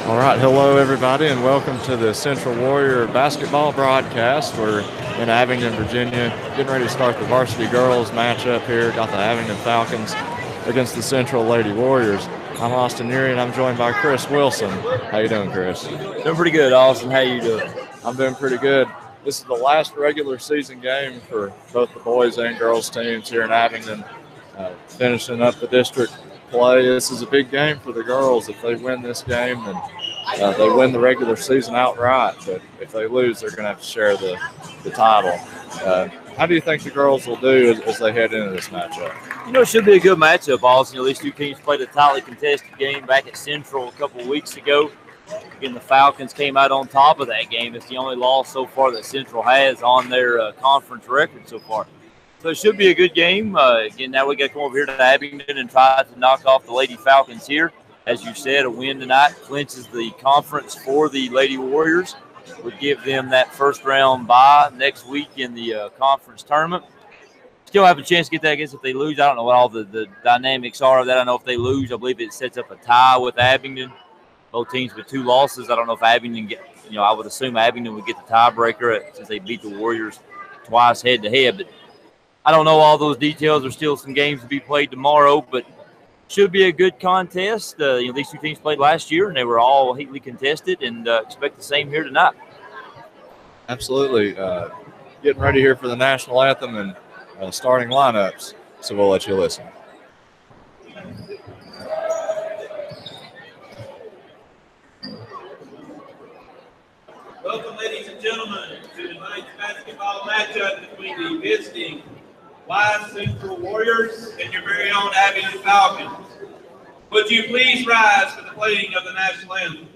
All right, hello everybody, and welcome to the Central Warrior basketball broadcast. We're in Abingdon, Virginia, getting ready to start the varsity girls matchup here. Got the Abingdon Falcons against the Central Lady Warriors. I'm Austin Neary, and I'm joined by Chris Wilson. How you doing, Chris? Doing pretty good, Austin. How you doing? I'm doing pretty good. This is the last regular season game for both the boys and girls teams here in Abingdon, finishing up the district play. This is a big game for the girls. If they win this game, then they win the regular season outright. But if they lose, they're going to have to share the title. How do you think the girls will do as they head into this matchup? It should be a good matchup, Austin. These two teams played a tightly contested game back at Central a couple of weeks ago. Again, the Falcons came out on top of that game. It's the only loss so far that Central has on their conference record so far. So it should be a good game. Again, now we got to come over here to Abingdon and try to knock off the Lady Falcons here. As you said, a win tonight clinches the conference for the Lady Warriors. Would give them that first round bye next week in the conference tournament. Still have a chance to get that against if they lose. I don't know what all the dynamics are of that. I know if they lose, I believe it sets up a tie with Abingdon. Both teams with 2 losses. I don't know if Abingdon I would assume Abingdon would get the tiebreaker since they beat the Warriors twice head-to-head. But I don't know all those details. There's still some games to be played tomorrow, but should be a good contest. These two teams played last year, and they were all heatedly contested, and expect the same here tonight. Absolutely. Getting ready here for the national anthem and starting lineups, so we'll let you listen. Welcome, ladies and gentlemen, to tonight's basketball matchup between the visiting Wise Central Warriors and your very own Abingdon Falcons. Would you please rise for the playing of the national anthem?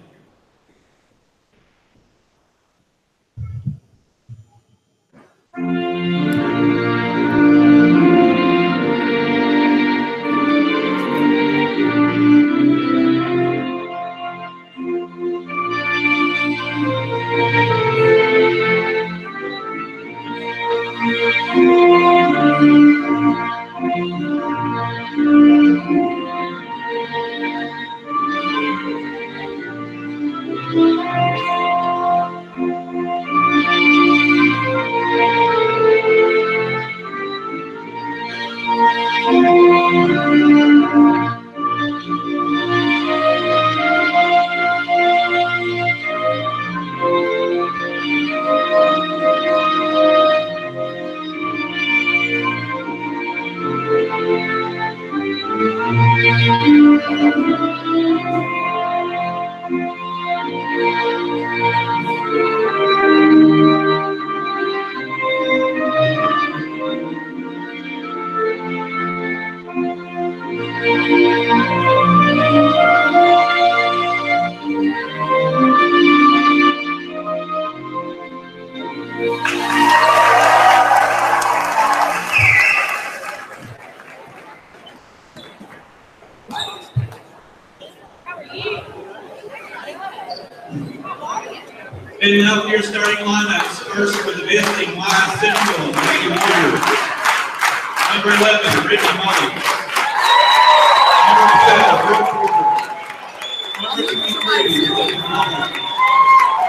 And now your starting lineups. First for the visiting Wise Central Lady Warriors. Number 11, Brittany Molly. Number 12, Brooke Porter. Number 23, Lily Molly.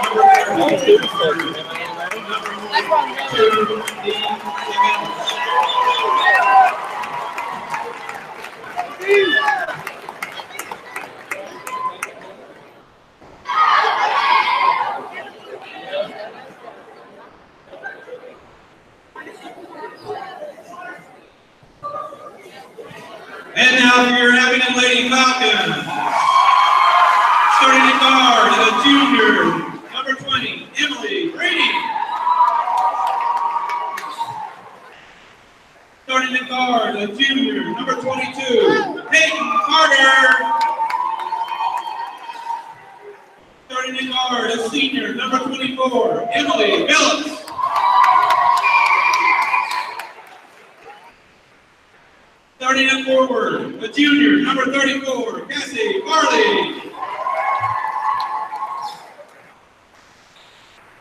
Number 32, And now for your Abingdon Lady Falcons. Starting at guard, the junior, number 20, Emily Brady. Starting at guard, the junior, number 22, Peyton Carter. Starting at guard, a senior, number 24, Emily Phillips. Starting at forward, a junior, number 34, Cassie Farley.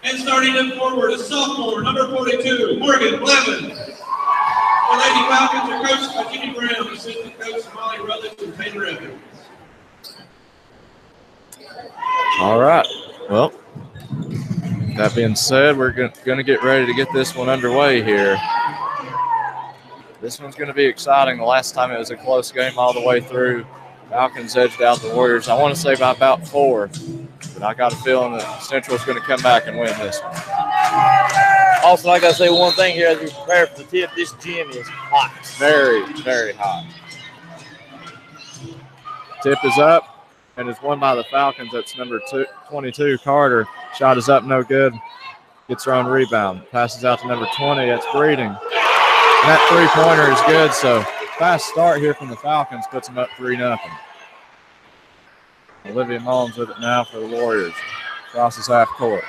And starting at forward, a sophomore, number 42, Morgan Blevins. The Lady Falcons are coached by Jimmy Brown, assistant coach Molly Rutledge and Taylor Evans. All right. Well, that being said, we're going to get ready to get this one underway here. This one's going to be exciting. The last time it was a close game all the way through. Falcons edged out the Warriors, I want to say by about 4. But I got a feeling that Central's going to come back and win this one. Also, I got to say one thing here as we prepare for the tip. This gym is hot. Very, very hot. Tip is up and is won by the Falcons. That's number 22, Carter. Shot is up, no good. Gets her own rebound. Passes out to number 20. That's Breeding. And that three-pointer is good, so fast start here from the Falcons puts them up 3-0. Olivia Mullins with it now for the Warriors. Crosses half court.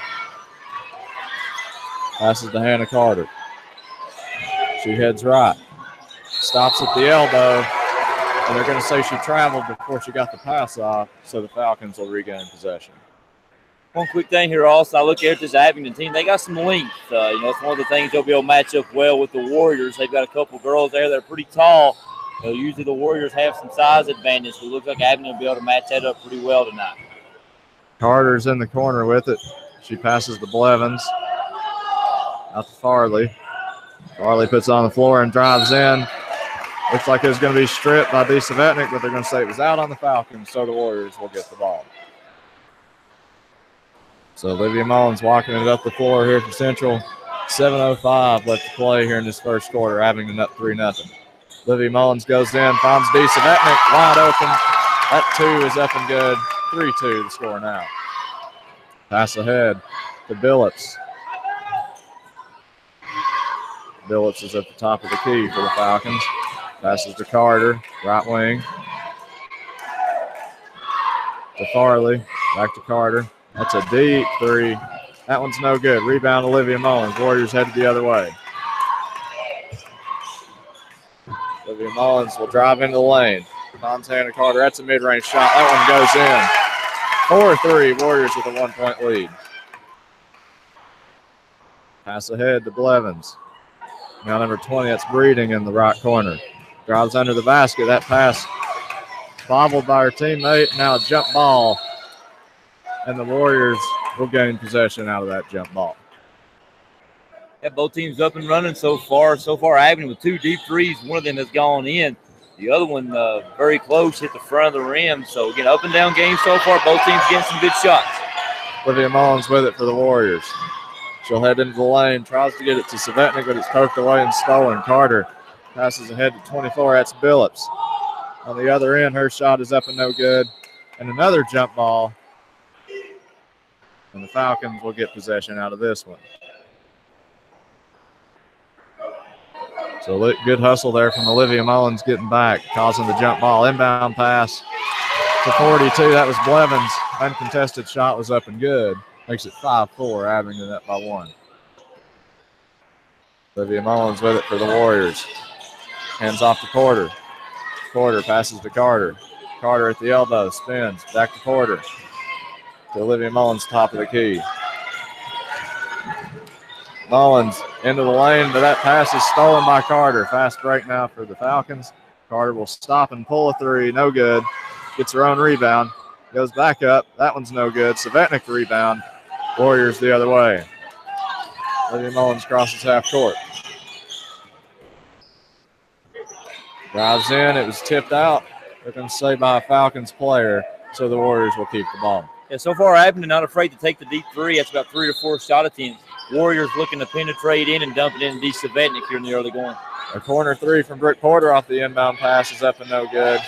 Passes to Hannah Carter. She heads right. Stops at the elbow. And they're going to say she traveled before she got the pass off, so the Falcons will regain possession. One quick thing here also, I look here at this Abingdon team. They got some length. It's one of the things they'll be able to match up well with the Warriors. They've got a couple girls there that are pretty tall. Usually the Warriors have some size advantage, so it looks like Abingdon will be able to match that up pretty well tonight. Carter's in the corner with it. She passes to Blevins. Out to Farley. Farley puts it on the floor and drives in. Looks like it was going to be stripped by D. Savetnik, but they're going to say it was out on the Falcons, so the Warriors will get the ball. So Olivia Mullins walking it up the floor here for Central. 7:05 left to play here in this first quarter. Abingdon up 3-0. Olivia Mullins goes in, finds D. Savetnik wide open. That 2 is up and good. 3-2 the score now. Pass ahead to Billups. Billups is at the top of the key for the Falcons. Passes to Carter, right wing. To Farley, back to Carter. That's a deep 3. That one's no good. Rebound Olivia Mullins. Warriors headed the other way. Olivia Mullins will drive into the lane. Finds Hannah Carter. That's a mid-range shot. That one goes in. 4-3. Warriors with a 1-point lead. Pass ahead to Blevins. Now number 20, that's Breeding in the right corner. Drives under the basket. That pass bobbled by her teammate. Now a jump ball. And the Warriors will gain possession out of that jump ball. Yeah, both teams up and running so far. So far, Abingdon with 2 deep threes. One of them has gone in. The other one very close, hit the front of the rim. So, again, up and down game so far. Both teams getting some good shots. Olivia Mullins with it for the Warriors. She'll head into the lane, tries to get it to Savetnik, but it's poked away and stolen. Carter passes ahead to 24. That's Billups. On the other end, her shot is up and no good. And another jump ball. And the Falcons will get possession out of this one. So good hustle there from Olivia Mullins getting back, causing the jump ball. Inbound pass to 42. That was Blevins. Uncontested shot was up and good. Makes it 5-4, Abingdon up by 1. Olivia Mullins with it for the Warriors. Hands off to Porter. Porter passes to Carter. Carter at the elbow, spins. Back to Porter. To Olivia Mullins, top of the key. Mullins into the lane, but that pass is stolen by Carter. Fast break now for the Falcons. Carter will stop and pull a 3. No good. Gets her own rebound. Goes back up. That one's no good. Savetnik rebound. Warriors the other way. Olivia Mullins crosses half court. Drives in. It was tipped out. They're going to say by a Falcons player, so the Warriors will keep the ball. Yeah, so far, Abingdon not afraid to take the deep 3. That's about 3 to 4 shot attempts. Warriors looking to penetrate in and dump it into D. Savetnik here in the early going. A corner 3 from Brooke Porter off the inbound pass is up and no good.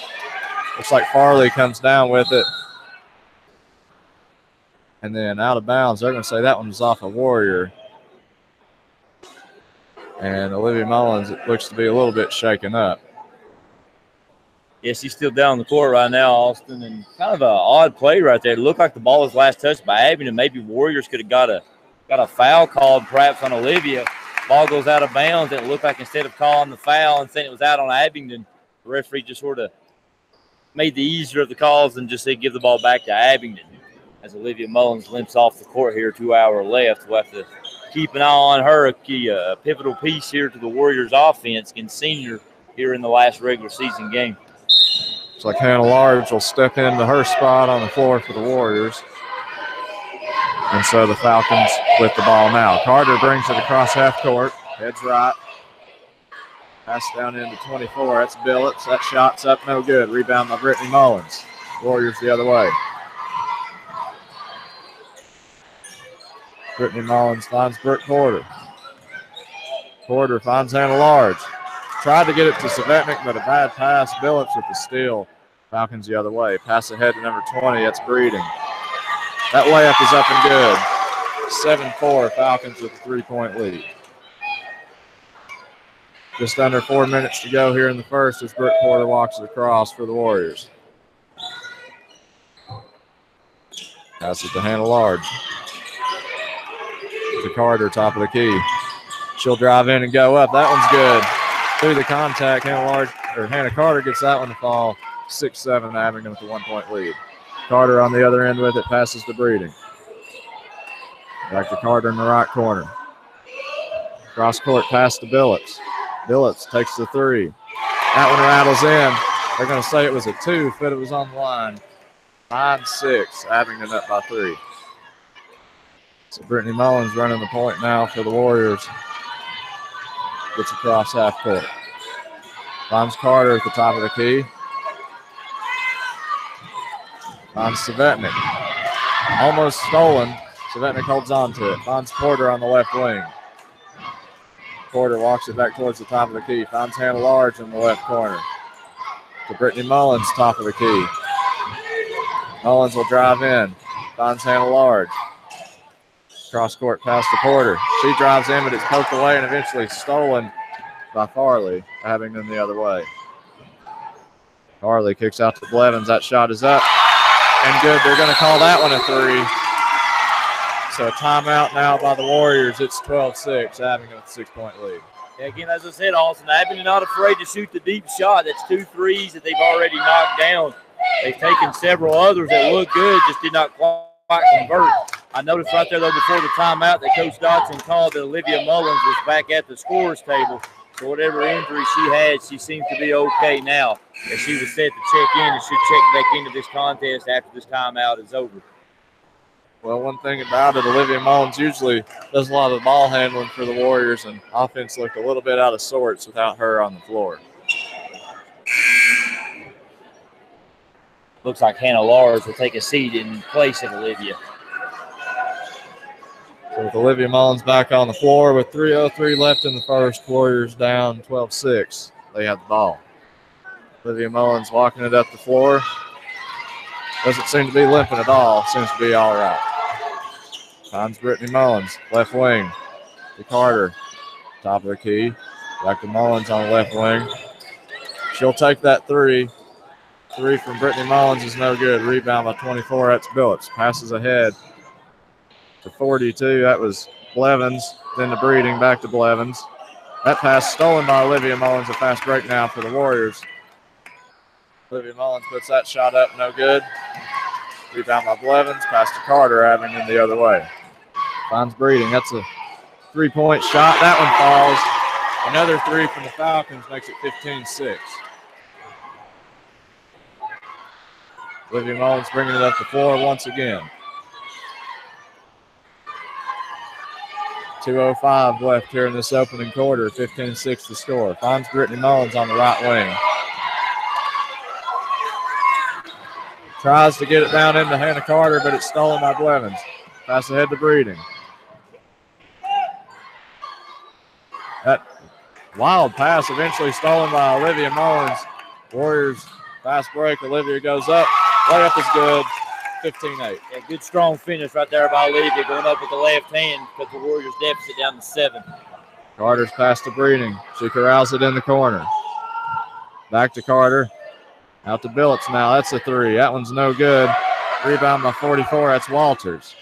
Looks like Farley comes down with it. And then out of bounds, they're going to say that one was off a Warrior. And Olivia Mullins, it looks to be a little bit shaken up. Yes, he's still down the court right now, Austin. And kind of an odd play right there. It looked like the ball was last touched by Abingdon. Maybe Warriors could have got a foul called perhaps on Olivia. Ball goes out of bounds. And it looked like instead of calling the foul and saying it was out on Abingdon, the referee just sort of made the easier of the calls and just said give the ball back to Abingdon. As Olivia Mullins limps off the court here, 2 hours left. We'll have to keep an eye on her, a pivotal piece here to the Warriors offense and senior here in the last regular season game. Looks like Hannah Large will step into her spot on the floor for the Warriors. And so the Falcons with the ball now. Carter brings it across half court. Heads right. Pass down into 24. That's Billups. That shot's up, no good. Rebound by Brittany Mullins. Warriors the other way. Brittany Mullins finds Brooke Porter. Porter finds Hannah Large. Tried to get it to Savetnik, but a bad pass. Billups with the steal. Falcons the other way. Pass ahead to number 20. That's Breeding. That layup is up and good. 7-4. Falcons with a 3-point lead. Just under 4 minutes to go here in the first as Brooke Porter walks it across for the Warriors. Pass it to Hannah Large. To Carter, top of the key. She'll drive in and go up. That one's good. Through the contact, Hannah Carter gets that one to fall. 6-7, Abingdon with a 1-point lead. Carter on the other end with it, passes to Breeding. Back to Carter in the right corner. Cross court pass to Billups. Billups takes the three. That one rattles in. They're going to say it was a 2, but it was on the line. 9-6, Abingdon up by 3. So Brittany Mullins running the point now for the Warriors. Gets across half court. Finds Carter at the top of the key. Finds Savetnik. Almost stolen. Savetnik holds on to it. Finds Porter on the left wing. Porter walks it back towards the top of the key. Finds Hannah Large in the left corner. To Brittany Mullins, top of the key. Mullins will drive in. Finds Hannah Large. Cross court pass to Porter. She drives in, but it's poked away and eventually stolen by Farley, Abingdon the other way. Farley kicks out to Blevins. That shot is up and good. They're going to call that one a 3. So a timeout now by the Warriors. It's 12-6. Abingdon with a 6-point lead. Yeah, again, as I said, Austin, Abingdon not afraid to shoot the deep shot. That's 2 threes that they've already knocked down. They've taken several others that look good, just did not quite convert. I noticed right there, though, before the timeout that Coach Dodson called that Olivia Mullins was back at the scorer's table. So whatever injury she had, she seems to be okay now. As she was set to check in and should check back into this contest after this timeout is over. Well, one thing about it, Olivia Mullins usually does a lot of the ball handling for the Warriors, and offense looked a little bit out of sorts without her on the floor. Looks like Hannah Lars will take a seat in place of Olivia. So with Olivia Mullins back on the floor with 3:03 left in the first, Warriors down 12-6. They have the ball. Olivia Mullins walking it up the floor. Doesn't seem to be limping at all. Seems to be all right. Finds Brittany Mullins, left wing to Carter. Top of the key. Back to Mullins on the left wing. She'll take that 3. 3 from Brittany Mullins is no good. Rebound by 24. That's Billups. Passes ahead to 42. That was Blevins. Then to Breeding. Back to Blevins. That pass stolen by Olivia Mullins. A fast break now for the Warriors. Olivia Mullins puts that shot up. No good. Rebound by Blevins. Pass to Carter. Abingdon the other way. Finds Breeding. That's a 3-point shot. That one falls. Another 3 from the Falcons makes it 15-6. Olivia Mullins bringing it up the floor once again. 2:05 left here in this opening quarter. 15-6 to score. Finds Brittany Mullins on the right wing. Tries to get it down into Hannah Carter, but it's stolen by Blevins. Pass ahead to Breeding. That wild pass eventually stolen by Olivia Mullins. Warriors fast break. Olivia goes up. Layup is good. 15-8. Yeah, good strong finish right there by Olivia going up with the left hand because the Warriors deficit down to 7. Carter's pass to Breeding. She corrals it in the corner. Back to Carter. Out to Billups now. That's a 3. That one's no good. Rebound by 44. That's Walters.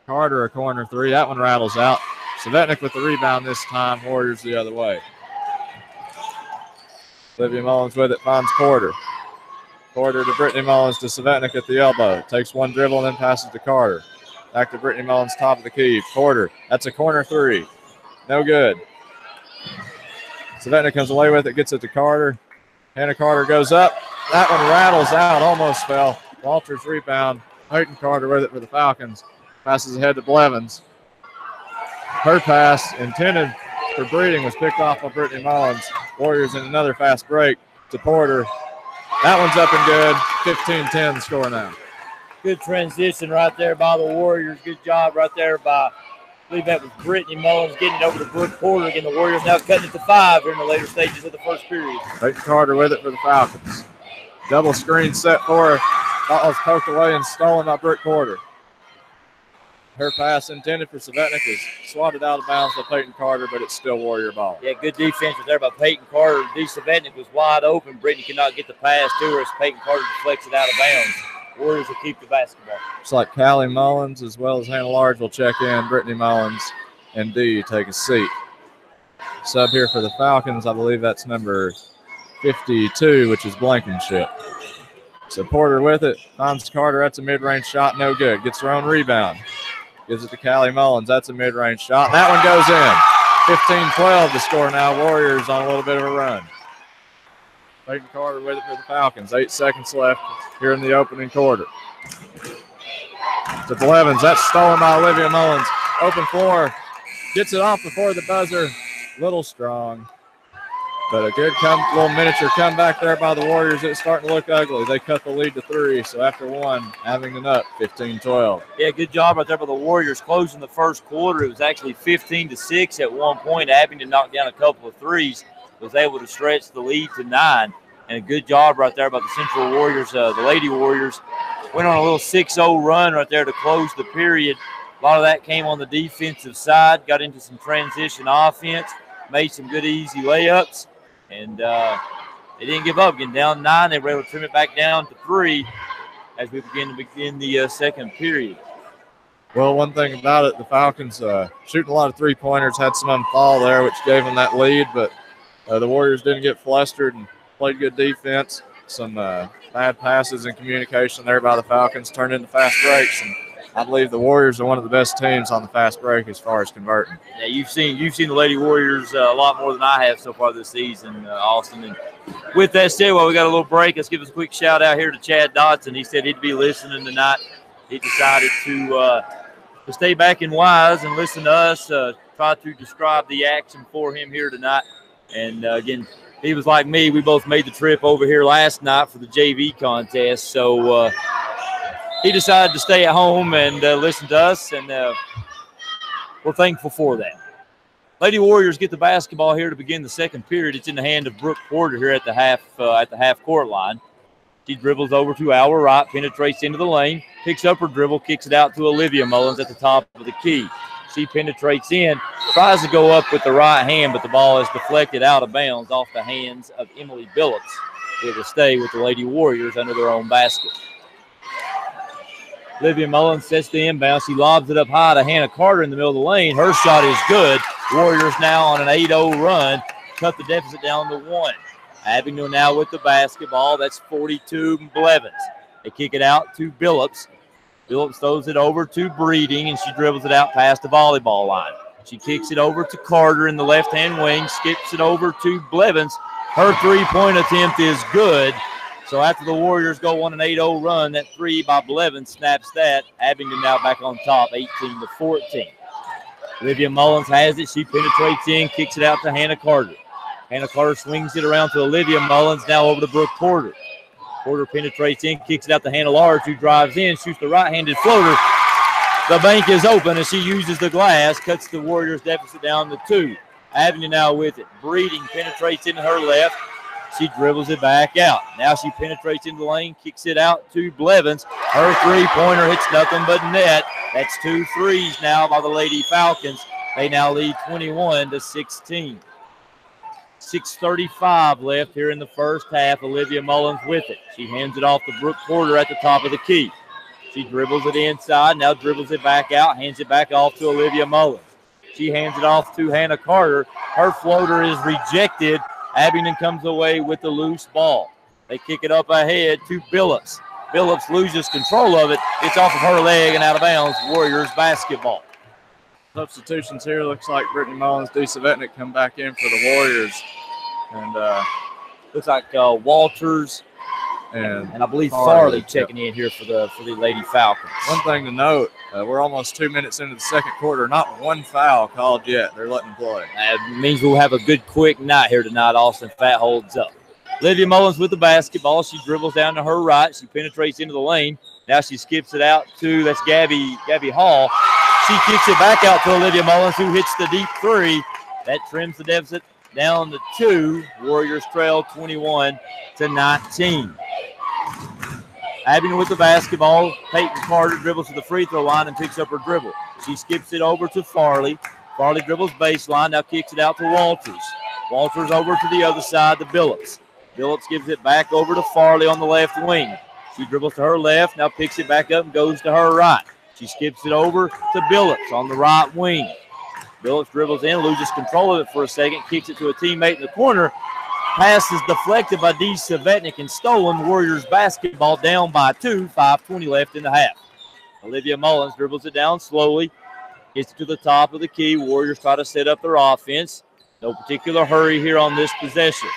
Carter a corner 3. That one rattles out. Savetnik with the rebound this time. Warriors the other way. Olivia Mullins with it. Finds Porter. Porter to Brittany Mullins to Savetnik at the elbow. Takes one dribble and then passes to Carter. Back to Brittany Mullins, top of the key. Porter. That's a corner 3. No good. Savetnik comes away with it. Gets it to Carter. Hannah Carter goes up. That one rattles out. Almost fell. Walters rebound. Hayden Carter with it for the Falcons. Passes ahead to Blevins. Her pass intended for Breeding was picked off by Brittany Mullins. Warriors in another fast break to Porter. That one's up and good. 15-10 the score now. Good transition right there by the Warriors. Good job right there by, I believe that was Brittany Mullins, getting it over to Brooke Porter. Again, the Warriors now cutting it to 5 here in the later stages of the first period. Peyton Carter with it for the Falcons. Double screen set for her. Ball was poked away and stolen by Brooke Porter. Her pass intended for Savetnik is swatted out of bounds by Peyton Carter, but it's still Warrior ball. Yeah, good defense there by Peyton Carter. D. Savetnik was wide open. Brittany could not get the pass to her as Peyton Carter deflects it out of bounds. Warriors will keep the basketball. Looks like Callie Mullins as well as Hannah Large will check in. Brittany Mullins and D take a seat. Sub here for the Falcons, I believe that's number 52, which is Blankenship. So Porter with it, finds Carter. That's a mid-range shot, no good. Gets her own rebound. Gives it to Callie Mullins. That's a mid-range shot. That one goes in. 15-12 to score now. Warriors on a little bit of a run. Peyton Carter with it for the Falcons. 8 seconds left here in the opening quarter. To Blevins. That's stolen by Olivia Mullins. Open floor. Gets it off before the buzzer. Little strong. But a good little miniature comeback there by the Warriors. It's starting to look ugly. They cut the lead to 3. So after one, Abingdon up 15-12. Yeah, good job right there by the Warriors closing the first quarter. It was actually 15-6 at one point. Abingdon knocked down a couple of threes, was able to stretch the lead to 9. And a good job right there by the Central Warriors. The Lady Warriors went on a little 6-0 run right there to close the period. A lot of that came on the defensive side. Got into some transition offense. Made some good easy layups. And they didn't give up. Getting down 9, they were able to trim it back down to 3 as we begin the second period. Well, one thing about it, the Falcons shooting a lot of three-pointers, had some of them fall there, which gave them that lead. But the Warriors didn't get flustered and played good defense. Some bad passes and communication there by the Falcons turned into fast breaks. And I believe the Warriors are one of the best teams on the fast break as far as converting. Yeah, you've seen the Lady Warriors a lot more than I have so far this season, Austin. And with that said, while we got a little break, let's give us a quick shout out here to Chad Dotson. He said he'd be listening tonight. He decided to stay back in Wise and listen to us, try to describe the action for him here tonight. And again, he was like me. We both made the trip over here last night for the JV contest. So he decided to stay at home and listen to us, and we're thankful for that. Lady Warriors get the basketball here to begin the second period. It's in the hand of Brooke Porter here at the half court line. She dribbles over to our right, penetrates into the lane, picks up her dribble, kicks it out to Olivia Mullins at the top of the key. She penetrates in, tries to go up with the right hand, but the ball is deflected out of bounds off the hands of Emily Billups. It will stay with the Lady Warriors under their own basket. Olivia Mullins sets the inbound. She lobs it up high to Hannah Carter in the middle of the lane. Her shot is good. Warriors now on an 8-0 run. Cut the deficit down to 1. Abingdon now with the basketball. That's 42 Blevins. They kick it out to Billups. Billups throws it over to Breeding, and she dribbles it out past the volleyball line. She kicks it over to Carter in the left-hand wing, skips it over to Blevins. Her three-point attempt is good. So after the Warriors go on an 8-0 run, that 3 by Blevins snaps that. Abingdon now back on top, 18-14. Olivia Mullins has it. She penetrates in, kicks it out to Hannah Carter. Hannah Carter swings it around to Olivia Mullins, now over to Brooke Porter. Porter penetrates in, kicks it out to Hannah Large, who drives in, shoots the right-handed floater. The bank is open, and she uses the glass, cuts the Warriors' deficit down to 2. Abingdon now with it. Breeding penetrates into her left. She dribbles it back out. Now she penetrates into the lane, kicks it out to Blevins. Her three-pointer hits nothing but net. That's 2 threes now by the Lady Falcons. They now lead 21-16. 6:35 left here in the first half. Olivia Mullins with it. She hands it off to Brooke Porter at the top of the key. She dribbles it inside, now dribbles it back out, hands it back off to Olivia Mullins. She hands it off to Hannah Carter. Her floater is rejected. Abingdon comes away with the loose ball. They kick it up ahead to Billups. Billups loses control of it. It's off of her leg and out of bounds. Warriors basketball. Substitutions here. Looks like Brittany Mullins, D. Savetnik come back in for the Warriors. And looks like Walters And I believe Farley checking in here for the Lady Falcons. One thing to note, we're almost 2 minutes into the second quarter. Not one foul called yet. They're letting them play. That means we'll have a good, quick night here tonight. Austin Fat holds up. Olivia Mullins with the basketball. She dribbles down to her right. She penetrates into the lane. Now she skips it out to, that's Gabby Hall. She kicks it back out to Olivia Mullins, who hits the deep three. That trims the deficit down to 2. Warriors trail 21-19. Abingdon with the basketball. Peyton Carter dribbles to the free throw line and picks up her dribble. She skips it over to Farley. Farley dribbles baseline, now kicks it out to Walters. Walters over to the other side to Billups. Billups gives it back over to Farley on the left wing. She dribbles to her left, now picks it back up and goes to her right. She skips it over to Billups on the right wing. Billups dribbles in, loses control of it for a second, kicks it to a teammate in the corner. Pass is deflected by D. Savetnik and stolen. Warriors basketball down by 2, 5:20 left in the half. Olivia Mullins dribbles it down slowly, gets it to the top of the key. Warriors try to set up their offense. No particular hurry here on this possession.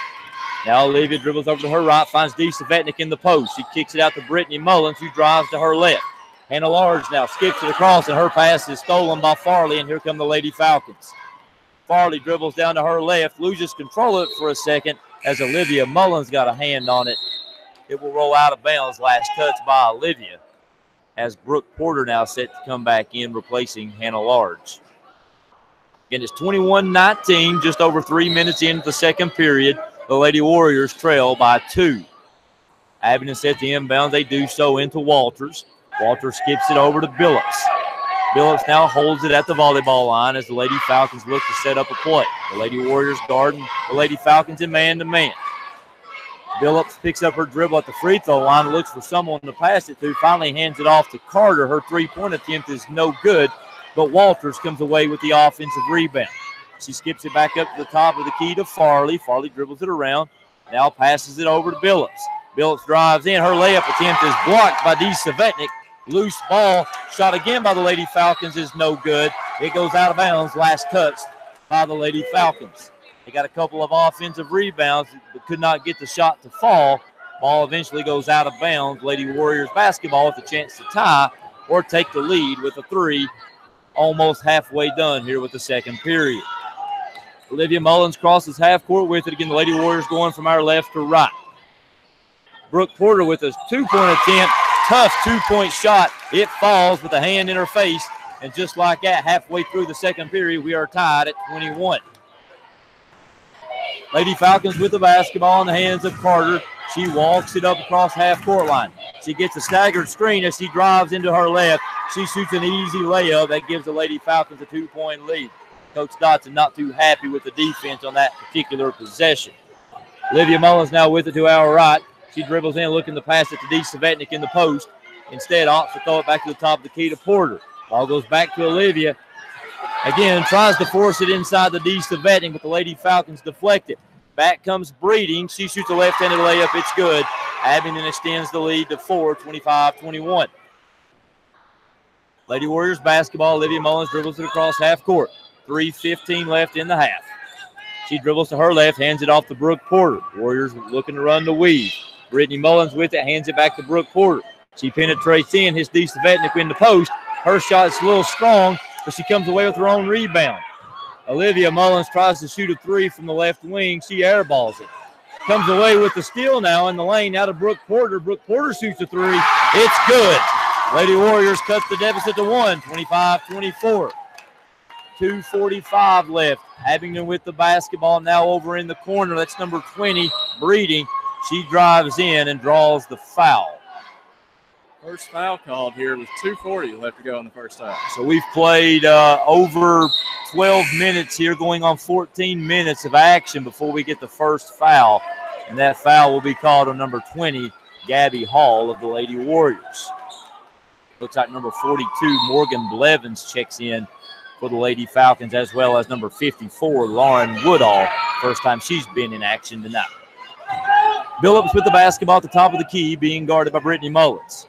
Now Olivia dribbles over to her right, finds D. Savetnik in the post. She kicks it out to Brittany Mullins, who drives to her left. Hannah Large now skips it across, and her pass is stolen by Farley, and here come the Lady Falcons. Farley dribbles down to her left, loses control of it for a second as Olivia Mullins got a hand on it. It will roll out of bounds. Last touch by Olivia, as Brooke Porter now set to come back in, replacing Hannah Large. Again, it's 21-19, just over 3 minutes into the second period. The Lady Warriors trail by 2. Abingdon set the inbound. They do so into Walters. Walters skips it over to Billups. Billups now holds it at the volleyball line as the Lady Falcons look to set up a play. The Lady Warriors guarding the Lady Falcons in man-to-man. Billups picks up her dribble at the free throw line, looks for someone to pass it to, finally hands it off to Carter. Her three-point attempt is no good, but Walters comes away with the offensive rebound. She skips it back up to the top of the key to Farley. Farley dribbles it around, now passes it over to Billups. Billups drives in. Her layup attempt is blocked by D. Savetnik. Loose ball, shot again by the Lady Falcons is no good. It goes out of bounds, last touch by the Lady Falcons. They got a couple of offensive rebounds, but could not get the shot to fall. Ball eventually goes out of bounds. Lady Warriors basketball with a chance to tie or take the lead with a 3. Almost halfway done here with the second period. Olivia Mullins crosses half court with it. Again, the Lady Warriors going from our left to right. Brooke Porter with a 2-point attempt. Tough 2-point shot. It falls with a hand in her face. And just like that, halfway through the second period, we are tied at 21. Lady Falcons with the basketball in the hands of Carter. She walks it up across half-court line. She gets a staggered screen as she drives into her left. She shoots an easy layup. That gives the Lady Falcons a 2-point lead. Coach Dotson not too happy with the defense on that particular possession. Olivia Mullins now with it to our right. She dribbles in, looking to pass it to D. Savetnik in the post. Instead, opts to throw it back to the top of the key to Porter. Ball goes back to Olivia. Again, tries to force it inside the D. Savetnik, but the Lady Falcons deflect it. Back comes Breeding. She shoots a left-handed layup. It's good. Abingdon extends the lead to 4, 25-21. Lady Warriors basketball. Olivia Mullins dribbles it across half court. 3:15 left in the half. She dribbles to her left, hands it off to Brooke Porter. Warriors looking to run the weave. Brittany Mullins with it, hands it back to Brooke Porter. She penetrates in, hits D. Savetnik in the post. Her shot is a little strong, but she comes away with her own rebound. Olivia Mullins tries to shoot a 3 from the left wing. She airballs it. Comes away with the steal now in the lane, out to Brooke Porter. Brooke Porter shoots a 3. It's good. Lady Warriors cut the deficit to 1, 25-24. 2:45 left. Abingdon with the basketball now over in the corner. That's number 20, Breeding. She drives in and draws the foul. First foul called here with 2:40 left to go in the first half. So we've played over 12 minutes here, going on 14 minutes of action before we get the first foul. And that foul will be called on number 20, Gabby Hall of the Lady Warriors. Looks like number 42, Morgan Blevins, checks in for the Lady Falcons, as well as number 54, Lauren Woodall. First time she's been in action tonight. Billups with the basketball at the top of the key, being guarded by Brittany Mullins.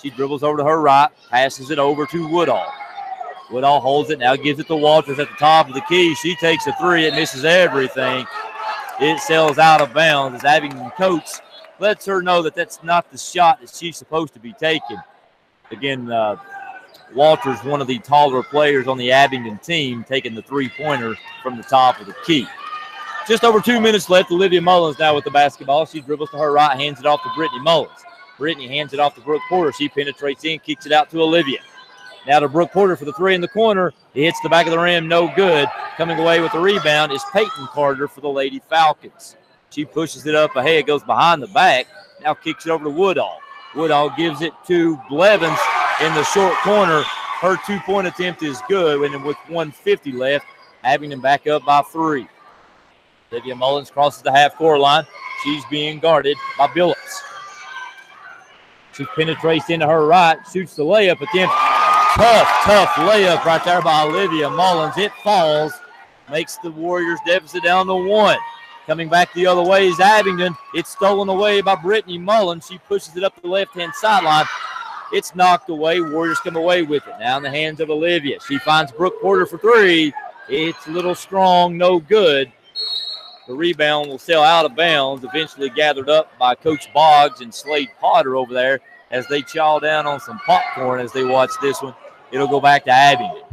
She dribbles over to her right, passes it over to Woodall. Woodall holds it, now gives it to Walters at the top of the key. She takes a 3, it misses everything. It sails out of bounds as Abingdon coach lets her know that that's not the shot that she's supposed to be taking. Again, Walters, one of the taller players on the Abingdon team, taking the three-pointer from the top of the key. Just over 2 minutes left. Olivia Mullins now with the basketball. She dribbles to her right, hands it off to Brittany Mullins. Brittany hands it off to Brooke Porter. She penetrates in, kicks it out to Olivia. Now to Brooke Porter for the three in the corner. He hits the back of the rim, no good. Coming away with the rebound is Peyton Carter for the Lady Falcons. She pushes it up ahead, goes behind the back, now kicks it over to Woodall. Woodall gives it to Blevins in the short corner. Her two-point attempt is good, and with 1:50 left, Abingdon back up by 3. Olivia Mullins crosses the half-court line. She's being guarded by Billups. She penetrates into her right, shoots the layup attempt. Tough layup right there by Olivia Mullins. It falls, makes the Warriors deficit down to 1. Coming back the other way is Abingdon. It's stolen away by Brittany Mullins. She pushes it up the left-hand sideline. It's knocked away. Warriors come away with it. Now in the hands of Olivia. She finds Brooke Porter for 3. It's a little strong, no good. The rebound will sail out of bounds, eventually gathered up by Coach Boggs and Slade Potter over there as they chow down on some popcorn as they watch this one. It'll go back to Abingdon.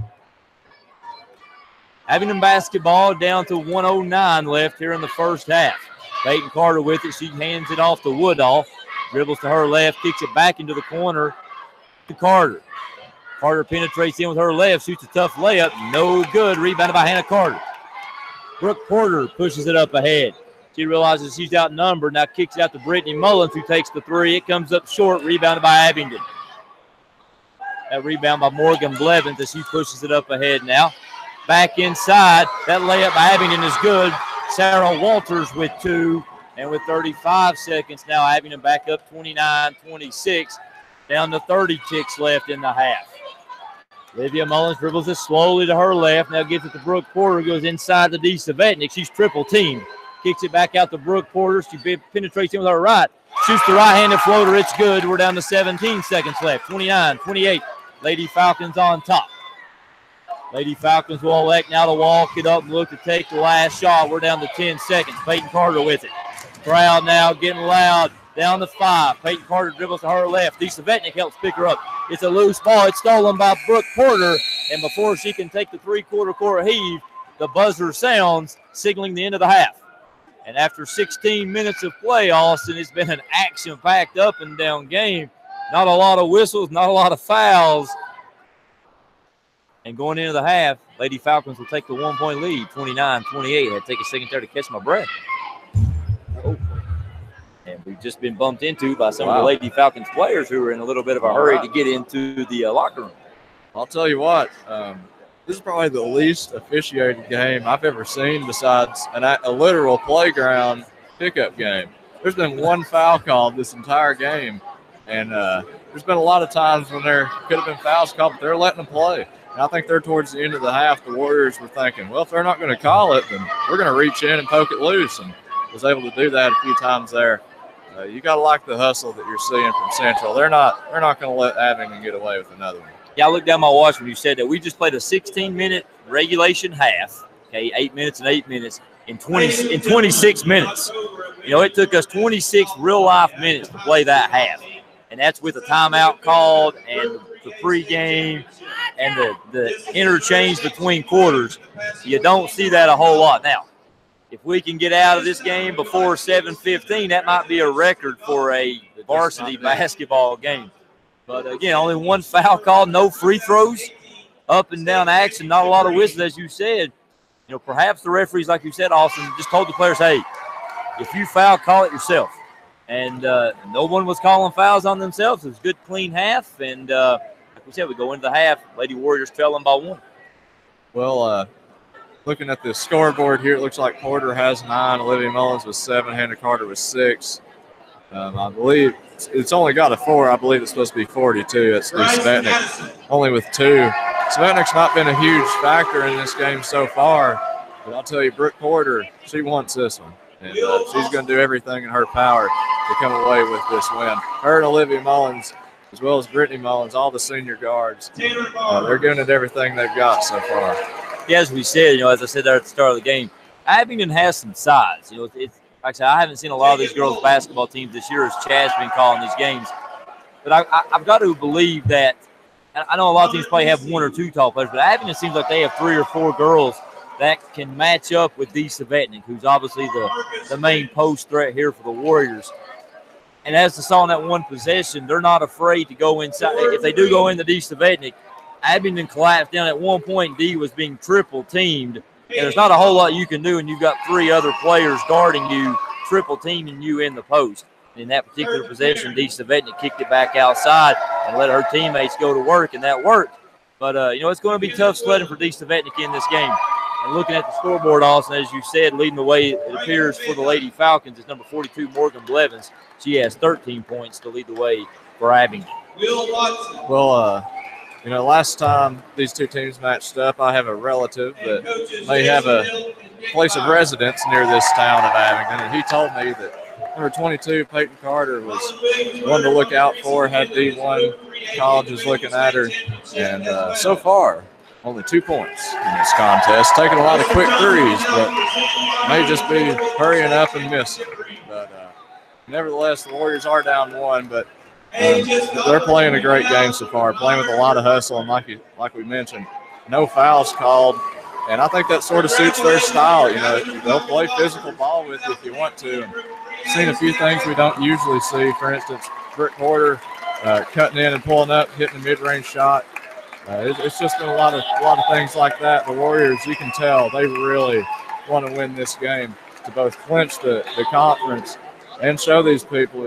Abingdon basketball down to 1:09 left here in the first half. Peyton Carter with it. She hands it off to Woodall. Dribbles to her left, kicks it back into the corner to Carter. Carter penetrates in with her left, shoots a tough layup. No good. Rebounded by Hannah Carter. Brooke Porter pushes it up ahead. She realizes she's outnumbered. Now kicks it out to Brittany Mullins, who takes the 3. It comes up short. Rebounded by Abingdon. That rebound by Morgan Blevins as she pushes it up ahead now. Back inside. That layup by Abingdon is good. Sarah Walters with 2. And with 35 seconds now, Abingdon back up 29-26. Down to 30 ticks left in the half. Olivia Mullins dribbles it slowly to her left. Now gives it to Brooke Porter, goes inside to D. Savetnik. She's triple teamed. Kicks it back out to Brooke Porter. She penetrates in with her right. Shoots the right-handed floater. It's good. We're down to 17 seconds left. 29-28. Lady Falcons on top. Lady Falcons will elect now to walk it up and look to take the last shot. We're down to 10 seconds. Peyton Carter with it. Crowd now getting loud. Down to 5. Peyton Carter dribbles to her left. D. Savetnik helps pick her up. It's a loose ball. It's stolen by Brooke Porter. And before she can take the three-quarter court heave, the buzzer sounds, signaling the end of the half. And after 16 minutes of play, Austin, it's been an action-packed up-and-down game. Not a lot of whistles, not a lot of fouls. And going into the half, Lady Falcons will take the 1-point lead, 29-28. I had to take a second there to catch my breath. Oh. And we've just been bumped into by some of the Lady Falcons players who are in a little bit of a hurry to get into the locker room. I'll tell you what, this is probably the least officiated game I've ever seen besides a literal playground pickup game. There's been one foul called this entire game, and there's been a lot of times when there could have been fouls called, but they're letting them play. And I think they're towards the end of the half, the Warriors were thinking, well, if they're not going to call it, then we're going to reach in and poke it loose, and was able to do that a few times there. You got to like the hustle that you're seeing from Central. They're not going to let Abingdon get away with another one. Yeah, I looked down my watch when you said that. We just played a 16-minute regulation half, okay, 8 minutes and 8 minutes, in 26 minutes. You know, it took us 26 real-life minutes to play that half, and that's with a timeout called and the pregame and the interchange between quarters. You don't see that a whole lot. Now, if we can get out of this game before 7:15, that might be a record for a varsity basketball game. But, again, only one foul call, no free throws, up and down action, not a lot of whistles, as you said. You know, perhaps the referees, like you said, Austin, just told the players, hey, if you foul, call it yourself. And no one was calling fouls on themselves. It was a good, clean half. And, like we said, we go into the half, Lady Warriors trailing by 1. Well, looking at the scoreboard here, it looks like Porter has 9, Olivia Mullins with 7, Hannah Carter with 6. I believe it's only got a 4. I believe it's supposed to be 42. That's Lee Savetnik, only with 2. Savetnik's not been a huge factor in this game so far, but I'll tell you, Brooke Porter, she wants this one. And she's going to do everything in her power to come away with this win. Her and Olivia Mullins, as well as Brittany Mullins, all the senior guards, they're giving it everything they've got so far. Yeah, as we said, you know, as I said there at the start of the game, Abingdon has some size. You know, like I said, I haven't seen a lot of these girls' basketball teams this year as Chad's been calling these games. But I've got to believe that, and I know a lot of teams probably have 1 or 2 tall players, but Abingdon seems like they have 3 or 4 girls that can match up with Dee Savetnik, who's obviously the main post threat here for the Warriors. And as I saw in that one possession, they're not afraid to go inside. If they do go into Dee Savetnik, Abingdon collapsed down at one point. Dee was being triple teamed. And there's not a whole lot you can do, and you've got 3 other players guarding you, triple teaming you in the post. In that particular possession, Dee Savetnik kicked it back outside and let her teammates go to work, and that worked. But, it's going to be tough sledding for Dee Savetnik in this game. And looking at the scoreboard, Austin, as you said, leading the way, it appears, for the Lady Falcons is number 42, Morgan Blevins. She has 13 points to lead the way for Abingdon. Well, last time these 2 teams matched up, I have a relative that may have a place of residence near this town of Abingdon, and he told me that number 22, Peyton Carter, was one to look out for, had D1 colleges looking at her, and so far, only 2 points in this contest. Taking a lot of quick threes, but may just be hurrying up and missing. But nevertheless, the Warriors are down 1, but they're playing a great game so far, playing with a lot of hustle, and like we mentioned, no fouls called. And I think that sort of suits their style. They'll play physical ball with you if you want to. And seen a few things we don't usually see. For instance, Britt Porter cutting in and pulling up, hitting a mid-range shot. It's just been a lot of things like that. The Warriors, you can tell, they really want to win this game to both clinch the conference and show these people,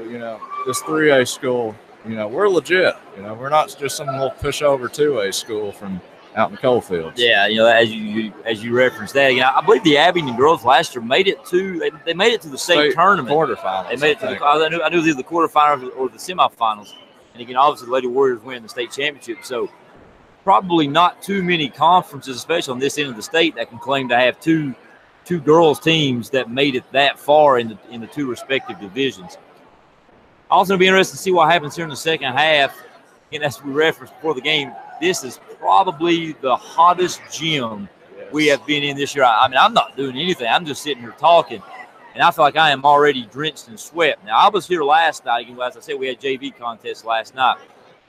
this 3A school, we're legit. We're not just some little pushover 2A school from out in the coal fields. Yeah, as you referenced that, I believe the Abingdon girls last year made it to they made it to the state tournament quarterfinals. They made it to I knew it was either the quarterfinals or the semifinals, and again, obviously the Lady Warriors win the state championship. So probably not too many conferences, especially on this end of the state, that can claim to have two girls teams that made it that far in the 2 respective divisions. Also, it'll be interesting to see what happens here in the second half. And as we referenced before the game, this is probably the hottest gym we have been in this year. I mean, I'm not doing anything. I'm just sitting here talking, and I feel like I am already drenched in sweat. Now, I was here last night. As I said, we had JV contest last night.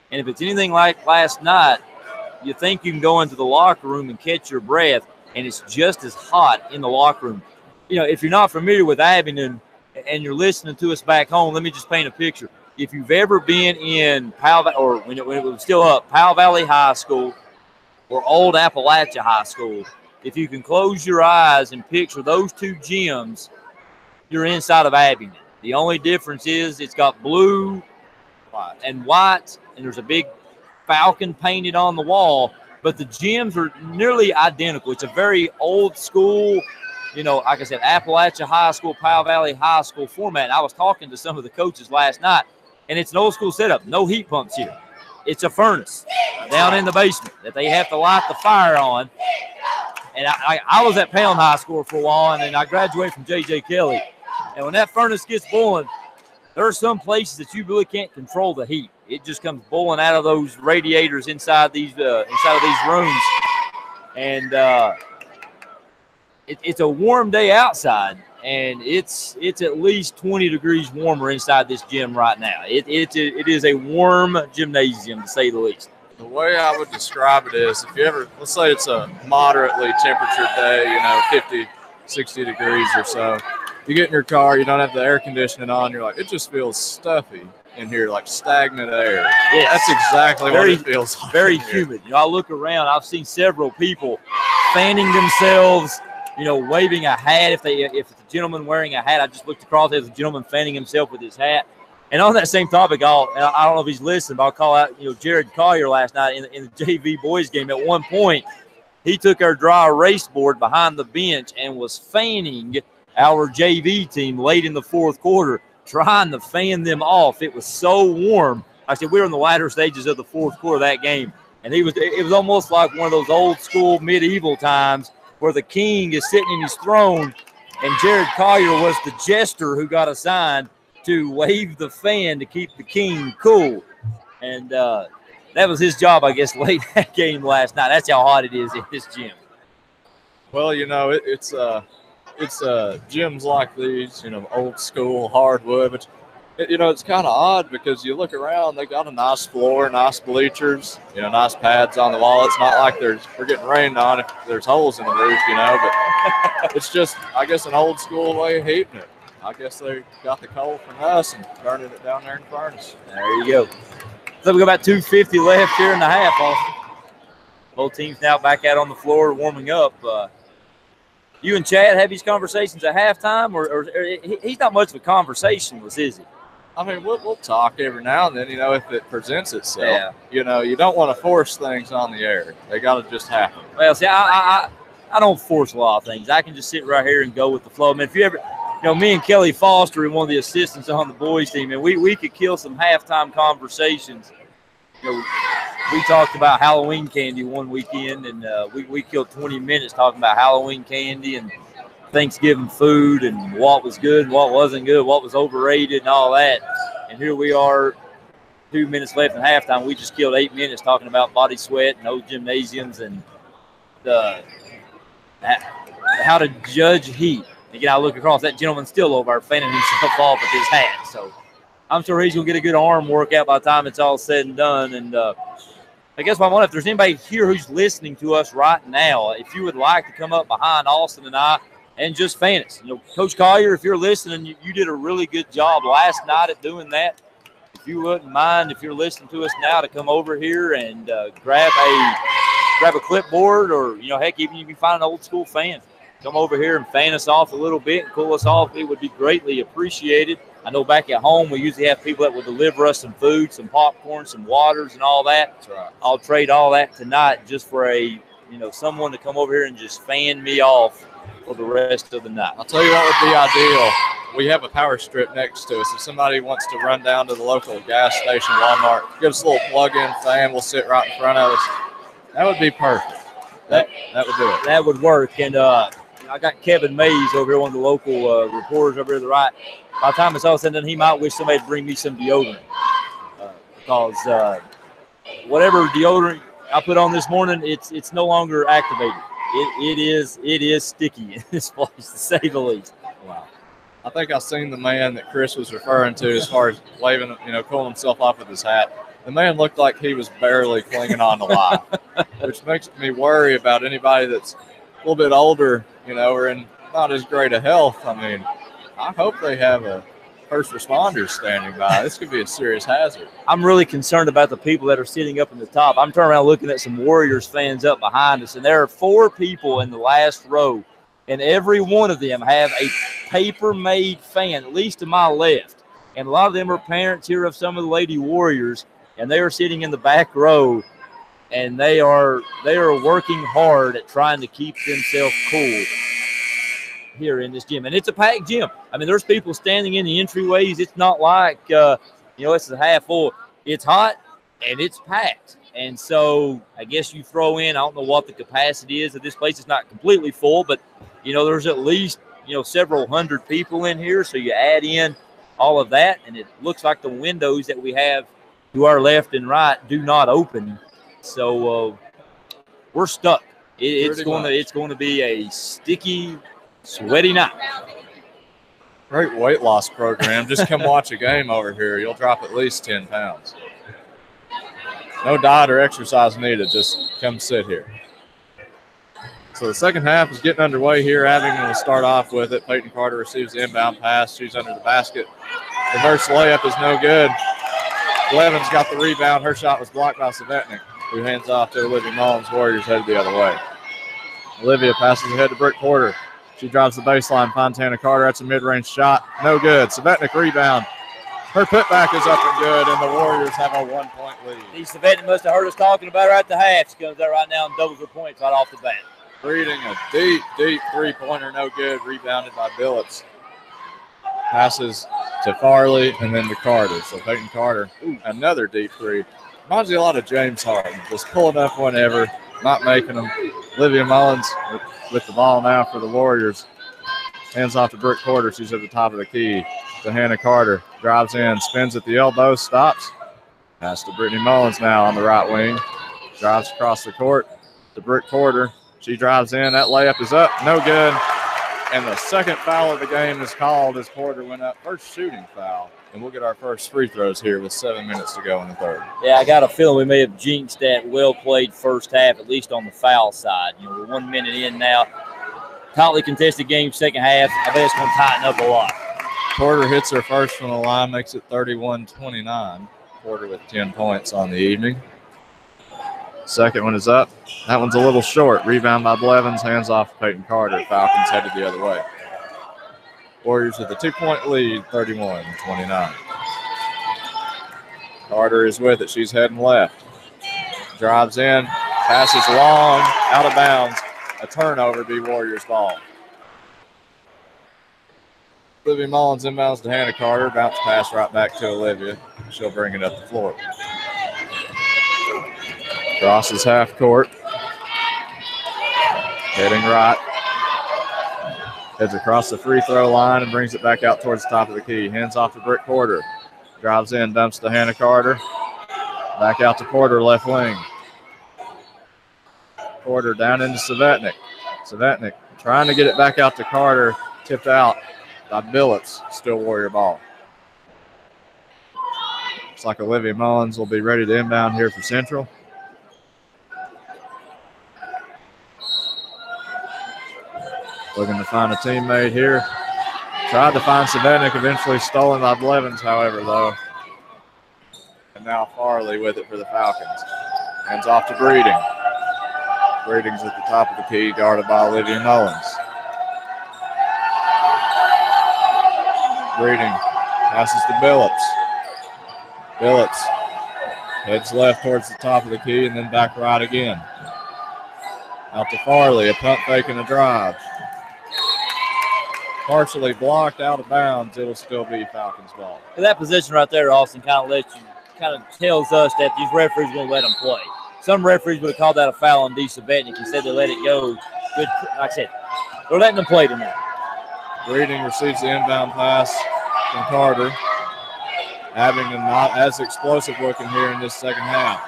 And if it's anything like last night, you think you can go into the locker room and catch your breath, and it's just as hot in the locker room. If you're not familiar with Abingdon and you're listening to us back home, let me just paint a picture. If you've ever been in Powell, or when it was still up, Powell Valley High School or Old Appalachia High School, if you can close your eyes and picture those 2 gyms, you're inside of Abingdon. The only difference is it's got blue and white, and there's a big falcon painted on the wall, but the gyms are nearly identical. It's a very old school, like I said, Appalachia High School, Powell Valley High School format. I was talking to some of the coaches last night, and it's an old school setup. No heat pumps here. It's a furnace down in the basement that they have to light the fire on. And I was at Pound High School for a while, and then I graduated from J.J. Kelly. And when that furnace gets boiling, there are some places that you really can't control the heat. It just comes boiling out of those radiators inside these rooms. And it's a warm day outside, and it's at least 20 degrees warmer inside this gym right now. It is a warm gymnasium, to say the least. The way I would describe it is, if you ever, let's say it's a moderately temperature day, 50, 60 degrees or so, you get in your car, you don't have the air conditioning on, you're like, it just feels stuffy in here, like stagnant air. Yes. That's exactly what it feels like. Very humid. I look around, I've seen several people fanning themselves, waving a hat. If it's a gentleman wearing a hat, I just looked across, there's a gentleman fanning himself with his hat. And on that same topic, I don't know if he's listening, but I'll call out, Jared Collier last night in the JV boys game. At one point, he took our dry erase board behind the bench and was fanning our JV team late in the 4th quarter, trying to fan them off. It was so warm. I said, we were in the latter stages of the 4th quarter of that game, and it was almost like one of those old school medieval times where the king is sitting in his throne, and Jared Collier was the jester who got assigned to wave the fan to keep the king cool. And that was his job, I guess, late that game last night. That's how hot it is in this gym. Well, it's gyms like these, old school hardwood, but it's kind of odd because you look around, they got a nice floor, nice bleachers, nice pads on the wall. It's not like we're getting rained on if there's holes in the roof, but it's just, I guess, an old school way of heating it. I guess they got the coal from us and burning it down there in the furnace. There you go. So we got about 2:50 left here in the half, Austin. Both teams now back out on the floor warming up. You and Chad have these conversations at halftime, or he's not much of a conversationalist, is he? I mean, we'll talk every now and then, if it presents itself. Yeah. You don't want to force things on the air. They got to just happen. Well, see, I don't force a lot of things. I can just sit right here and go with the flow. I mean, if you ever, me and Kelly Foster and one of the assistants on the boys team, and we could kill some halftime conversations. We talked about Halloween candy one weekend, and we killed 20 minutes talking about Halloween candy and Thanksgiving food and what was good, what wasn't good, what was overrated, and all that. And here we are, 2 minutes left in halftime. We just killed 8 minutes talking about body sweat and old gymnasiums and how to judge heat. Again, I look across, that gentleman's still over there fanning himself off with his hat. So I'm sure he's going to get a good arm workout by the time it's all said and done. And I guess I wonder if there's anybody here who's listening to us right now, if you would like to come up behind Austin and I and just fan us. Coach Collier, if you're listening, you did a really good job last night at doing that. If you wouldn't mind, if you're listening to us now, to come over here and grab a clipboard, or heck, even if you find an old school fan, come over here and fan us off a little bit and cool us off. It would be greatly appreciated. I know back at home we usually have people that will deliver us some food, some popcorn, some waters, and all that. That's right. I'll trade all that tonight just for someone to come over here and just fan me off for the rest of the night. I'll tell you what would be ideal. We have a power strip next to us. If somebody wants to run down to the local gas station, Walmart, give us a little plug-in fan, we'll sit right in front of us. That would be perfect. That would do it. That would work. And I got Kevin Mays over here, one of the local reporters over here to the right. By the time it's all said and done, he might wish somebody to bring me some deodorant. Because whatever deodorant I put on this morning, it's no longer activated. It is sticky in this place, to say the least. Wow. I think I've seen the man that Chris was referring to as far as waving, cooling himself off with his hat. The man looked like he was barely clinging on to life, which makes me worry about anybody that's a little bit older, or in not as great a health. I mean, I hope they have a first responders standing by. This could be a serious hazard. I'm really concerned about the people that are sitting up in the top. I'm turning around looking at some Warriors fans up behind us, and there are 4 people in the last row, and every one of them have a paper-made fan, at least to my left. And a lot of them are parents here of some of the Lady Warriors, and they are sitting in the back row, and they are working hard at trying to keep themselves cool here in this gym. And it's a packed gym. I mean, there's people standing in the entryways. It's not like, it's a half full. It's hot, and it's packed. And so I guess you throw in, I don't know what the capacity is of this place. It's not completely full, but, there's at least, several hundred people in here. So you add in all of that, and it looks like the windows that we have to our left and right do not open. So we're stuck. It's going to be a sticky, sweaty night. Great weight loss program. Just come watch a game over here. You'll drop at least 10 pounds. No diet or exercise needed. Just come sit here. So the second half is getting underway here. Abingdon will start off with it. Peyton Carter receives the inbound pass. She's under the basket. Reverse layup is no good. Levin's got the rebound. Her shot was blocked by Savetnik, who hands off to Olivia Mullins. Warriors headed the other way. Olivia passes ahead to Britt Porter. She drives the baseline. Fontana Carter. That's a mid-range shot. No good. Savetnik rebound. Her putback is up and good, and the Warriors have a 1-point lead. These Savetnik must have heard us talking about her at the half. She comes out right now and doubles her points right off the bat. Breeding a deep, deep three-pointer. No good. Rebounded by Billups. Passes to Farley and then to Carter. So Peyton Carter, another deep three. Reminds you a lot of James Harden. Just pulling up whenever, not making them. Olivia Mullins with the ball now for the Warriors. Hands off to Brooke Porter. She's at the top of the key. To Hannah Carter. Drives in, spins at the elbow, stops. Pass to Brittany Mullins now on the right wing. Drives across the court to Brooke Porter. She drives in. That layup is up. No good. And the second foul of the game is called as Porter went up. First shooting foul. And we'll get our first free throws here with 7 minutes to go in the third. Yeah, I got a feeling we may have jinxed that well-played first half, at least on the foul side. You know, we're 1 minute in now. Tightly contested game, second half. I bet it's going to tighten up a lot. Porter hits her first from the line, makes it 31-29. Porter with 10 points on the evening. Second one is up. That one's a little short. Rebound by Blevins, hands off Peyton Carter. Falcons headed the other way. Warriors with a 2-point lead, 31-29. Carter is with it. She's heading left. Drives in. Passes long. Out of bounds. A turnover, be Warriors ball. Olivia Mullins inbounds to Hannah Carter. Bounce pass right back to Olivia. She'll bring it up the floor. Crosses half court. Heading right. Heads across the free throw line and brings it back out towards the top of the key. Hands off to Britt Porter. Drives in, dumps to Hannah Carter. Back out to Porter, left wing. Porter down into Savetnik. Savetnik trying to get it back out to Carter. Tipped out by Billups. Still Warrior ball. Looks like Olivia Mullins will be ready to inbound here for Central. Looking to find a teammate here. Tried to find Savetnik, eventually stolen by Blevins, however, though. And now Farley with it for the Falcons. Hands off to Breeding. Breeding's at the top of the key, guarded by Olivia Mullins. Breeding passes to Billups. Billups heads left towards the top of the key and then back right again. Out to Farley, a pump fake and a drive. Partially blocked, out of bounds. It'll still be Falcons ball. That position right there, Austin, kind of tells us that these referees will let them play. Some referees would have called that a foul on D. Savetnik. Instead, they let it go. Good, like I said, they're letting them play tonight. Breeding receives the inbound pass from Carter. Abingdon not as explosive looking here in this second half.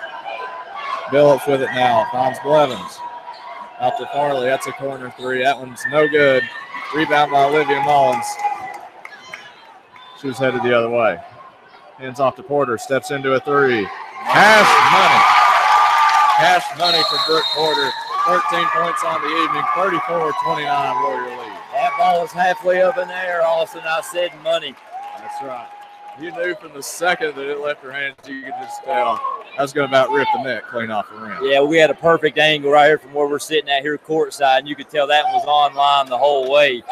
Billups with it now. Finds Blevins. Out to Farley. That's a corner three. That one's no good. Rebound by Olivia Mullins. She was headed the other way. Hands off to Porter. Steps into a three. Cash money. Cash money for Britt Porter. 13 points on the evening. 34-29 Warrior lead. That ball was halfway up in the air, Austin. I said money. That's right. You knew from the second that it left her hands, you could just tell. That was going to about rip the net clean off the rim. Yeah, we had a perfect angle right here from where we're sitting at here courtside, and you could tell that one was on line the whole way,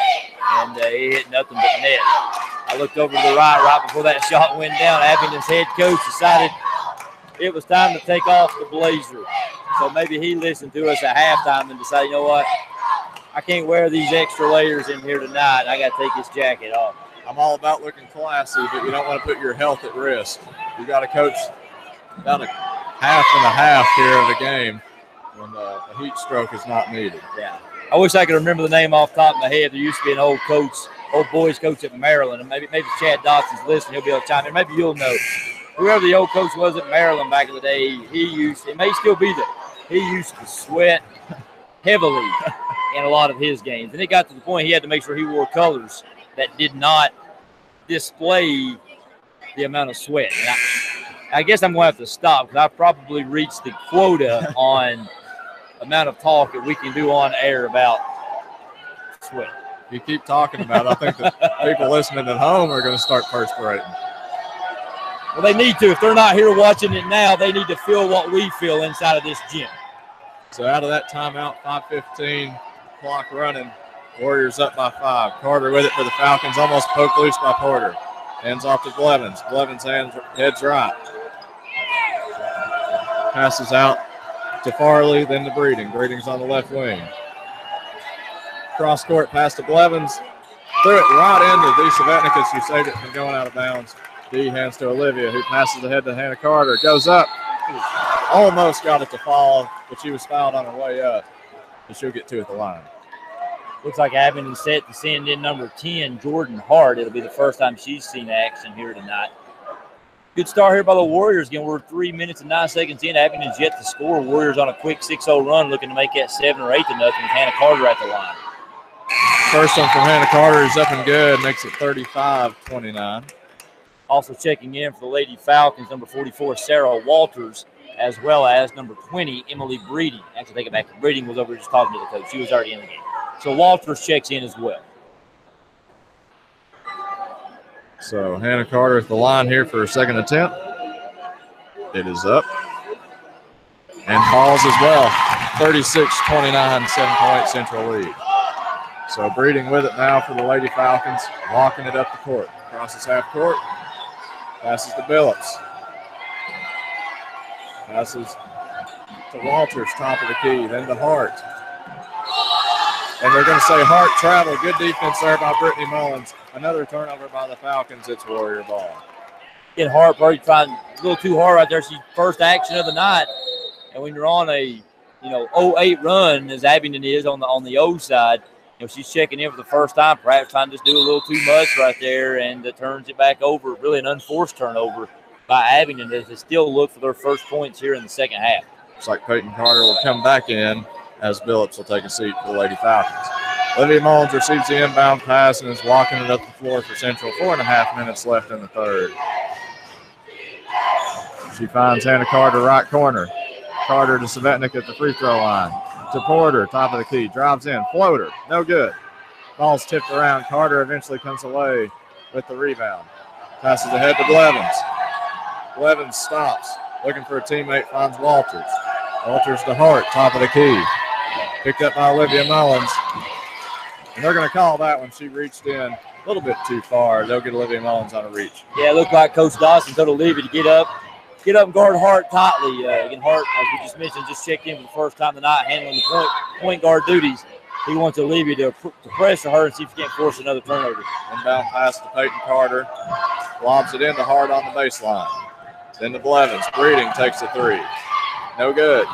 and it hit nothing but net. I looked over to the right before that shot went down. Abingdon's head coach decided it was time to take off the blazer. So maybe he listened to us at halftime and decided, you know what, I can't wear these extra layers in here tonight. I got to take this jacket off. I'm all about looking classy, but you don't want to put your health at risk. You got to coach about a half and a half here of the game when the heat stroke is not needed. Yeah. I wish I could remember the name off the top of my head. There used to be an old boys coach at Maryland, and maybe Chad Dotson's listening. He'll be able to chime in. Maybe you'll know. Whoever the old coach was at Maryland back in the day, it may still be there. He used to sweat heavily in a lot of his games. And it got to the point he had to make sure he wore colors that did not display the amount of sweat. And I guess I'm going to have to stop because I've probably reached the quota on amount of talk that we can do on air about sweat. If you keep talking about it, I think that people listening at home are going to start perspirating. Well, they need to. If they're not here watching it now, they need to feel what we feel inside of this gym. So out of that timeout, 5:15, clock running. Warriors up by 5. Carter with it for the Falcons, almost poked loose by Porter. Hands off to Blevins. Blevins heads right. Passes out to Farley, then to Breeding. Breeding's on the left wing. Cross court pass to Blevins. Threw it right into D. Savetnik as she saved it from going out of bounds. D hands to Olivia, who passes ahead to Hannah Carter. Goes up. Almost got it to fall, but she was fouled on her way up. And she'll get 2 at the line. Looks like Abingdon set to send in number 10, Jordan Hart. It'll be the first time she's seen action here tonight. Good start here by the Warriors. Again, we're 3 minutes and 9 seconds in. Abingdon's yet to score. Warriors on a quick 6-0 run, looking to make that 7 or 8 to nothing with Hannah Carter at the line. First one from Hannah Carter is up and good. Makes it 35-29. Also checking in for the Lady Falcons, number 44, Sarah Walters, as well as number 20, Emily Breeding. Actually, take it back. Breeding was over just talking to the coach. She was already in the game. So Walters checks in as well. So Hannah Carter at the line here for her second attempt. It is up. And falls as well. 36-29, 7-point Central lead. So Breeding with it now for the Lady Falcons, walking it up the court. Crosses half court. Passes to Billups. Passes to Walters, top of the key. Then to Hart. And they're going to say Hart travel. Good defense there by Brittany Mullins. Another turnover by the Falcons. It's Warrior ball. Get Hart probably trying a little too hard right there. She's first action of the night. And when you're on a 0-8 run, as Abingdon is on the O side, she's checking in for the first time, perhaps trying to just do a little too much right there, and turns it back over. Really an unforced turnover by Abingdon as they still look for their first points here in the second half. Looks like Peyton Carter will come back in as Billups will take a seat for the Lady Falcons. Olivia Mullins receives the inbound pass and is walking it up the floor for Central. 4.5 minutes left in the third. She finds Hannah Carter right corner. Carter to Svetnik at the free throw line. To Porter, top of the key. Drives in. Floater. No good. Ball's tipped around. Carter eventually comes away with the rebound. Passes ahead to Blevins. Blevins stops. Looking for a teammate. Finds Walters. Walters to Hart, top of the key. Picked up by Olivia Mullins. And they're going to call that one. She reached in a little bit too far. They'll get Olivia Mullins on a reach. Yeah, it looked like Coach Dawson told Olivia to get up and guard Hart tightly. Again, Hart, as we just mentioned, just checked in for the first time tonight, handling the point guard duties. He wants Olivia to pressure her and see if he can't force another turnover. Inbound pass to Peyton Carter. Lobs it into Hart on the baseline. Then to Blevins. Breeding takes the three. No good.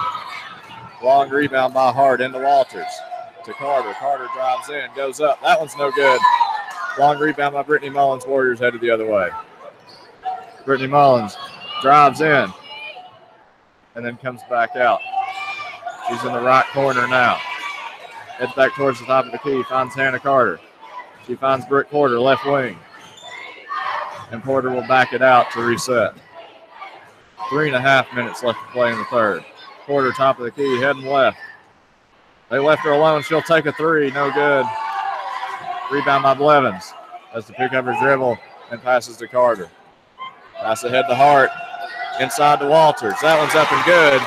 Long rebound by Hart into Walters. To Carter. Carter drives in, goes up. That one's no good. Long rebound by Brittany Mullins. Warriors headed the other way. Brittany Mullins drives in and then comes back out. She's in the right corner now. Heads back towards the top of the key. Finds Hannah Carter. She finds Britt Porter, left wing. And Porter will back it out to reset. 3.5 minutes left to play in the third. Porter, top of the key, heading left. They left her alone. She'll take a three. No good. Rebound by Blevins. Has to pick up her dribble and passes to Carter. Pass ahead to Hart. Inside to Walters. That one's up and good.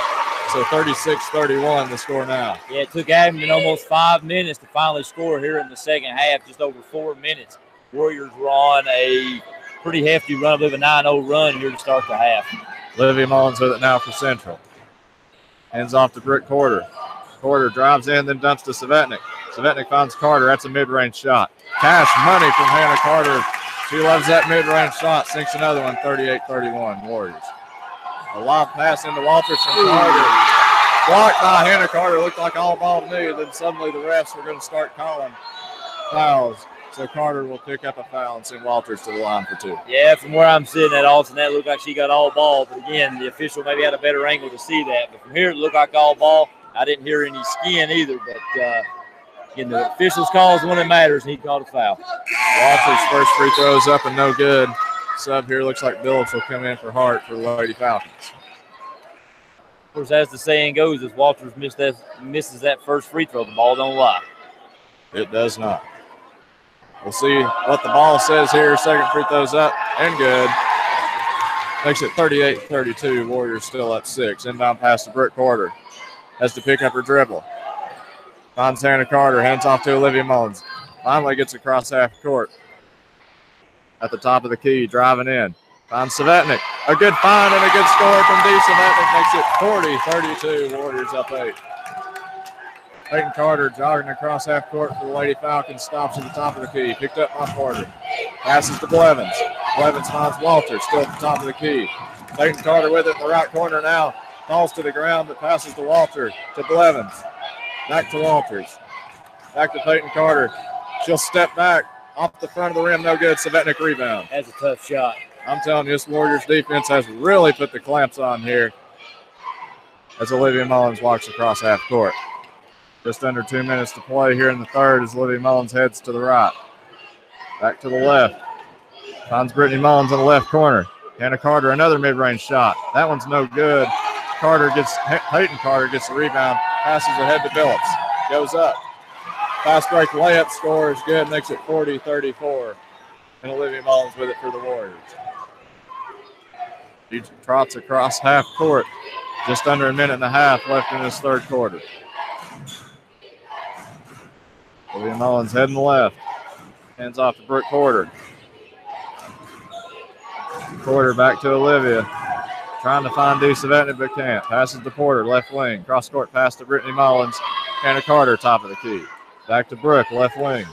So 36-31 the score now. Yeah, it took Abingdon almost 5 minutes to finally score here in the second half, just over 4 minutes. Warriors were on a pretty hefty run, I believe a 9-0 run here to start the half. Olivia Mullins with it now for Central. Hands off to Britt Porter. Porter drives in, then dumps to Svetnik. Svetnik finds Carter. That's a mid-range shot. Cash money from Hannah Carter. She loves that mid-range shot. Sinks another one, 38-31 Warriors. A lob pass into Walters from Carter. Blocked by Hannah Carter. Looked like all ball to me. Then suddenly the refs were going to start calling fouls. So Carter will pick up a foul and send Walters to the line for two. Yeah, from where I'm sitting at Austin, that looked like she got all ball. But again, the official maybe had a better angle to see that. But from here, it looked like all ball. I didn't hear any skin either. But again, the official's call is the one that matters, and he called a foul. Walters' first free throw is up and no good. Sub here looks like Billups will come in for Hart for the Lady Falcons. Of course, as the saying goes, if Walters misses that first free throw, the ball don't lie. It does not. We'll see what the ball says here. Second free throw's up and good. Makes it 38-32. Warriors still up 6. Inbound pass to Britt Porter. Has to pick up her dribble. Finds Hannah Carter. Hands off to Olivia Mullins. Finally gets across half court. At the top of the key, driving in. Finds Svetnik. A good find and a good score from D. Svetnik makes it 40-32. Warriors up 8. Peyton Carter jogging across half court for the Lady Falcons. Stops at the top of the key. Picked up by Porter. Passes to Blevins. Blevins finds Walter. Still at the top of the key. Peyton Carter with it in the right corner now. Falls to the ground but passes to Walter. To Blevins. Back to Walters. Back to Peyton Carter. She'll step back. Off the front of the rim. No good. Svetnik rebound. That's a tough shot. I'm telling you, this Warriors defense has really put the clamps on here as Olivia Mullins walks across half court. Just under 2 minutes to play here in the third as Olivia Mullins heads to the right. Back to the left. Finds Brittany Mullins in the left corner. Hannah Carter, another mid-range shot. That one's no good. Peyton Carter gets the rebound, passes ahead to Phillips. Goes up. Fast break layup score is good, makes it 40-34. And Olivia Mullins with it for the Warriors. He trots across half court. Just under a minute and a half left in this third quarter. Olivia Mullins heading left. Hands off to Brooke Porter. Porter back to Olivia. Trying to find Desavetnik but can't. Passes to Porter, left wing. Cross court pass to Brittany Mullins. Hannah Carter, top of the key. Back to Brooke, left wing.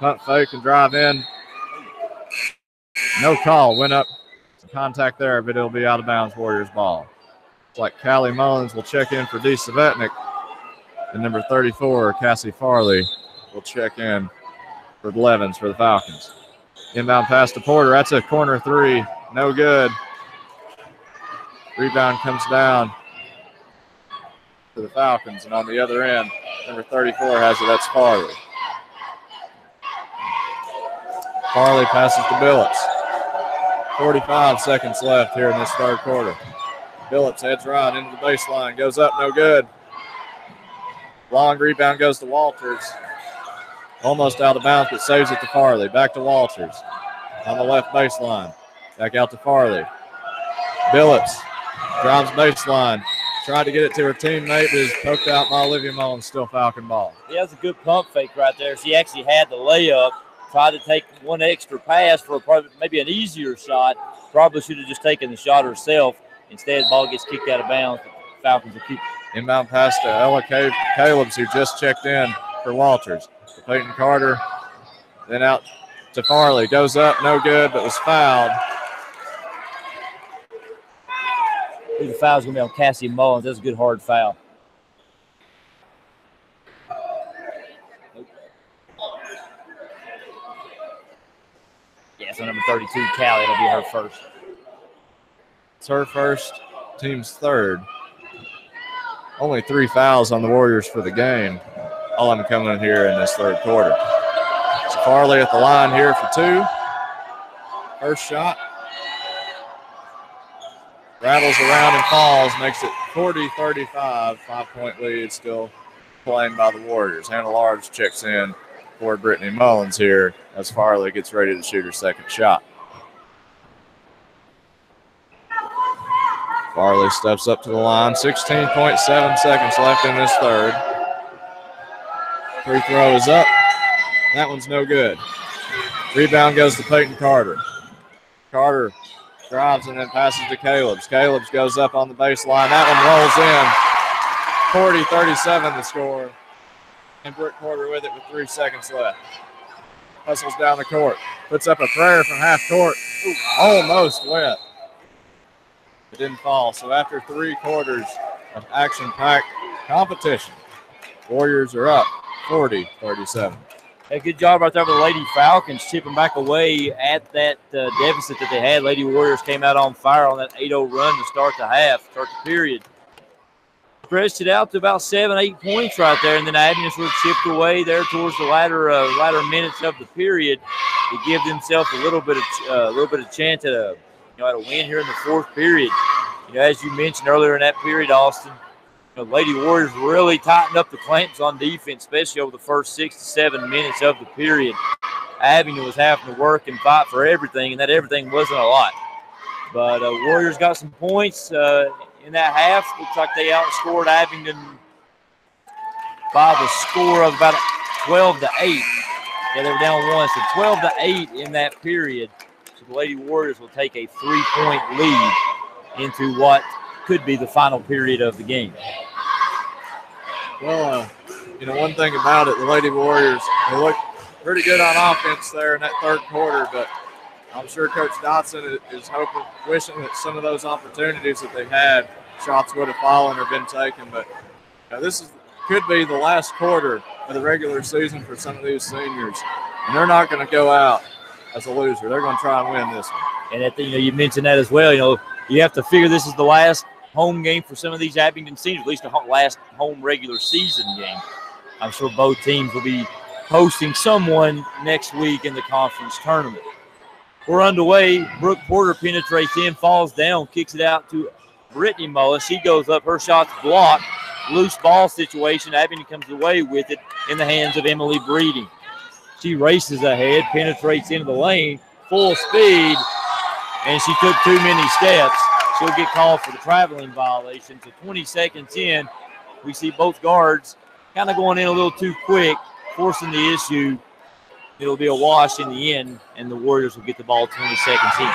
Punt fake and drive in. No call. Went up. Some contact there, but it'll be out of bounds. Warriors ball. It's like Callie Mullins will check in for Desavetnik. And number 34, Cassie Farley, will check in for the Levens for the Falcons. Inbound pass to Porter. That's a corner three. No good. Rebound comes down to the Falcons. And on the other end, number 34 has it. That's Farley. Farley passes to Billups. 45 seconds left here in this third quarter. Billups heads right into the baseline. Goes up, no good. Long rebound goes to Walters. Almost out of bounds, but saves it to Farley. Back to Walters on the left baseline. Back out to Farley. Billups drives baseline. Tried to get it to her teammate, but is poked out by Olivia Mullins. Still Falcon ball. Yeah, that's a good pump fake right there. She actually had the layup. Tried to take one extra pass for maybe an easier shot. Probably should have just taken the shot herself. Instead, the ball gets kicked out of bounds. The Falcons will keep it. Inbound pass to Ella Calebs, who just checked in for Walters. To Peyton Carter, then out to Farley. Goes up, no good, but was fouled. I think the foul's going to be on Cassie Mullins. That's a good hard foul. Yeah, so number 32, Callie, it'll be her first. It's her first, team's third. Only 3 fouls on the Warriors for the game. All of them coming in here in this third quarter. So Farley at the line here for 2. First shot. Rattles around and falls, makes it 40-35. 5-point lead still playing by the Warriors. Hannah Large checks in for Brittany Mullins here as Farley gets ready to shoot her second shot. Farley steps up to the line. 16.7 seconds left in this third. Free throw is up. That one's no good. Rebound goes to Peyton Carter. Carter drives and then passes to Calebs. Calebs goes up on the baseline. That one rolls in. 40-37 the score. And Brooke Porter with it with 3 seconds left. Hustles down the court. Puts up a prayer from half court. Ooh, almost went. It didn't fall. So after 3 quarters of action-packed competition, Warriors are up 40-37. Hey, good job right there for the Lady Falcons chipping back away at that deficit that they had. Lady Warriors came out on fire on that 8-0 run to start the period. Stretched it out to about 7-8 points right there, and then Abingdon sort of chipped away there towards the latter minutes of the period to give themselves a little bit of chance at a win here in the fourth period. As you mentioned earlier in that period, Austin, Lady Warriors really tightened up the clamps on defense, especially over the first 6 to 7 minutes of the period. Abingdon was having to work and fight for everything, and that everything wasn't a lot. But Warriors got some points in that half. Looks like they outscored Abingdon by the score of about 12-8. Yeah, they were down 1, so 12-8 in that period. So the Lady Warriors will take a 3-point lead into what could be the final period of the game. Well, one thing about it, the Lady Warriors, they look pretty good on offense there in that third quarter, but I'm sure Coach Dotson is wishing that some of those opportunities that they had, shots would have fallen or been taken. But this could be the last quarter of the regular season for some of these seniors, and they're not going to go out as a loser. They're going to try and win this one. And you mentioned that as well. You have to figure this is the last home game for some of these Abingdon seniors, at least the last home regular season game. I'm sure both teams will be hosting someone next week in the conference tournament. We're underway. Brooke Porter penetrates in, falls down, kicks it out to Brittany Mullis. She goes up. Her shot's blocked. Loose ball situation. Abingdon comes away with it in the hands of Emily Breeding. She races ahead, penetrates into the lane, full speed, and she took too many steps. She'll get called for the traveling violation. So 20 seconds in, we see both guards kind of going in a little too quick, forcing the issue. It'll be a wash in the end, and the Warriors will get the ball 20 seconds in.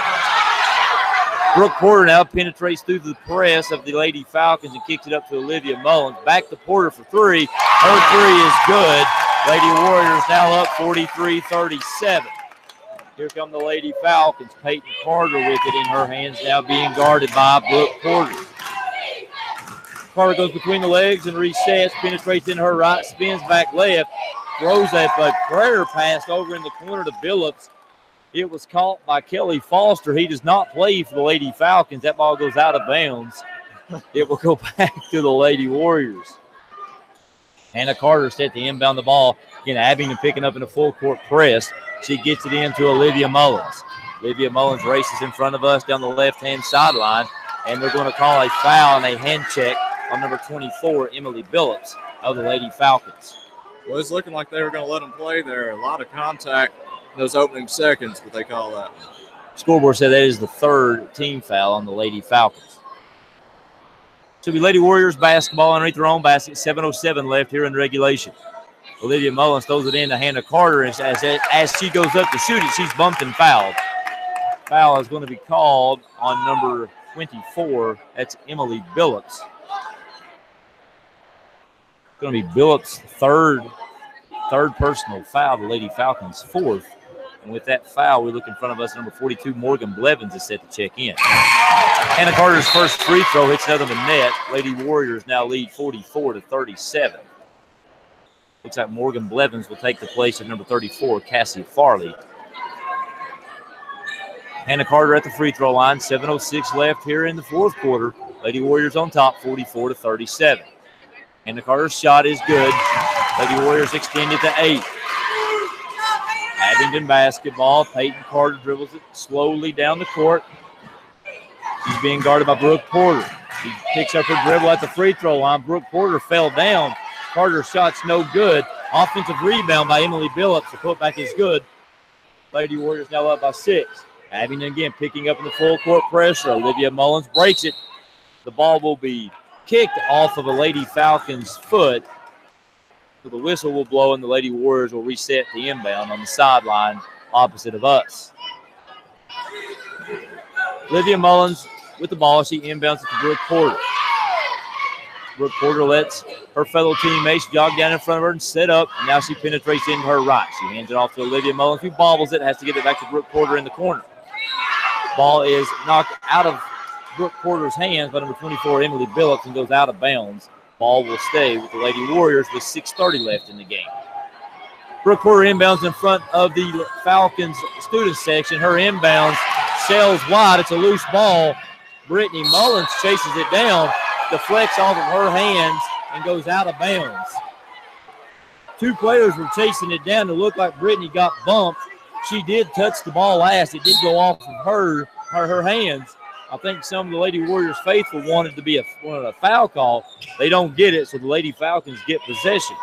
Brooke Porter now penetrates through the press of the Lady Falcons and kicks it up to Olivia Mullins. Back to Porter for three. Her three is good. Lady Warriors now up 43-37. Here come the Lady Falcons. Peyton Carter with it in her hands, now being guarded by Brooke Porter. Carter goes between the legs and resets, penetrates in her right, spins back left, throws a prayer pass over in the corner to Billups. It was caught by Kelly Foster. He does not play for the Lady Falcons. That ball goes out of bounds. It will go back to the Lady Warriors. Hannah Carter set to inbound the ball. Again, Abingdon picking up in a full court press. She gets it into Olivia Mullins. Olivia Mullins races in front of us down the left-hand sideline, and they're going to call a foul and a hand check on number 24, Emily Billups of the Lady Falcons. Well, it's looking like they were going to let them play there. A lot of contact in those opening seconds, but they call that. Scoreboard said that is the third team foul on the Lady Falcons. So be Lady Warriors basketball underneath their own basket. 7:07 left here in regulation. Olivia Mullins throws it in to Hannah Carter. As she goes up to shoot it, she's bumped and fouled. Foul is going to be called on number 24. That's Emily Billups. It's going to be Billups' third personal foul. The Lady Falcons' fourth. And with that foul, we look in front of us. Number 42, Morgan Blevins, is set to check in. Hannah Carter's first free throw hits another net. Lady Warriors now lead 44-37. Looks like Morgan Blevins will take the place of number 34, Cassie Farley. Hannah Carter at the free throw line. 7:06 left here in the fourth quarter. Lady Warriors on top, 44-37. Hannah Carter's shot is good. Lady Warriors extend it to 8. Abingdon basketball. Peyton Carter dribbles it slowly down the court. She's being guarded by Brooke Porter. She picks up her dribble at the free throw line. Brooke Porter fell down. Carter's shot's no good. Offensive rebound by Emily Billups. The putback is good. Lady Warriors now up by 6. Abingdon again picking up in the full court pressure. Olivia Mullins breaks it. The ball will be kicked off of a Lady Falcons foot. So the whistle will blow and the Lady Warriors will reset the inbound on the sideline opposite of us. Olivia Mullins with the ball. She inbounds it to Brooke Porter. Brooke Porter lets her fellow teammates jog down in front of her and set up. And now she penetrates into her right. She hands it off to Olivia Mullins, who bobbles it, has to get it back to Brooke Porter in the corner. Ball is knocked out of Brooke Porter's hands by number 24, Emily Billups, and goes out of bounds. Ball will stay with the Lady Warriors with 6:30 left in the game. Brooke Porter inbounds in front of the Falcons student section. Her inbounds sails wide. It's a loose ball. Brittany Mullins chases it down, deflects off of her hands, and goes out of bounds. Two players were chasing it down. It looked like Brittany got bumped. She did touch the ball last. It did go off of her hands. I think some of the Lady Warriors faithful wanted to be a foul call. They don't get it, so the Lady Falcons get possession.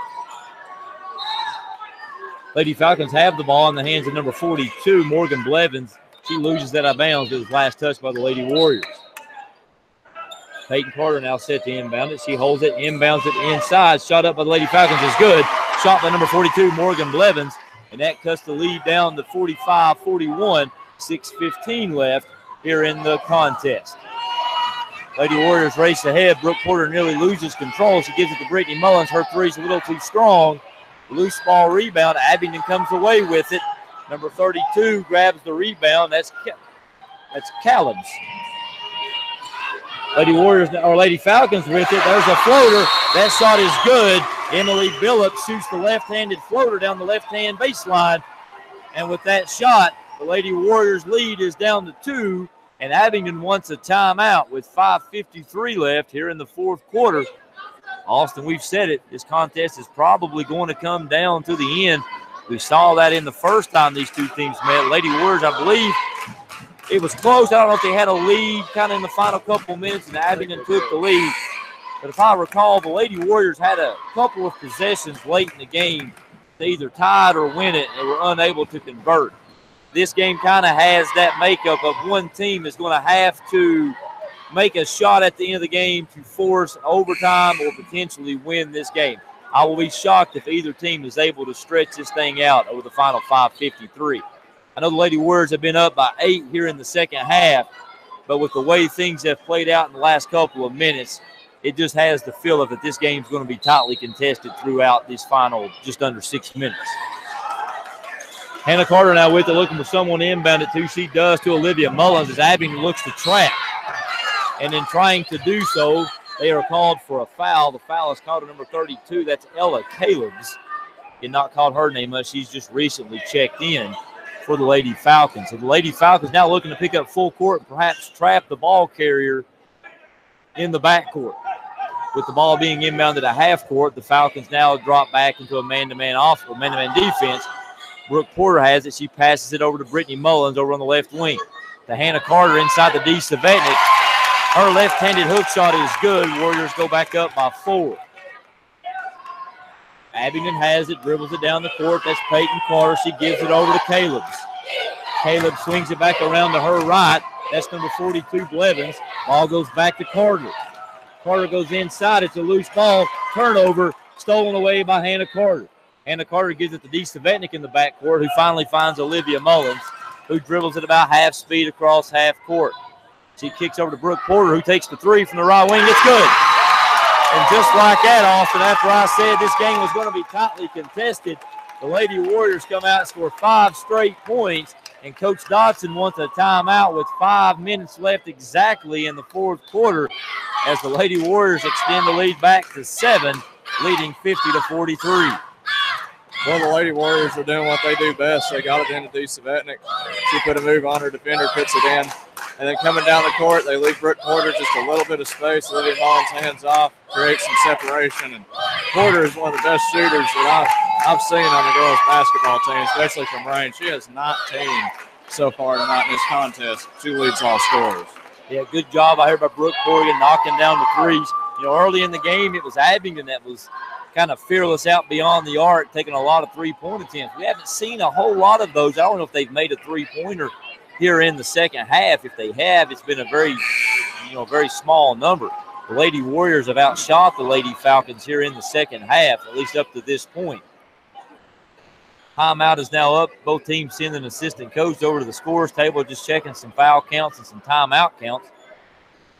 Lady Falcons have the ball in the hands of number 42, Morgan Blevins. She loses that out of bounds. It was last touched by the Lady Warriors. Peyton Carter now set to inbound it. She holds it, inbounds it inside. Shot up by the Lady Falcons is good. Shot by number 42, Morgan Blevins. And that cuts the lead down to 45-41. 6:15 left here in the contest. Lady Warriors race ahead. Brooke Porter nearly loses control. She gives it to Brittany Mullins. Her three's a little too strong. Loose ball rebound. Abingdon comes away with it. Number 32 grabs the rebound. That's Callums. Lady Falcons with it. There's a floater. That shot is good. Emily Billups shoots the left-handed floater down the left-hand baseline. And with that shot, the Lady Warriors lead is down to 2. And Abingdon wants a timeout with 5:53 left here in the fourth quarter. Austin, we've said it, this contest is probably going to come down to the end. We saw that in the first time these two teams met. Lady Warriors, I believe, it was close. I don't know if they had a lead kind of in the final couple minutes, and Abingdon took the lead. But if I recall, the Lady Warriors had a couple of possessions late in the game. They either tied or win it, and they were unable to convert. This game kind of has that makeup of one team is going to have to make a shot at the end of the game to force overtime or potentially win this game. I will be shocked if either team is able to stretch this thing out over the final 5:53. I know the Lady Warriors have been up by 8 here in the second half, but with the way things have played out in the last couple of minutes, it just has the feel of that this game is going to be tightly contested throughout this final just under 6 minutes. Hannah Carter now with it, looking for someone to inbound it to. She does to Olivia Mullins as Abingdon looks to trap. And in trying to do so, they are called for a foul. The foul is called to number 32. That's Ella Calebs. Did not call her name much. She's just recently checked in for the Lady Falcons. So the Lady Falcons now looking to pick up full court and perhaps trap the ball carrier in the backcourt. With the ball being inbounded at half court, the Falcons now drop back into a man-to-man defense. Brooke Porter has it. She passes it over to Brittany Mullins over on the left wing. To Hannah Carter inside the D. Savetnik. Her left-handed hook shot is good. Warriors go back up by 4. Abingdon has it, dribbles it down the court. That's Peyton Carter. She gives it over to Calebs. Caleb swings it back around to her right. That's number 42, Blevins. Ball goes back to Carter. Carter goes inside. It's a loose ball. Turnover stolen away by Hannah Carter. Hannah Carter gives it to D. Savetnik in the backcourt, who finally finds Olivia Mullins, who dribbles it about half speed across half court. She kicks over to Brooke Porter, who takes the 3 from the right wing. It's good. And just like that, Austin, after I said this game was going to be tightly contested, the Lady Warriors come out and score 5 straight points, and Coach Dodson wants a timeout with 5 minutes left exactly in the fourth quarter as the Lady Warriors extend the lead back to 7, leading 50-43. Well, the Lady Warriors are doing what they do best. They got it into D. Savetnik. She put a move on her defender, puts it in. And then coming down the court, they leave Brooke Porter just a little bit of space. Olivia Mullins hands off, creates some separation. And Porter is one of the best shooters that I've seen on the girls' basketball team, especially from range. She has 19 so far tonight in this contest. She leads all scorers. Yeah, good job. I heard about Brooke Porter knocking down the threes. You know, early in the game, it was Abingdon that was kind of fearless out beyond the arc, taking a lot of three-point attempts. We haven't seen a whole lot of those. I don't know if they've made a three-pointer here in the second half. If they have, it's been a very small number. The Lady Warriors have outshot the Lady Falcons here in the second half, at least up to this point. Timeout is now up. Both teams send an assistant coach over to the scores table, just checking some foul counts and some timeout counts.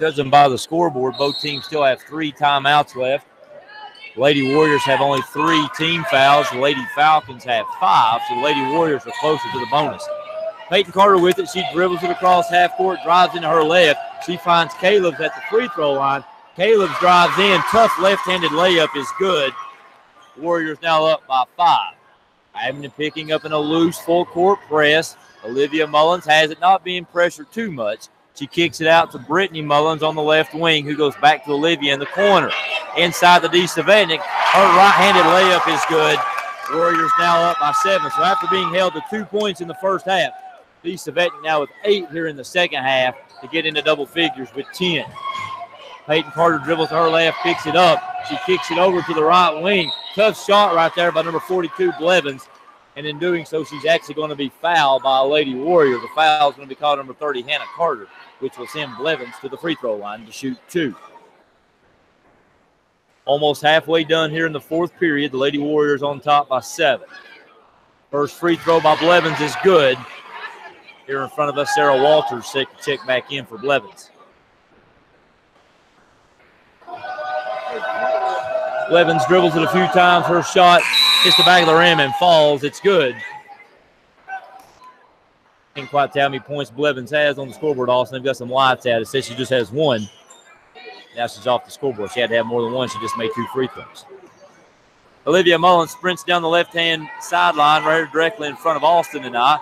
Judging by the scoreboard, both teams still have 3 timeouts left. The Lady Warriors have only 3 team fouls. The Lady Falcons have 5, so the Lady Warriors are closer to the bonus. Peyton Carter with it. She dribbles it across half court, drives into her left. She finds Caleb's at the free throw line. Caleb's drives in. Tough left-handed layup is good. Warriors now up by 5. Abingdon picking up in a loose full court press. Olivia Mullins has it, not being pressured too much. She kicks it out to Brittany Mullins on the left wing, who goes back to Olivia in the corner. Inside the D. Savetnik, her right-handed layup is good. Warriors now up by 7. So after being held to 2 points in the first half, D. Savetnik now with 8 here in the second half to get into double figures with 10. Peyton Carter dribbles to her left, picks it up. She kicks it over to the right wing. Tough shot right there by number 42, Blevins. And in doing so, she's actually going to be fouled by a Lady Warrior. The foul is going to be called number 30, Hannah Carter, which will send Blevins to the free throw line to shoot 2. Almost halfway done here in the fourth period. The Lady Warriors on top by 7. First free throw by Blevins is good. Here in front of us, Sarah Walters check back in for Blevins. Blevins dribbles it a few times. Her shot hits the back of the rim and falls. It's good. Can't quite tell how many points Blevins has on the scoreboard, Austin. They've got some lights out. It says she just has 1. Now she's off the scoreboard. She had to have more than 1. She just made 2 free throws. Olivia Mullins sprints down the left-hand sideline right here directly in front of Austin and I.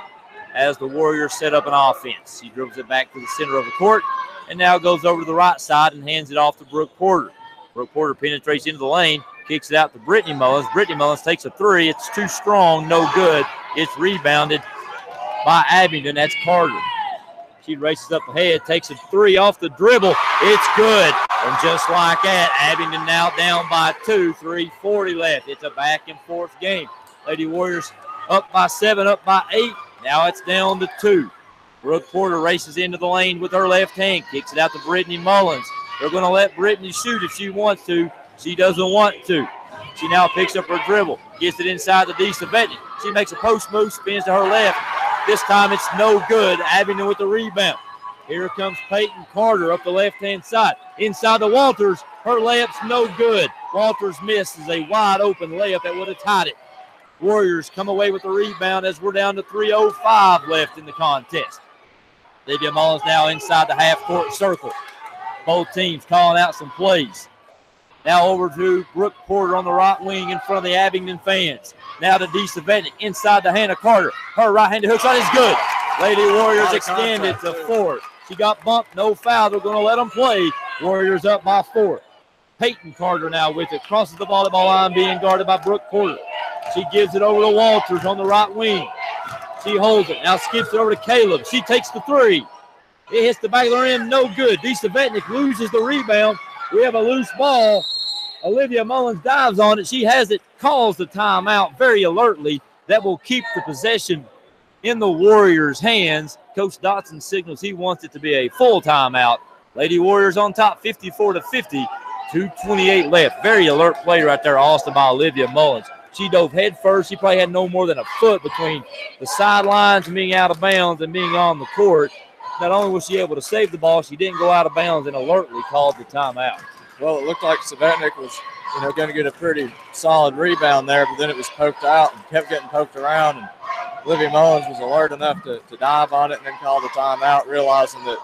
as the Warriors set up an offense. She dribbles it back to the center of the court and now goes over to the right side and hands it off to Brooke Porter. Brooke Porter penetrates into the lane, kicks it out to Brittany Mullins. Brittany Mullins takes a three. It's too strong, no good. It's rebounded by Abingdon. That's Carter. She races up ahead, takes a three off the dribble. It's good. And just like that, Abingdon now down by 2, 3:40 left. It's a back and forth game. Lady Warriors up by 7, up by 8. Now it's down to 2. Brooke Porter races into the lane with her left hand, kicks it out to Brittany Mullins. They're going to let Brittany shoot if she wants to. She doesn't want to. She now picks up her dribble, gets it inside to Disa Vetnick. She makes a post move, spins to her left. This time it's no good. Abingdon with the rebound. Here comes Peyton Carter up the left-hand side. Inside to Walters. Her layup's no good. Walters misses a wide-open layup that would have tied it. Warriors come away with the rebound as we're down to 3:05 left in the contest. Olivia Mullins now inside the half-court circle. Both teams calling out some plays. Now over to Brooke Porter on the right wing in front of the Abingdon fans. Now to Disa Vetnick inside the Hannah Carter. Her right-handed hook shot is good. Lady Warriors extended to 4. She got bumped, no foul. They're going to let them play. Warriors up by 4. Peyton Carter now with it. Crosses the volleyball line, being guarded by Brooke Porter. She gives it over to Walters on the right wing. She holds it. Now skips it over to Caleb. She takes the 3. It hits the back of the rim, no good. Disa Vetnick loses the rebound. We have a loose ball. Olivia Mullins dives on it. She has it, calls the timeout very alertly. That will keep the possession in the Warriors' hands. Coach Dotson signals he wants it to be a full timeout. Lady Warriors on top, 54-50. 2:28 left. Very alert play right there, Austin, by Olivia Mullins. She dove head first. She probably had no more than a foot between the sidelines and being out of bounds and being on the court. Not only was she able to save the ball, she didn't go out of bounds and alertly called the timeout. Well, it looked like Savetnik was, going to get a pretty solid rebound there, but then it was poked out and kept getting poked around. And Olivia Mullins was alert enough to dive on it and then call the timeout, realizing that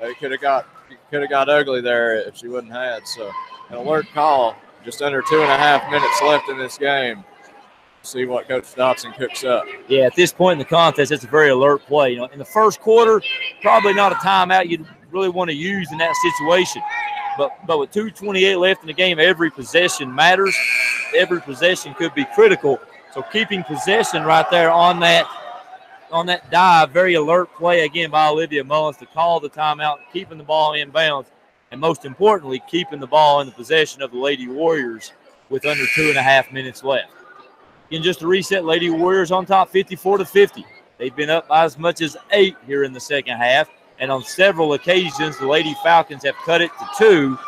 it could have got ugly there if she wouldn't had. So an alert call, just under 2.5 minutes left in this game. See what Coach Dotson cooks up. Yeah, at this point in the contest, it's a very alert play. In the first quarter, probably not a timeout you'd really want to use in that situation. But with 2:28 left in the game, every possession matters. Every possession could be critical. So keeping possession right there on that dive, very alert play again by Olivia Mullins to call the timeout, keeping the ball in bounds, and most importantly, keeping the ball in the possession of the Lady Warriors with under 2.5 minutes left. Again, just to reset, Lady Warriors on top 54-50. They've been up by as much as 8 here in the second half. And on several occasions, the Lady Falcons have cut it to 2,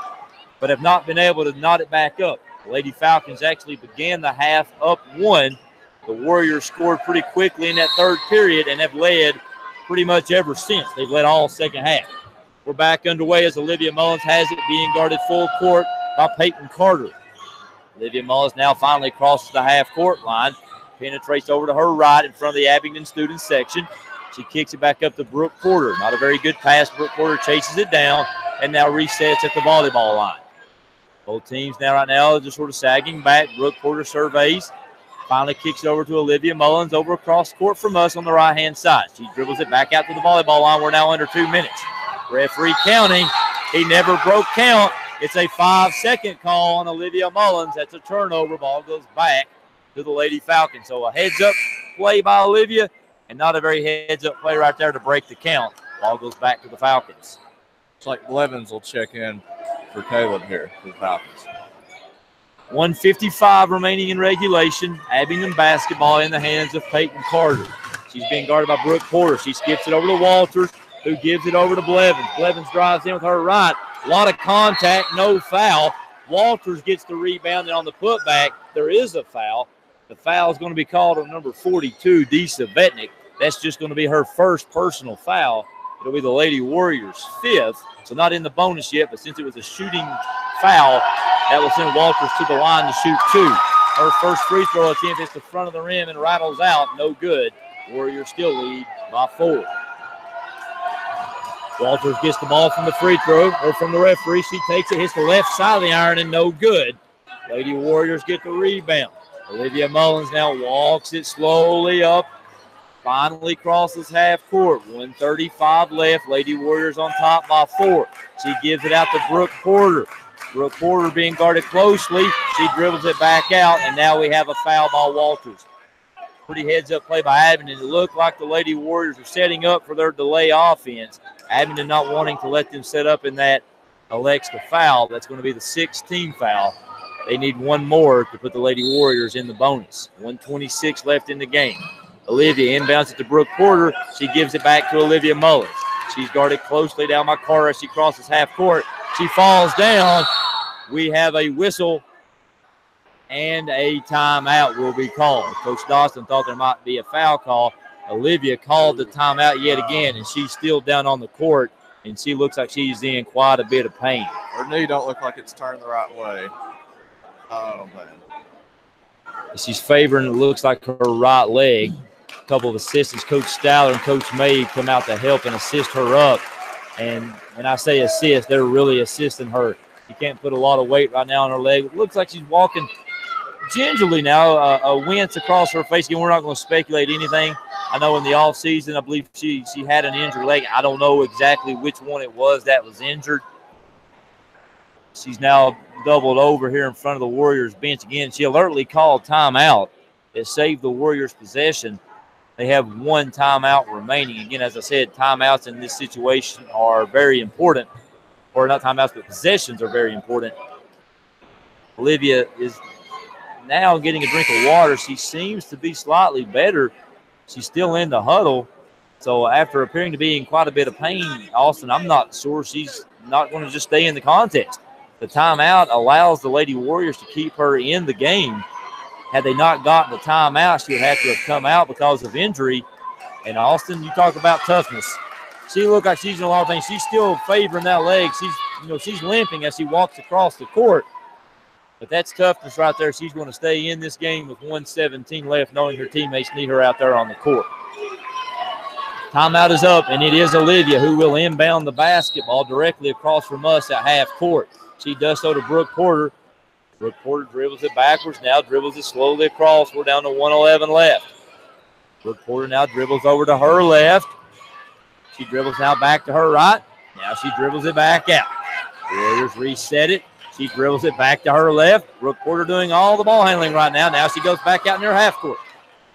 but have not been able to knot it back up. The Lady Falcons actually began the half up 1. The Warriors scored pretty quickly in that third period and have led pretty much ever since. They've led all second half. We're back underway as Olivia Mullins has it, being guarded full court by Peyton Carter. Olivia Mullins now finally crosses the half-court line, penetrates over to her right in front of the Abingdon student section. She kicks it back up to Brooke Porter. Not a very good pass. Brooke Porter chases it down and now resets at the volleyball line. Both teams now right now are just sort of sagging back. Brooke Porter surveys. Finally kicks it over to Olivia Mullins over across the court from us on the right-hand side. She dribbles it back out to the volleyball line. We're now under 2 minutes. Referee counting. He never broke count. It's a 5-second call on Olivia Mullins. That's a turnover. Ball goes back to the Lady Falcons. So a heads-up play by Olivia. And not a very heads-up play right there to break the count. Ball goes back to the Falcons. It's like Blevins will check in for Caleb here for the Falcons. 1:55 remaining in regulation. Abingdon basketball in the hands of Peyton Carter. She's being guarded by Brooke Porter. She skips it over to Walters, who gives it over to Blevins. Blevins drives in with her right. A lot of contact, no foul. Walters gets the rebound, and on the putback, there is a foul. The foul is going to be called on number 42, Disa Vetnick. That's just going to be her first personal foul. It'll be the Lady Warriors' 5th, so not in the bonus yet, but since it was a shooting foul, that will send Walters to the line to shoot 2. Her first free throw attempt hits the front of the rim and rattles out. No good. Warriors still lead by 4. Walters gets the ball from the free throw, or from the referee. She takes it, hits the left side of the iron, and no good. Lady Warriors get the rebound. Olivia Mullins now walks it slowly up finally crosses half court. 1:35 left. Lady Warriors on top by 4. She gives it out to Brooke Porter. Brooke Porter being guarded closely. She dribbles it back out, and now we have a foul by Walters. Pretty heads-up play by Abingdon. It looked like the Lady Warriors are setting up for their delay offense. Abingdon not wanting to let them set up in that Alexa foul. That's going to be the 16th foul. They need one more to put the Lady Warriors in the bonus. 1:26 left in the game. Olivia inbounds it to Brooke Porter. She gives it back to Olivia Mullins. She's guarded closely down by Carr as she crosses half court. She falls down. We have a whistle and a timeout will be called. Coach Dawson thought there might be a foul call. Olivia called the timeout yet again, and she's still down on the court, and she looks like she's in quite a bit of pain. Her knee don't look like it's turned the right way. Oh, man. She's favoring, it looks like, her right leg. A couple of assistants, Coach Stowler and Coach May, come out to help and assist her up. And when I say assist, they're really assisting her. You can't put a lot of weight right now on her leg. It looks like she's walking gingerly now, a wince across her face. Again, we're not going to speculate anything. I know in the offseason, I believe she had an injured leg. I don't know exactly which one it was that was injured. She's now doubled over here in front of the Warriors bench again. She alertly called timeout. It saved the Warriors possession. They have one timeout remaining. Again, as I said, timeouts in this situation are very important. Or not timeouts, but possessions are very important. Olivia is now getting a drink of water. She seems to be slightly better. She's still in the huddle. So after appearing to be in quite a bit of pain, Austin, I'm not sure she's not going to just stay in the contest. The timeout allows the Lady Warriors to keep her in the game. Had they not gotten the timeout, she would have to have come out because of injury. And Austin, you talk about toughness. She looked like she's in a lot of things. She's still favoring that leg. She's limping as she walks across the court. But that's toughness right there. She's going to stay in this game with 1:17 left, knowing her teammates need her out there on the court. Timeout is up, and it is Olivia who will inbound the basketball directly across from us at half court. She does so to Brooke Porter. Brooke Porter dribbles it backwards, now dribbles it slowly across. We're down to 1:11 left. Brooke Porter now dribbles over to her left. She dribbles now back to her right. Now she dribbles it back out. Warriors reset it. She dribbles it back to her left. Brooke Porter doing all the ball handling right now. Now she goes back out near half court.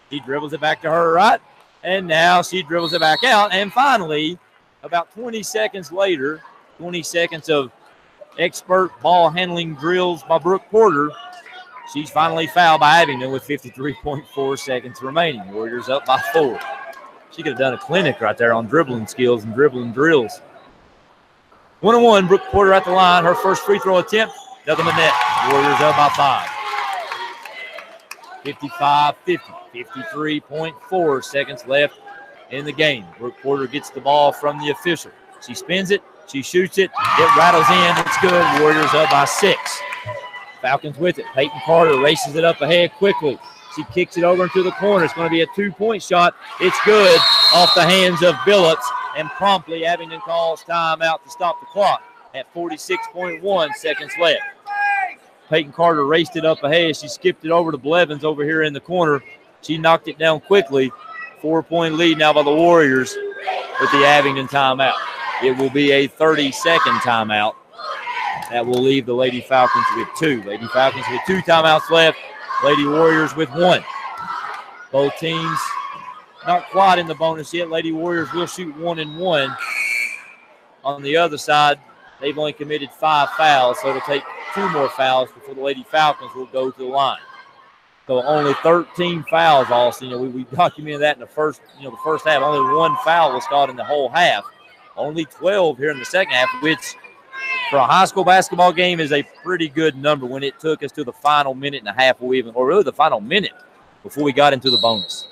She dribbles it back to her right. And now she dribbles it back out. And finally, about 20 seconds later, 20 seconds of expert ball handling drills by Brooke Porter, she's finally fouled by Abingdon with 53.4 seconds remaining. Warriors up by 4. She could have done a clinic right there on dribbling skills and dribbling drills. 1-1, Brooke Porter at the line. Her first free throw attempt, nothing but net. Warriors up by 5. 55-50, 53.4 seconds left in the game. Brooke Porter gets the ball from the official. She spins it. She shoots it. It rattles in. It's good. Warriors up by 6. Falcons with it. Peyton Carter races it up ahead quickly. She kicks it over into the corner. It's going to be a 2-point shot. It's good off the hands of Billups. And promptly Abingdon calls timeout to stop the clock at 46.1 seconds left. Peyton Carter raced it up ahead. She skipped it over to Blevins over here in the corner. She knocked it down quickly. 4-point lead now by the Warriors with the Abingdon timeout. It will be a 30-second timeout. That will leave the Lady Falcons with 2. Lady Falcons with 2 timeouts left. Lady Warriors with 1. Both teams not quite in the bonus yet. Lady Warriors will shoot 1 and 1. On the other side, they've only committed 5 fouls, so it'll take 2 more fouls before the Lady Falcons will go to the line. So only 13 fouls, Austin. We documented that in the first half. Only 1 foul was called in the whole half. Only 12 here in the second half, which for a high school basketball game is a pretty good number when it took us to the final minute and a half, or really the final minute before we got into the bonus.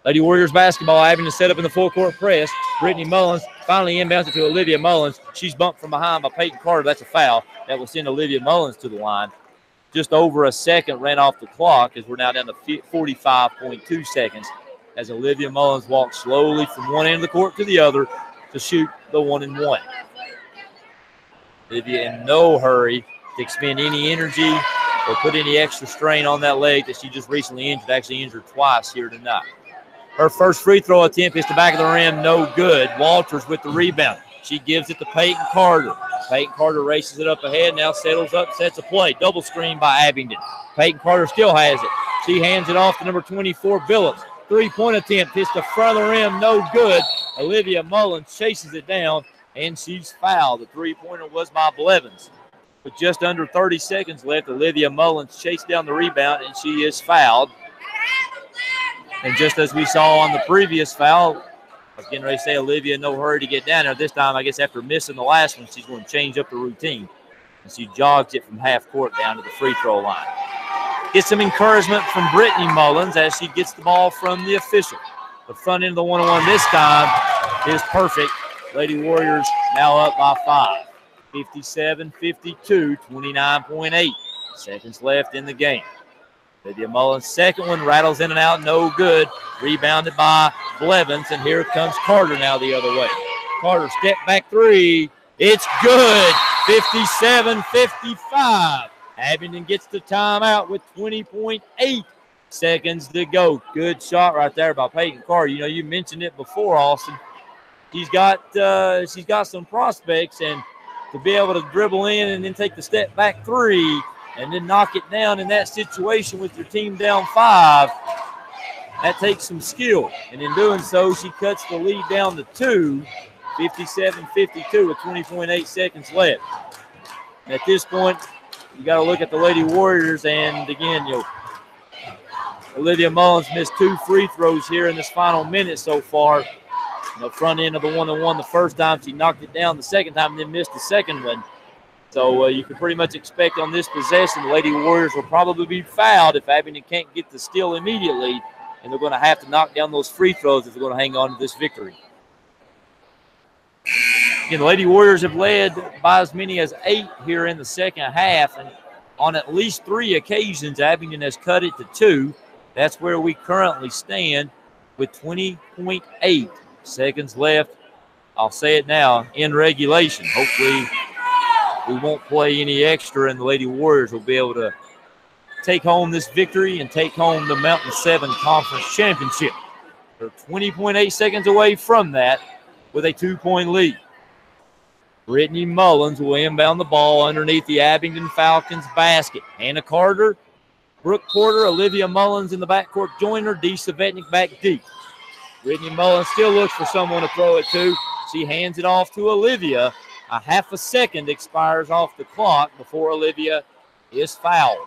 Lady Warriors basketball, Abingdon set up in the full court press. Brittany Mullins finally inbounds it to Olivia Mullins. She's bumped from behind by Peyton Carter. That's a foul. That will send Olivia Mullins to the line. Just over a second ran off the clock as we're now down to 45.2 seconds as Olivia Mullins walks slowly from one end of the court to the other to shoot the 1 and 1. Olivia in no hurry to expend any energy or put any extra strain on that leg that she just recently injured, actually injured twice here tonight. Her first free throw attempt is to back of the rim, no good. Walters with the rebound. She gives it to Peyton Carter. Peyton Carter races it up ahead, now settles up, sets a play. Double screen by Abingdon. Peyton Carter still has it. She hands it off to number 24, Billups. Three-point attempt hits the front of the rim, no good. Olivia Mullins chases it down, and she's fouled. The three-pointer was by Blevins. With just under 30 seconds left, Olivia Mullins chased down the rebound, and she is fouled. And just as we saw on the previous foul, I was getting ready to say Olivia in no hurry to get down there. This time, I guess after missing the last one, she's going to change up the routine. And she jogs it from half court down to the free throw line. Get some encouragement from Brittany Mullins as she gets the ball from the official. The front end of the one-on-one this time is perfect. Lady Warriors now up by 5. 57-52, 29.8 seconds left in the game. Olivia Mullins' second one rattles in and out, no good. Rebounded by Blevins, and here comes Carter now the other way. Carter step back three. It's good. 57-55. Abingdon gets the timeout with 20.8 seconds to go. Good shot right there by Peyton Carter. You know, you mentioned it before, Austin. She's got some prospects, and to be able to dribble in and then take the step back three and then knock it down in that situation with your team down 5, that takes some skill. And in doing so, she cuts the lead down to 2, 57-52 with 20.8 seconds left. And at this point, you got to look at the Lady Warriors, and again, Olivia Mullins missed 2 free throws here in this final minute so far. The front end of the one-on-one the first time, she knocked it down the second time and then missed the second one. So you can pretty much expect on this possession, the Lady Warriors will probably be fouled if Abingdon can't get the steal immediately, and they're going to have to knock down those free throws if they're going to hang on to this victory. Again, the Lady Warriors have led by as many as 8 here in the second half, and on at least 3 occasions, Abingdon has cut it to 2. That's where we currently stand with 20.8 seconds left. I'll say it now, in regulation. Hopefully we won't play any extra, and the Lady Warriors will be able to take home this victory and take home the Mountain 7 Conference Championship. They're 20.8 seconds away from that with a 2-point lead. Brittany Mullins will inbound the ball underneath the Abingdon Falcons basket. Hannah Carter, Brooke Porter, Olivia Mullins in the backcourt join her. Dee Savetnik back deep. Brittany Mullins still looks for someone to throw it to. She hands it off to Olivia. A half a second expires off the clock before Olivia is fouled.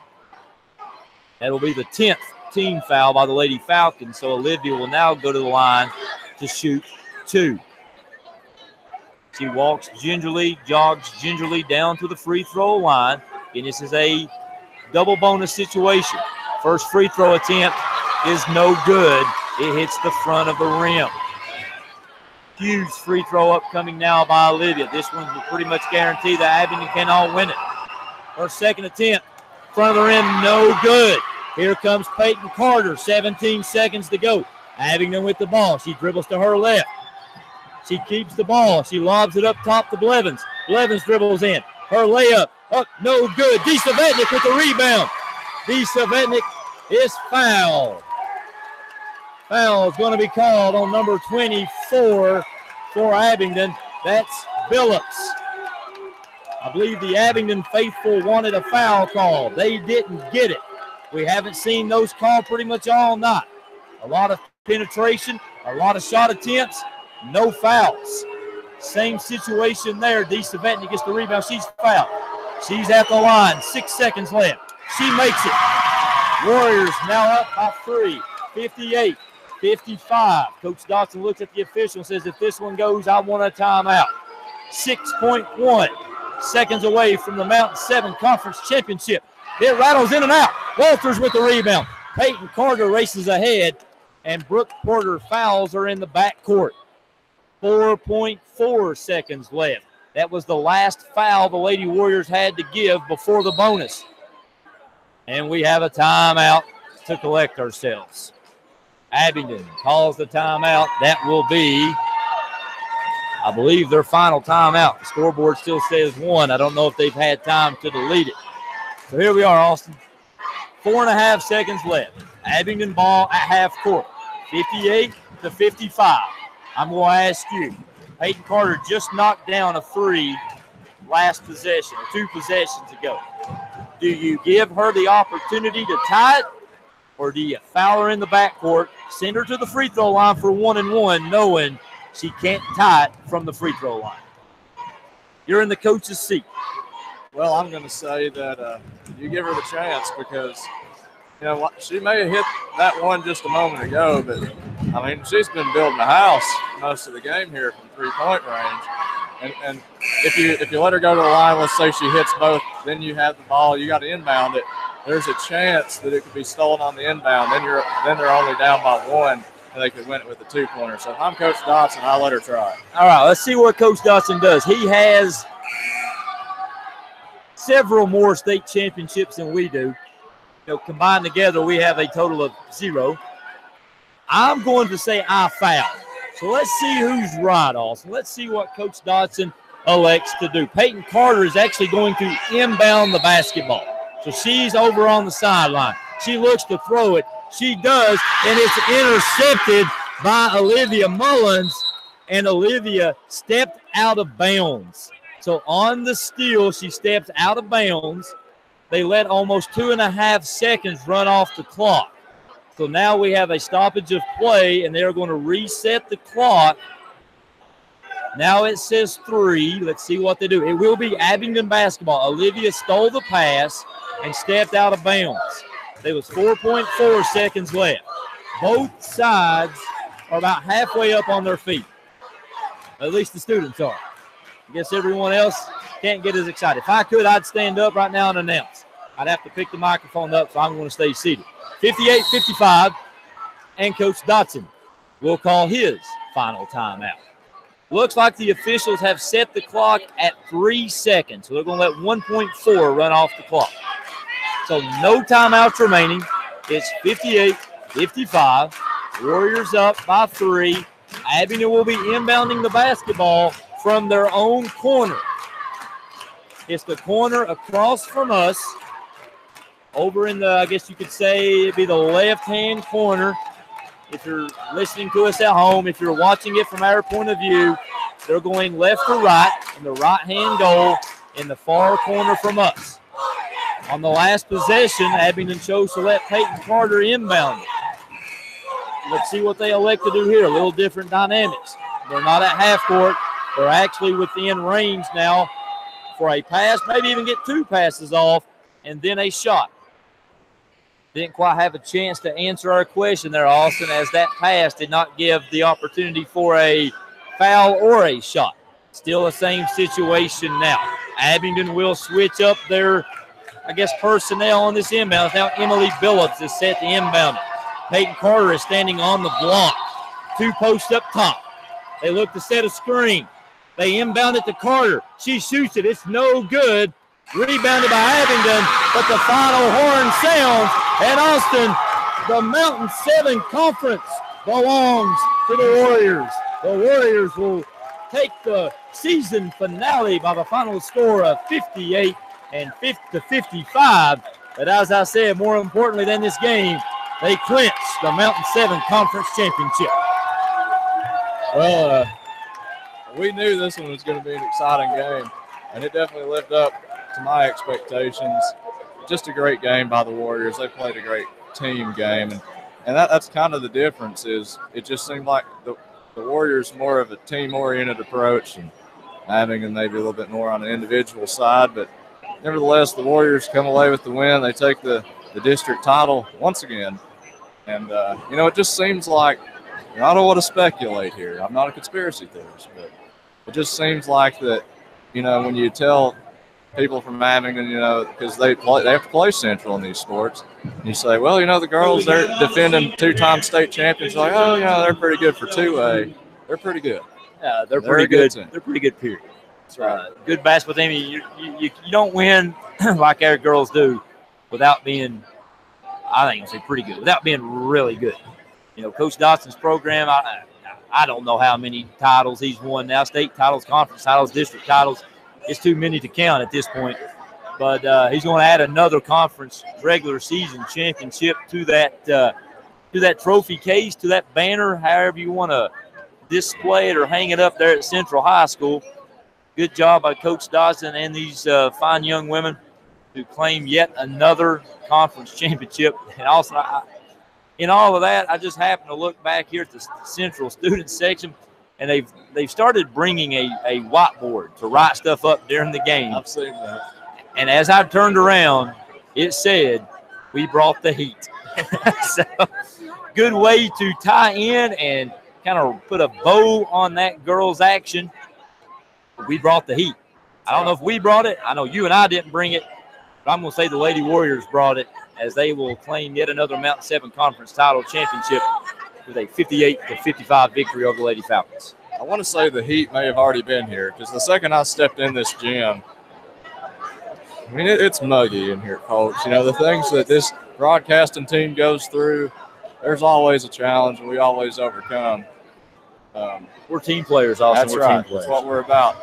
That'll be the 10th team foul by the Lady Falcons, so Olivia will now go to the line to shoot 2. She walks gingerly, jogs gingerly down to the free throw line, and this is a double bonus situation. First free throw attempt is no good. It hits the front of the rim. Huge free throw upcoming now by Olivia. This one will pretty much guarantee that Abingdon cannot win it. Her second attempt, front of the rim, no good. Here comes Peyton Carter, 17 seconds to go. Abingdon with the ball. She dribbles to her left. She keeps the ball. She lobs it up top to Blevins. Blevins dribbles in. Her layup, up, no good. Dee Savetnik with the rebound. Dee Savetnik is fouled. Foul is going to be called on number 24 for Abingdon. That's Billups. I believe the Abingdon faithful wanted a foul call. They didn't get it. We haven't seen those called pretty much all night. A lot of penetration, a lot of shot attempts, no fouls. Same situation there. Dee Savetnik gets the rebound. She's fouled. She's at the line. 6 seconds left. She makes it. Warriors now up by 3. 58-55. Coach Dotson looks at the official and says, if this one goes, I want a timeout. 6.1 seconds away from the Mountain 7 Conference Championship. It rattles in and out. Walters with the rebound. Peyton Carter races ahead, and Brooke Porter fouls her in the backcourt. 4.4 seconds left. That was the last foul the Lady Warriors had to give before the bonus. And we have a timeout to collect ourselves. Abingdon calls the timeout. That will be, I believe, their final timeout. The scoreboard still says 1. I don't know if they've had time to delete it. So here we are, Austin. 4.5 seconds left. Abingdon ball at half court. 58-55. I'm going to ask you, Peyton Carter just knocked down a 3 last possession, 2 possessions ago. Do you give her the opportunity to tie it, or do you foul her in the backcourt, send her to the free throw line for 1-and-1, knowing she can't tie it from the free throw line? You're in the coach's seat. Well, I'm going to say that you give her the chance because, you know, she may have hit that one just a moment ago, but, I mean, she's been building a house most of the game here from three-point range. And if you let her go to the line, let's say she hits both, then you have the ball, you got to inbound it. There's a chance that it could be stolen on the inbound. Then they're only down by 1, and they could win it with a 2-pointer. So if I'm Coach Dotson, I'll let her try. All right, let's see what Coach Dotson does. He has several more state championships than we do. You know, combined together, we have a total of 0. I'm going to say I foul. So let's see who's right, Austin. Let's see what Coach Dotson elects to do. Peyton Carter is actually going to inbound the basketball. So she's over on the sideline. She looks to throw it. She does, and it's intercepted by Olivia Mullins, and Olivia stepped out of bounds. So on the steal, she steps out of bounds. They let almost 2.5 seconds run off the clock. So now we have a stoppage of play, and they're going to reset the clock. Now it says 3. Let's see what they do. It will be Abingdon basketball. Olivia stole the pass and stepped out of bounds. There was 4.4 seconds left. Both sides are about halfway up on their feet. At least the students are. I guess everyone else can't get as excited. If I could, I'd stand up right now and announce. I'd have to pick the microphone up, so I'm going to stay seated. 58-55, and Coach Dotson will call his final timeout. Looks like the officials have set the clock at 3 seconds, so they're going to let 1.4 run off the clock. So no timeouts remaining. It's 58-55. Warriors up by 3. Abingdon will be inbounding the basketball from their own corner. It's the corner across from us. Over in the, I guess you could say, it'd be the left-hand corner. If you're listening to us at home, if you're watching it from our point of view, they're going left to right in the right-hand goal in the far corner from us. On the last possession, Abingdon chose to let Peyton Carter inbound it. Let's see what they elect to do here. A little different dynamics. They're not at half court. They're actually within range now for a pass, maybe even get 2 passes off, and then a shot. Didn't quite have a chance to answer our question there, Austin, as that pass did not give the opportunity for a foul or a shot. Still the same situation now. Abingdon will switch up their, I guess, personnel on this inbound. Now Emily Billups is set to inbound it. Peyton Carter is standing on the block. 2 posts up top. They look to set a screen. They inbound it to Carter. She shoots it. It's no good. Rebounded by Abingdon, but the final horn sounds, and Austin, the Mountain 7 Conference belongs to the Warriors. The Warriors will take the season finale by the final score of 58-55. But as I said, more importantly than this game, they clinch the Mountain 7 Conference Championship. Well, we knew this one was going to be an exciting game, and it definitely lived up to my expectations. Just a great game by the Warriors. They played a great team game, and that's kind of the difference. Is it just seemed like the Warriors more of a team-oriented approach, and Abingdon maybe a little bit more on the individual side. But nevertheless, the Warriors come away with the win. They take the district title once again, and it just seems like, I don't want to speculate here. I'm not a conspiracy theorist, but it just seems like that. When you tell people from Abingdon, because they have to play Central in these sports. And you say, well, the girls, they're defending 2-time state champions. Like, oh, they're pretty good for 2A. They're pretty good. Yeah, they're pretty good. They're pretty good, period. That's right. Good basketball team. You don't win like our girls do without being, I think I'll say pretty good, without being really good. Coach Dotson's program, I don't know how many titles he's won now, state titles, conference titles, district titles. It's too many to count at this point. But he's going to add another conference regular season championship to that to that trophy case, to that banner, however you want to display it or hang it up there at Central High School. Good job by Coach Dodson and these fine young women to claim yet another conference championship. And also, in all of that, I just happened to look back here at the Central student section, and they've started bringing a whiteboard to write stuff up during the game. I've seen that. And as I turned around, it said, "We brought the heat." So, good way to tie in and kind of put a bow on that girls' action. We brought the heat. I don't know if we brought it. I know you and I didn't bring it, but I'm going to say the Lady Warriors brought it, as they will claim yet another Mountain 7 Conference title championship with a 58-55 victory over the Lady Falcons. I want to say the heat may have already been here, because the second I stepped in this gym, I mean, it's muggy in here, folks. You know, the things that this broadcasting team goes through, there's always a challenge, and we always overcome. We're team players, Austin. That's we're right. Team players. That's what we're about.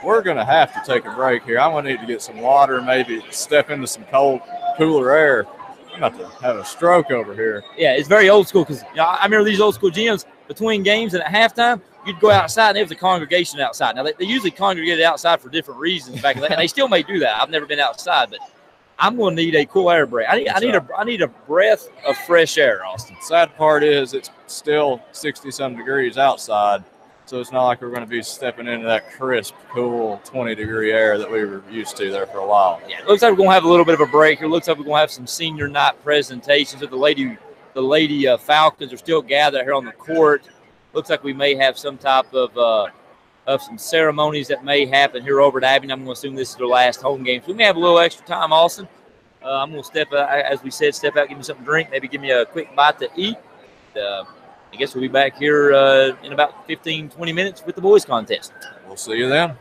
We're going to have to take a break here. I'm going to need to get some water, maybe step into some cold, cooler air. I'm about to have a stroke over here. Yeah, it's very old school, because I remember these old school gyms between games and at halftime, you'd go outside and there was a congregation outside. Now, they usually congregated outside for different reasons back then, and they still may do that. I've never been outside, but I'm going to need a cool air break. I need a breath of fresh air, Austin. Sad part is it's still 60-some degrees outside, so it's not like we're going to be stepping into that crisp, cool 20-degree air that we were used to there for a while. Yeah, it looks like we're going to have a little bit of a break here. Looks like we're going to have some senior night presentations. The lady Falcons are still gathered here on the court. Looks like we may have some type of some ceremonies that may happen here over at Abingdon. I'm going to assume this is their last home game. So we may have a little extra time, Austin. I'm going to step out, give me something to drink, maybe give me a quick bite to eat. I guess we'll be back here in about 15, 20 minutes with the boys contest. We'll see you then.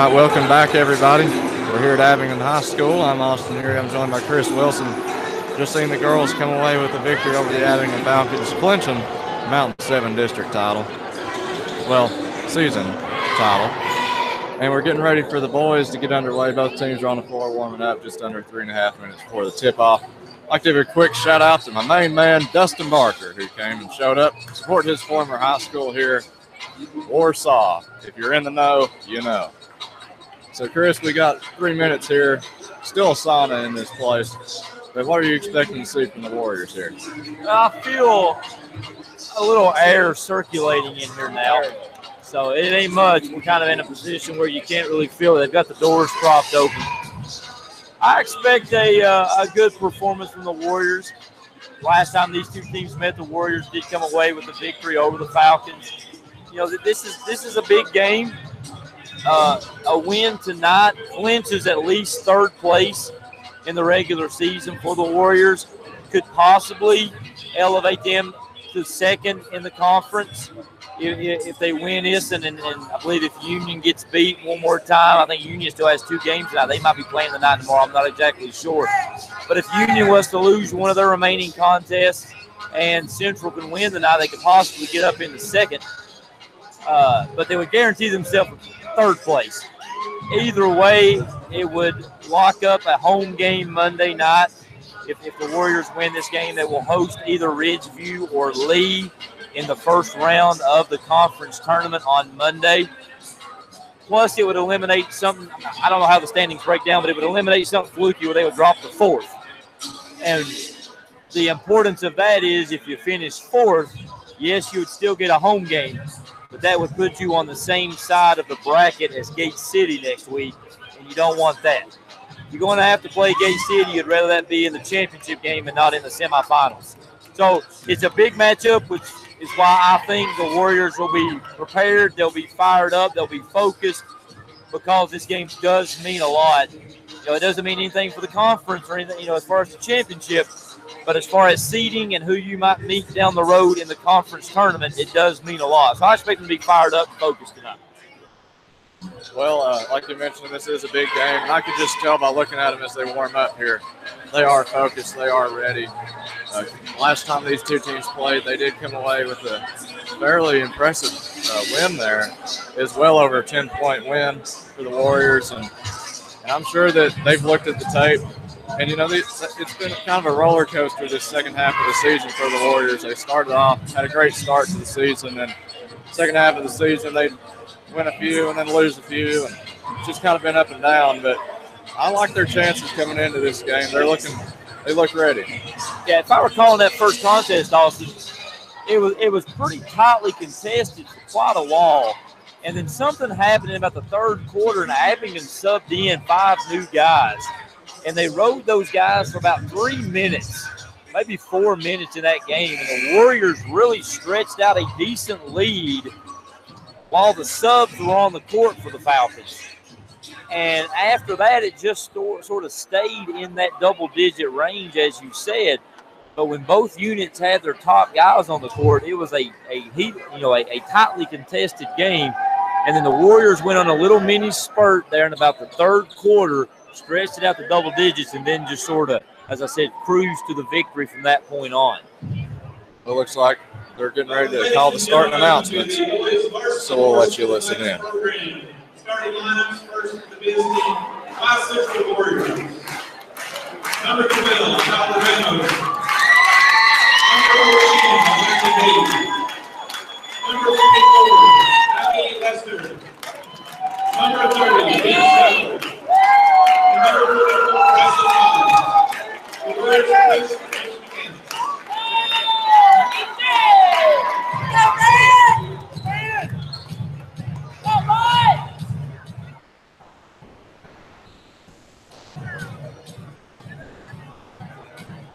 right, welcome back, everybody. We're here at Abingdon High School. I'm Austin here. I'm joined by Chris Wilson. Just seen the girls come away with a victory over the Abingdon Falcons, clinching the Mountain 7 district title. Well, season title. And we're getting ready for the boys to get underway. Both teams are on the floor warming up just under 3.5 minutes before the tip-off. I'd like to give a quick shout-out to my main man, Dustin Barker, who came and showed up to support his former high school here, Warsaw. If you're in the know, you know. So, Chris, we got 3 minutes here. Still a sauna in this place. But what are you expecting to see from the Warriors here? I feel a little air circulating in here now. So it ain't much. We're kind of in a position where you can't really feel it. They've got the doors propped open. I expect a good performance from the Warriors. Last time these two teams met, the Warriors did come away with a victory over the Falcons. You know, this is a big game. A win tonight clinches at least third place in the regular season for the Warriors. Could possibly elevate them to second in the conference if they win this. And I believe if Union gets beat one more time, I think Union still has 2 games tonight. They might be playing the night tomorrow. I'm not exactly sure. But if Union was to lose one of their remaining contests and Central can win tonight, they could possibly get up in the second. But they would guarantee themselves third place. Either way, it would lock up a home game Monday night. If the Warriors win this game, they will host either Ridgeview or Lee in the first round of the conference tournament on Monday. Plus, it would eliminate something. I don't know how the standings break down, but it would eliminate something fluky where they would drop to 4th. And the importance of that is if you finish 4th, yes, you would still get a home game. But that would put you on the same side of the bracket as Gate City next week, and you don't want that. If you're going to have to play Gate City, you'd rather that be in the championship game and not in the semifinals. So it's a big matchup, which is why I think the Warriors will be prepared. They'll be fired up. They'll be focused because this game does mean a lot. You know, it doesn't mean anything for the conference or anything, as far as the championship. But as far as seeding and who you might meet down the road in the conference tournament, it does mean a lot. So I expect them to be fired up and focused tonight. Well, like you mentioned, this is a big game. And I could just tell by looking at them as they warm up here. They are focused. They are ready. Last time these two teams played, they did come away with a fairly impressive win there. It's well over a 10-point win for the Warriors. And I'm sure that they've looked at the tape. And, it's been kind of a roller coaster this second half of the season for the Warriors. They started off, had a great start to the season, and second half of the season they win a few and then lose a few, and it's just kind of been up and down. But I like their chances coming into this game. They look ready. Yeah, if I recall in that first contest, Austin, it was pretty tightly contested for quite a while. And then something happened in about the third quarter, and Abingdon subbed in 5 new guys. And they rode those guys for about 3 minutes, maybe 4 minutes in that game. And the Warriors really stretched out a decent lead while the subs were on the court for the Falcons. And after that, it just sort of stayed in that double-digit range, as you said. But when both units had their top guys on the court, it was a tightly contested game. And then the Warriors went on a little mini spurt there in about the third quarter, stretched it out to double digits, and then just sort of, as I said, cruised to the victory from that point on. It looks like they're getting ready to call the starting announcements, so we'll let you listen in. Starting lineups first for the visiting West Central Warriors. Number 12, Tyler Reynolds. Number 14, Matthew Bailey. Number 44, Abby Lester. Number 30, Ben Shepard. Number 44, Russell Collins. The Warriors coach,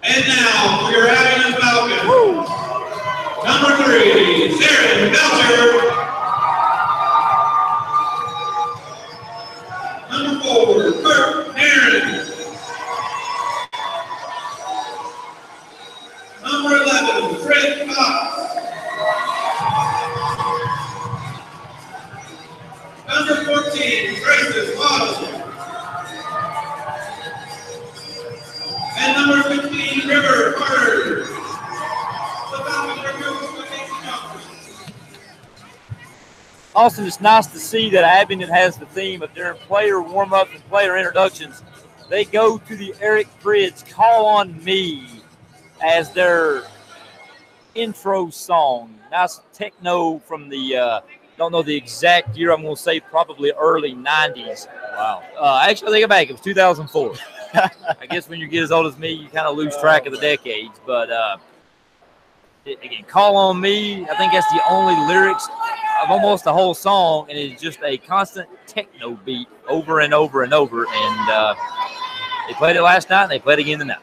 and now for your Abingdon Falcons. Number 3, Sarah Belcher. Number 4, Kurt Aaron. Number 11, Fred Cox. Number 14, Grayson Austin, it's nice to see that Abingdon has the theme of during player warm-ups and player introductions, they go to the Eric Bridge Call on Me as their intro song. Nice techno from the, don't know the exact year, I'm going to say probably early 90s. Wow. Actually, I think back, it was 2004. I guess when you get as old as me, you kind of lose track of the decades. But again, Call on Me, I think that's the only lyrics of almost the whole song, and it's just a constant techno beat over and over and over. And they played it last night, and they played it again tonight.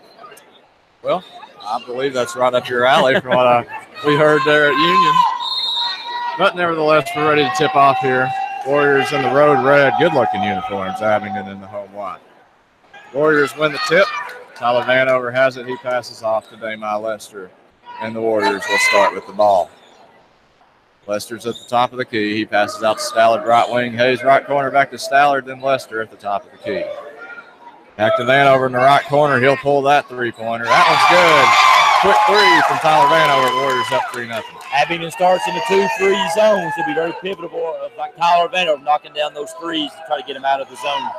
Well, I believe that's right up your alley from what we heard there at Union. But nevertheless, we're ready to tip off here. Warriors in the road red, good-looking uniforms, Abingdon in the home white. Warriors win the tip. Tyler Vanover has it. He passes off to Damai Lester, and the Warriors will start with the ball. Lester's at the top of the key. He passes out to Stallard, right wing. Hayes, right corner, back to Stallard, then Lester at the top of the key. Back to Vanover in the right corner. He'll pull that three-pointer. That one's good. Quick three from Tyler Vanover. Warriors up 3-0. Abingdon starts in the 2-3 zone. It'll be very pivotal, like Tyler Vanover knocking down those threes to try to get him out of the zone.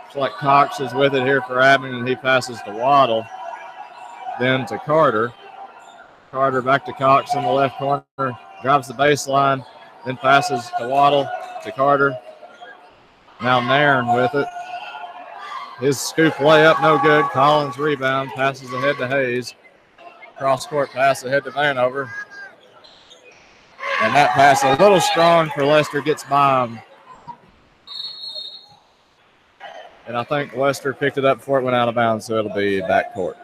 Looks like Cox is with it here for Abingdon. He passes to Waddle, then to Carter. Carter back to Cox in the left corner. Drives the baseline, then passes to Waddle, to Carter. Now Nairn with it. His scoop layup, no good. Collins rebound, passes ahead to Hayes. Cross-court pass ahead to Vanover. And that pass a little strong for Lester, gets by him. And I think Lester picked it up before it went out of bounds, so it'll be backcourt.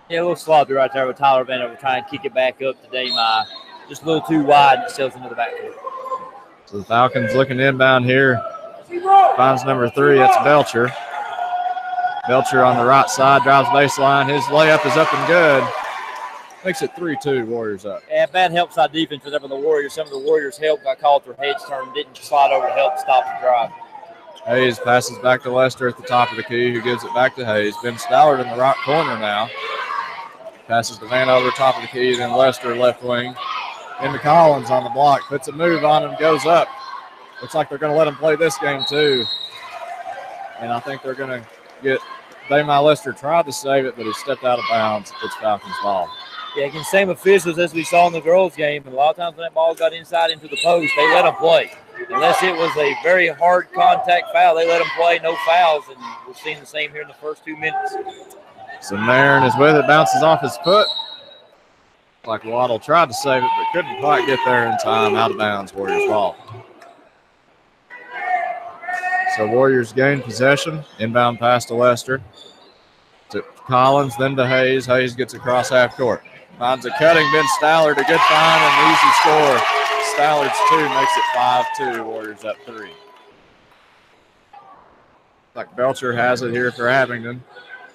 Yeah, a little sloppy right there with Tyler Vanover trying to kick it back up to Damai. Just a little too wide and it sails into the backcourt. So the Falcons looking inbound here. Finds number 3, that's Belcher. Belcher on the right side, drives baseline. His layup is up and good. Makes it 3-2, Warriors up. Yeah, bad help side defense for them and the Warriors. Some of the Warriors' help got called for heads turn, didn't slide over to help stop the drive. Hayes passes back to Lester at the top of the key, who gives it back to Hayes. Ben Stallard in the right corner now. Passes to Vanover, top of the key, then Lester left wing. Into Collins on the block, puts a move on him, goes up. Looks like they're going to let him play this game too. And I think they're going to get Damai Lester tried to save it, but he stepped out of bounds. It's Falcons ball. Yeah, again, same officials as we saw in the girls' game. And a lot of times when that ball got inside into the post, they let them play. Unless it was a very hard contact foul, they let them play, no fouls. And we're seeing the same here in the first 2 minutes. So Nairn is with it, bounces off his foot. Like Waddle tried to save it, but couldn't quite get there in time. Out of bounds, Warriors ball. So Warriors gain possession. Inbound pass to Lester. To Collins, then to Hayes. Hayes gets across half court. Finds a cutting Ben Stallard. A good find and an easy score. Stallard's 2 makes it 5-2. Warriors up 3. Like Belcher has it here for Abingdon.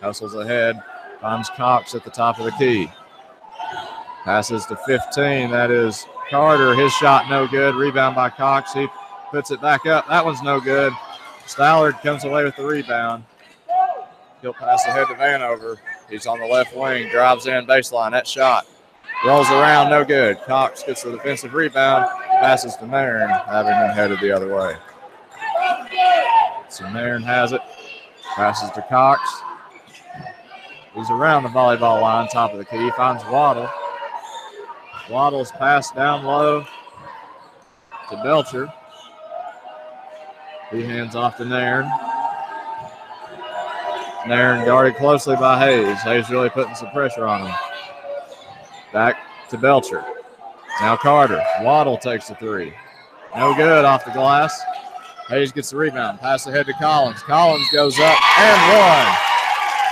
Hustles ahead. Finds Cox at the top of the key. Passes to 15. That is Carter. His shot no good. Rebound by Cox. He puts it back up. That one's no good. Stallard comes away with the rebound. He'll pass ahead to Vanover. He's on the left wing. Drives in baseline. That shot rolls around. No good. Cox gets the defensive rebound. Passes to Nairn. Abingdon headed the other way. So Nairn has it. Passes to Cox. He's around the volleyball line, top of the key. Finds Waddle. Waddle's pass down low to Belcher. He hands off to Nairn. Nairn guarded closely by Hayes. Hayes really putting some pressure on him. Back to Belcher. Now Carter. Waddle takes the 3. No good off the glass. Hayes gets the rebound. Pass ahead to Collins. Collins goes up and 1.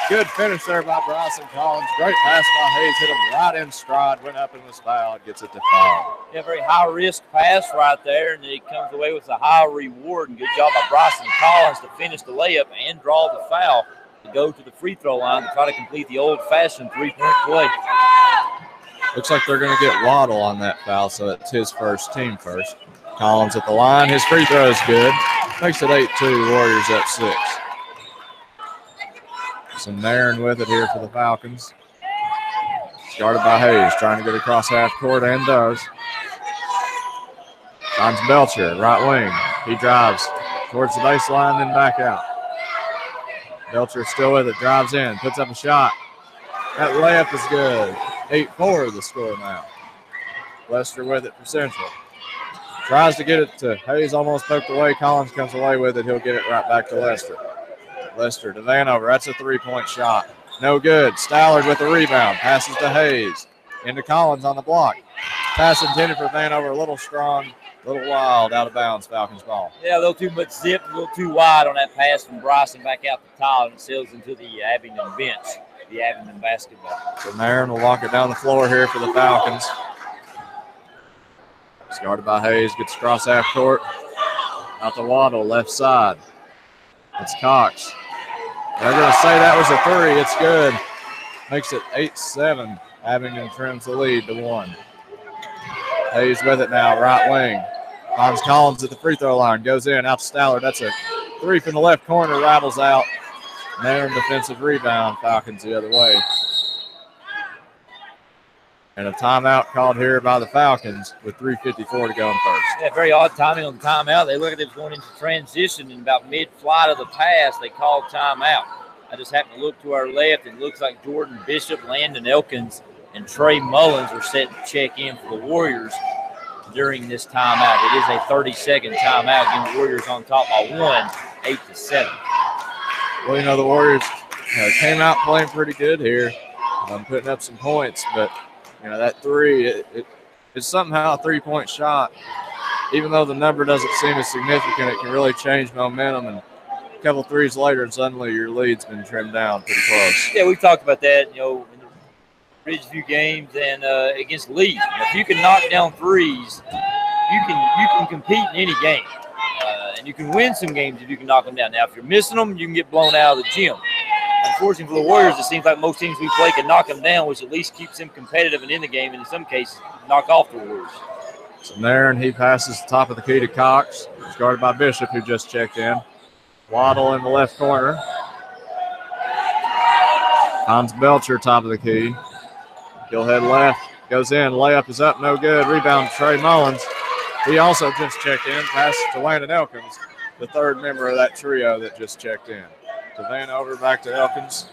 Good finish there by Bryson Collins. Great pass by Hayes. Hit him right in stride. Went up and was fouled. Gets it to foul. Yeah, very high-risk pass right there, and he comes away with a high reward. And good job by Bryson Collins to finish the layup and draw the foul to go to the free throw line to try to complete the old-fashioned three-point play. Looks like they're going to get Waddle on that foul, so it's his first, team first. Collins at the line. His free throw is good. Makes it 8-2. Warriors up 6. So Nairn with it here for the Falcons. Started by Hayes, trying to get across half court and does. Finds Belcher, right wing. He drives towards the baseline, then back out. Belcher still with it, drives in, puts up a shot. That layup is good. 8-4 the score now. Lester with it for Central. Tries to get it to Hayes, almost poked away. Collins comes away with it. He'll get it right back to Lester. Lester to Vanover. That's a three-point shot. No good. Stallard with the rebound. Passes to Hayes. Into Collins on the block. Pass intended for Vanover. A little strong, a little wild, out of bounds. Falcons ball. Yeah, a little too much zip, a little too wide on that pass from Bryson back out to Tyler, and it sails into the Abingdon bench, the Abingdon basketball. So Marin will walk it down the floor here for the Falcons. It's guarded by Hayes. Gets across half court. Out to Waddle, left side. It's Cox. They're going to say that was a three. It's good. Makes it 8-7. Abingdon trims the lead to 1. Hayes with it now, right wing. Finds Collins at the free throw line. Goes in, out to Stallard. That's a three from the left corner. Rattles out. Marin defensive rebound. Falcons the other way. And a timeout called here by the Falcons with 3:54 to go in first. Yeah, very odd timing on the timeout. They look like they was going into transition, and about mid-flight of the pass, they called timeout. I just happened to look to our left. It looks like Jordan Bishop, Landon Elkins, and Trey Mullins are set to check in for the Warriors during this timeout. It is a 30-second timeout, getting the Warriors on top by 1, 8-7. Well, you know, the Warriors came out playing pretty good here, putting up some points, but you know, that three, it's somehow a three-point shot. Even though the number doesn't seem as significant, it can really change momentum. And a couple threes later, and suddenly your lead's been trimmed down pretty close. Yeah, we talked about that, you know, in the Ridgeview games and against Lee. You know, if you can knock down threes, you can compete in any game. And you can win some games if you can knock them down. Now, if you're missing them, you can get blown out of the gym. Unfortunately for the Warriors, it seems like most teams we play can knock them down, which at least keeps them competitive and in the game, and in some cases, knock off the Warriors. So there, and he passes the top of the key to Cox. It's guarded by Bishop, who just checked in. Waddle in the left corner. Hans Belcher, top of the key. He'll head left, goes in, layup is up, no good. Rebound to Trey Mullins. He also just checked in, passes to Landon Elkins, the third member of that trio that just checked in. To Vanover, back to Elkins.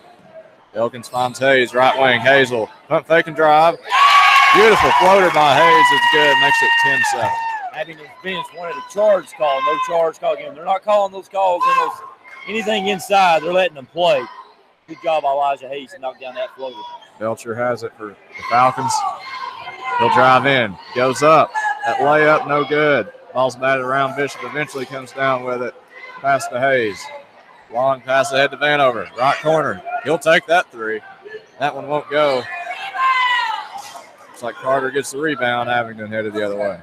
Elkins finds Hayes, right wing. Hayes will pump, fake, and drive. Beautiful floater by Hayes. It's good. Makes it 10-7. Abingdon's bench wanted a charge call. No charge call again. They're not calling those calls in those anything inside. They're letting them play. Good job by Elijah Hayes to knock down that floater. Belcher has it for the Falcons. He'll drive in. Goes up. That layup, no good. Ball's batted around. Bishop eventually comes down with it. Pass to Hayes. Long pass ahead to Vanover. Right corner. He'll take that three. That one won't go. Looks like Carter gets the rebound. Abingdon headed the other way.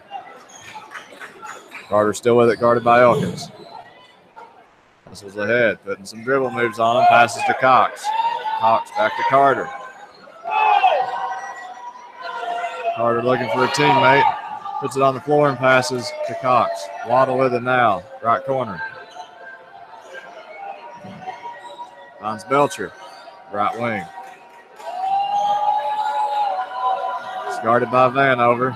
Carter still with it, guarded by Elkins. This was ahead, putting some dribble moves on him. Passes to Cox. Cox back to Carter. Carter looking for a teammate. Puts it on the floor and passes to Cox. Waddle with it now. Right corner. Finds Belcher, right wing. It's guarded by Vanover.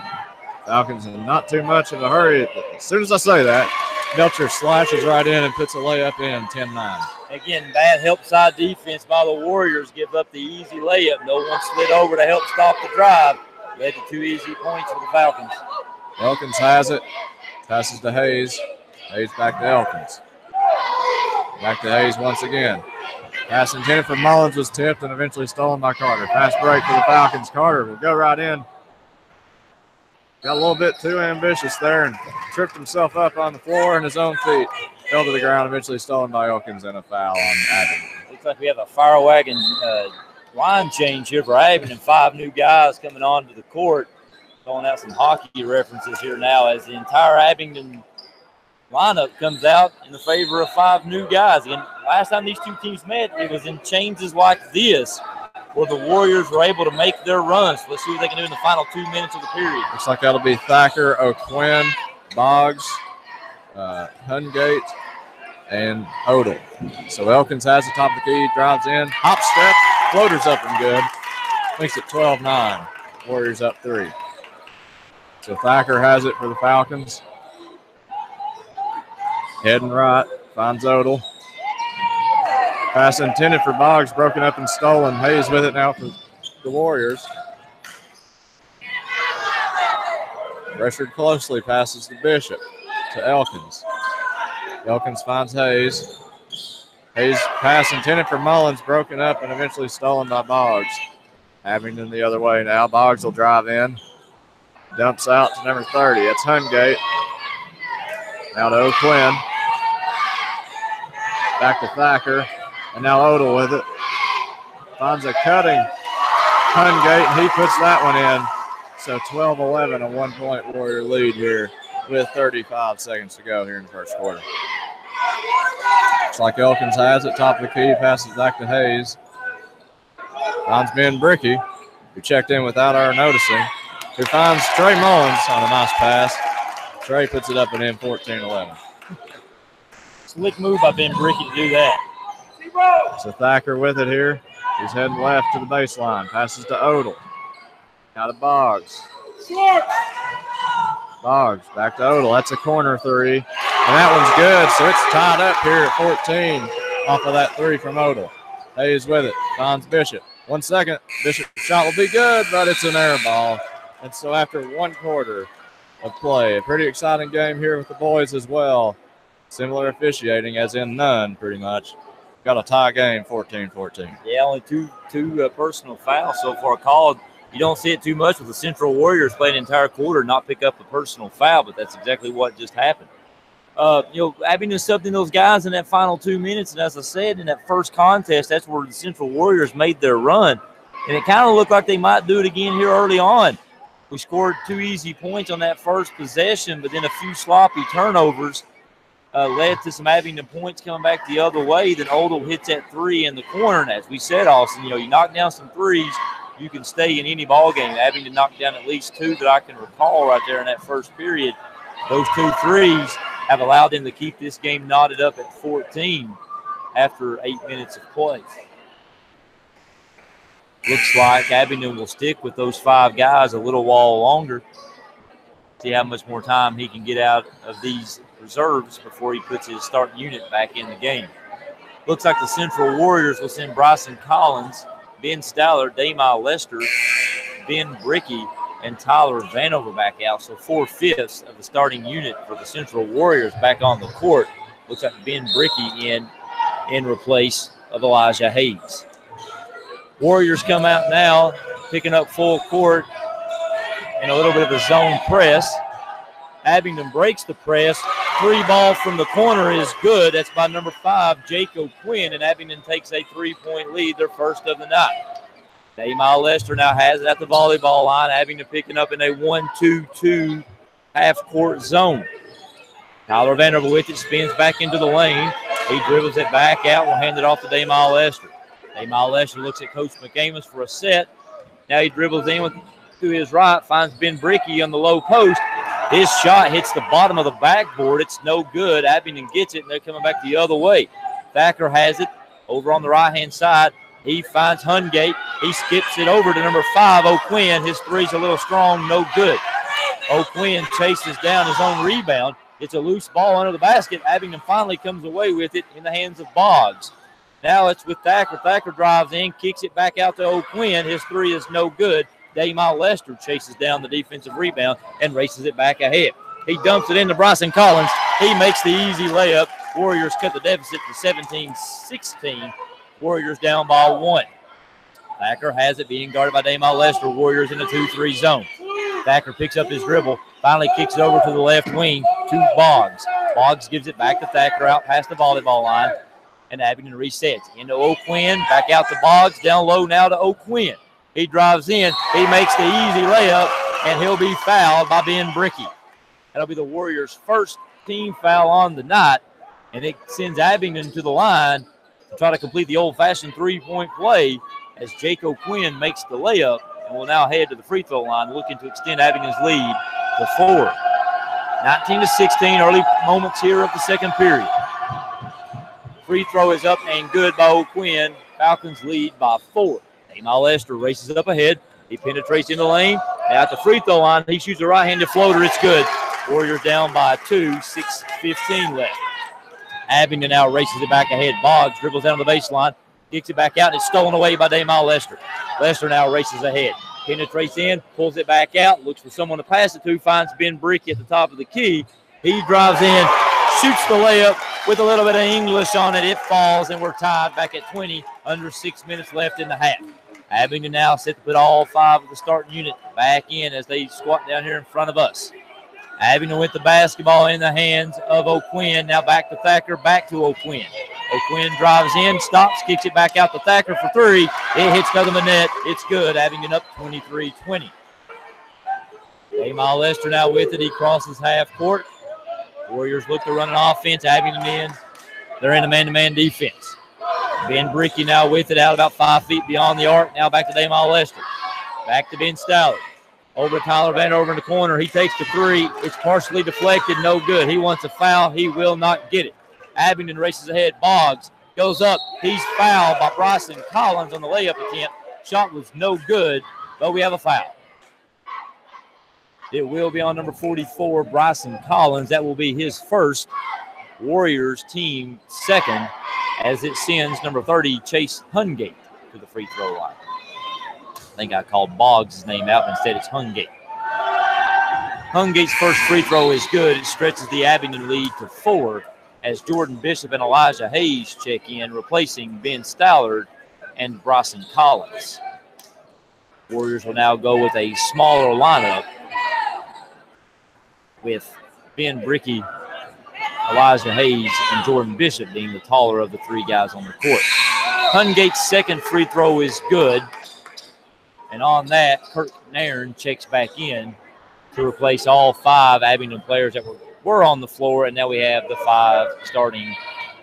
Falcons in not too much of a hurry. As soon as I say that, Belcher slashes right in and puts a layup in, 10-9. Again, bad help side defense by the Warriors. Give up the easy layup. No one slid over to help stop the drive. Led to 2 easy points for the Falcons. Elkins has it. Passes to Hayes. Hayes back to Elkins. Back to Hayes once again. Pass intended for Mullins was tipped and eventually stolen by Carter. Fast break for the Falcons. Carter will go right in. Got a little bit too ambitious there and tripped himself up on the floor and his own feet. Fell to the ground, eventually stolen by Elkins, and a foul on Abingdon. Looks like we have a fire wagon line change here for Abingdon. 5 new guys coming onto the court. Throwing out some hockey references here now as the entire Abingdon lineup comes out in the favor of 5 new guys. Again, last time these two teams met, it was in changes like this where the Warriors were able to make their runs. Let's see what they can do in the final 2 minutes of the period. Looks like that'll be Thacker, O'Quinn, Boggs, Hungate, and Odell. So Elkins has the top of the key, drives in, hop step, floater's up and good. Makes it 12-9. Warriors up 3. So Thacker has it for the Falcons. Heading right, finds Odell. Pass intended for Boggs, broken up and stolen. Hayes with it now for the Warriors. Pressured closely, passes to Bishop, to Elkins. Elkins finds Hayes. Hayes pass intended for Mullins, broken up and eventually stolen by Boggs. Abingdon the other way now. Boggs will drive in. Dumps out to number 30. It's Hungate. Now to O'Quinn. Back to Thacker. And now Odell with it. Finds a cutting Hungate, and he puts that one in. So 12-11, a 1-point Warrior lead here with 35 seconds to go here in the first quarter. Looks like Elkins has it. Top of the key, passes back to Hayes. Finds Ben Bricky, who checked in without our noticing, who finds Trey Mullins on a nice pass. Trey puts it up and in 14-11. Slick move by Ben Bricky to do that. So Thacker with it here. He's heading left to the baseline. Passes to Odell. Now to Boggs. Boggs back to Odell. That's a corner three. And that one's good, so it's tied up here at 14 off of that three from Odell. Hayes with it. Finds Bishop. 1 second. Bishop's shot will be good, but it's an air ball. And so after 1 quarter of play, a pretty exciting game here with the boys as well. Similar officiating, as in none, pretty much. Got a tie game, 14-14. Yeah, only two personal fouls so far called. You don't see it too much with the Central Warriors playing an entire quarter, not pick up a personal foul, but that's exactly what just happened. Abingdon subbed in those guys in that final 2 minutes, and as I said, in that first contest, that's where the Central Warriors made their run, and it kind of looked like they might do it again here early on. We scored 2 easy points on that first possession, but then a few sloppy turnovers led to some Abingdon points coming back the other way. Then Odell hits that 3 in the corner, and as we said, Austin, you knock down some threes, you can stay in any ball game. Abingdon knocked down at least 2 that I can recall right there in that first period. Those 2 threes have allowed them to keep this game knotted up at 14 after 8 minutes of play. Looks like Abingdon will stick with those 5 guys a little while longer. See how much more time he can get out of these reserves before he puts his starting unit back in the game. Looks like the Central Warriors will send Bryson Collins, Ben Stowler, Damon Lester, Ben Bricky, and Tyler Vanover back out. So 4/5 of the starting unit for the Central Warriors back on the court. Looks like Ben Bricky in replace of Elijah Hayes. Warriors come out now, picking up full court in a little bit of a zone press. Abingdon breaks the press. 3 ball from the corner is good. That's by number 5, Jake O'Quinn, and Abingdon takes a 3-point lead, their first of the night. Damon Lester now has it at the volleyball line. Abingdon picking up in a 1-2-2 half-court zone. Tyler Vanderbilt with it, spins back into the lane. He dribbles it back out. Will hand it off to Damon Lester. Damon Lester looks at Coach McAmus for a set. Now he dribbles in to his right, finds Ben Bricky on the low post. His shot hits the bottom of the backboard. It's no good. Abingdon gets it, and they're coming back the other way. Thacker has it over on the right-hand side. He finds Hungate. He skips it over to number 5, O'Quinn. His three's a little strong, no good. O'Quinn chases down his own rebound. It's a loose ball under the basket. Abingdon finally comes away with it in the hands of Boggs. Now it's with Thacker. Thacker drives in, kicks it back out to O'Quinn. His 3 is no good. Damon Lester chases down the defensive rebound and races it back ahead. He dumps it into Bryson Collins. He makes the easy layup. Warriors cut the deficit to 17-16. Warriors down by 1. Thacker has it, being guarded by Damon Lester. Warriors in a 2-3 zone. Thacker picks up his dribble, finally kicks it over to the left wing to Boggs. Boggs gives it back to Thacker out past the volleyball line, and Abingdon resets. Into O'Quinn, back out to Boggs, down low now to O'Quinn. He drives in, he makes the easy layup, and he'll be fouled by Ben Bricky. That'll be the Warriors' first team foul on the night, and it sends Abingdon to the line to try to complete the old-fashioned 3-point play as Jake O'Quinn makes the layup and will now head to the free throw line, looking to extend Abingdon's lead to 4. 19-16, early moments here of the second period. Free throw is up and good by O'Quinn. Falcons lead by 4. Damon Lester races up ahead. He penetrates in the lane. Now at the free throw line, he shoots a right-handed floater. It's good. Warriors down by 2, 6:15 left. Abingdon now races it back ahead. Boggs dribbles down the baseline, kicks it back out, and it's stolen away by Damon Lester. Lester now races ahead. Penetrates in, pulls it back out, looks for someone to pass it to, finds Ben Bricky at the top of the key. He drives in, shoots the layup with a little bit of English on it. It falls, and we're tied back at 20, under 6 minutes left in the half. Abingdon now set to put all 5 of the starting unit back in as they squat down here in front of us. Abingdon with the basketball in the hands of O'Quinn. Now back to Thacker, back to O'Quinn. O'Quinn drives in, stops, kicks it back out to Thacker for 3. It hits Southern net. It's good. Abingdon up 23-20. Damon Lester now with it. He crosses half court. Warriors look to run an offense. Abingdon in. They're in a man-to-man defense. Ben Bricky now with it out about 5 feet beyond the arc. Now back to Damon Lester. Back to Ben Stallard. Over to Tyler Van over in the corner. He takes the 3. It's partially deflected. No good. He wants a foul. He will not get it. Abingdon races ahead. Boggs goes up. He's fouled by Bryson Collins on the layup attempt. Shot was no good, but we have a foul. It will be on number 44, Bryson Collins. That will be his first. Warriors team second, as it sends number 30, Chase Hungate, to the free throw line. I think I called Boggs' name out, but instead it's Hungate. Hungate's first free throw is good. It stretches the Abingdon lead to 4 as Jordan Bishop and Elijah Hayes check in, replacing Ben Stallard and Bryson Collins. Warriors will now go with a smaller lineup with Ben Bricky, Elijah Hayes, and Jordan Bishop being the taller of the 3 guys on the court. Hungate's second free throw is good. And on that, Kirk Nairn checks back in to replace all 5 Abingdon players that were on the floor, and now we have the 5 starting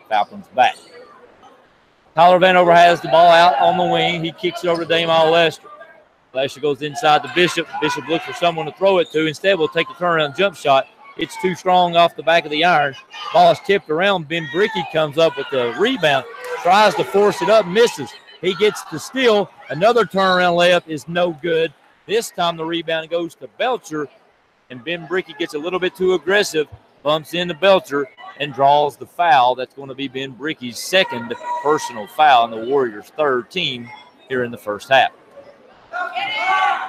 Falcons back. Tyler Vanover has the ball out on the wing. He kicks it over to Damon Lester. Lester goes inside to Bishop. Bishop looks for someone to throw it to. Instead, we'll take the turnaround jump shot. It's too strong off the back of the iron. Ball is tipped around. Ben Bricky comes up with the rebound, tries to force it up, misses. He gets the steal. Another turnaround layup is no good. This time the rebound goes to Belcher, and Ben Bricky gets a little bit too aggressive, bumps into Belcher, and draws the foul. That's going to be Ben Bricky's second personal foul on the Warriors' third team here in the first half.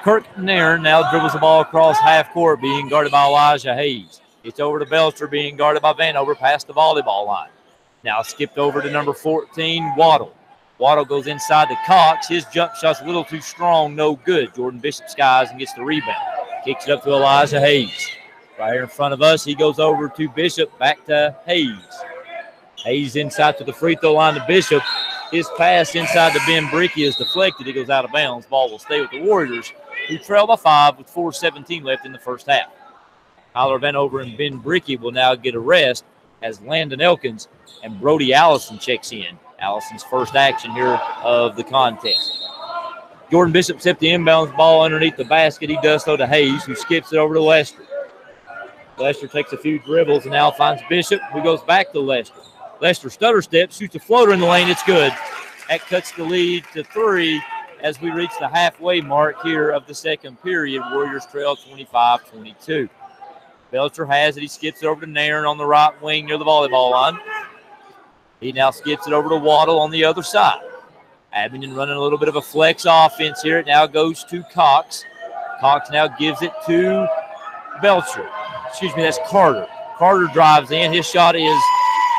Kirk Nairn now dribbles the ball across half court, being guarded by Elijah Hayes. It's over to Belcher, being guarded by Vanover, past the volleyball line. Now skipped over to number 14, Waddle. Waddle goes inside to Cox. His jump shot's a little too strong, no good. Jordan Bishop skies and gets the rebound. Kicks it up to Elijah Hayes. Right here in front of us, he goes over to Bishop, back to Hayes. Hayes inside to the free throw line to Bishop. His pass inside to Ben Bricky is deflected. It goes out of bounds. Ball will stay with the Warriors, who trail by 5 with 4:17 left in the first half. Tyler Vanover and Ben Bricky will now get a rest as Landon Elkins and Brody Allison checks in. Allison's first action here of the contest. Jordan Bishop tipped the inbounds ball underneath the basket. He does so to Hayes, who skips it over to Lester. Lester takes a few dribbles and now finds Bishop, who goes back to Lester. Lester stutter steps, shoots a floater in the lane. It's good. That cuts the lead to 3 as we reach the halfway mark here of the second period. Warriors trail 25-22. Belcher has it. He skips it over to Nairn on the right wing near the volleyball line. He now skips it over to Waddle on the other side. Abingdon running a little bit of a flex offense here. It now goes to Cox. Cox now gives it to Belcher. Excuse me, that's Carter. Carter drives in. His shot is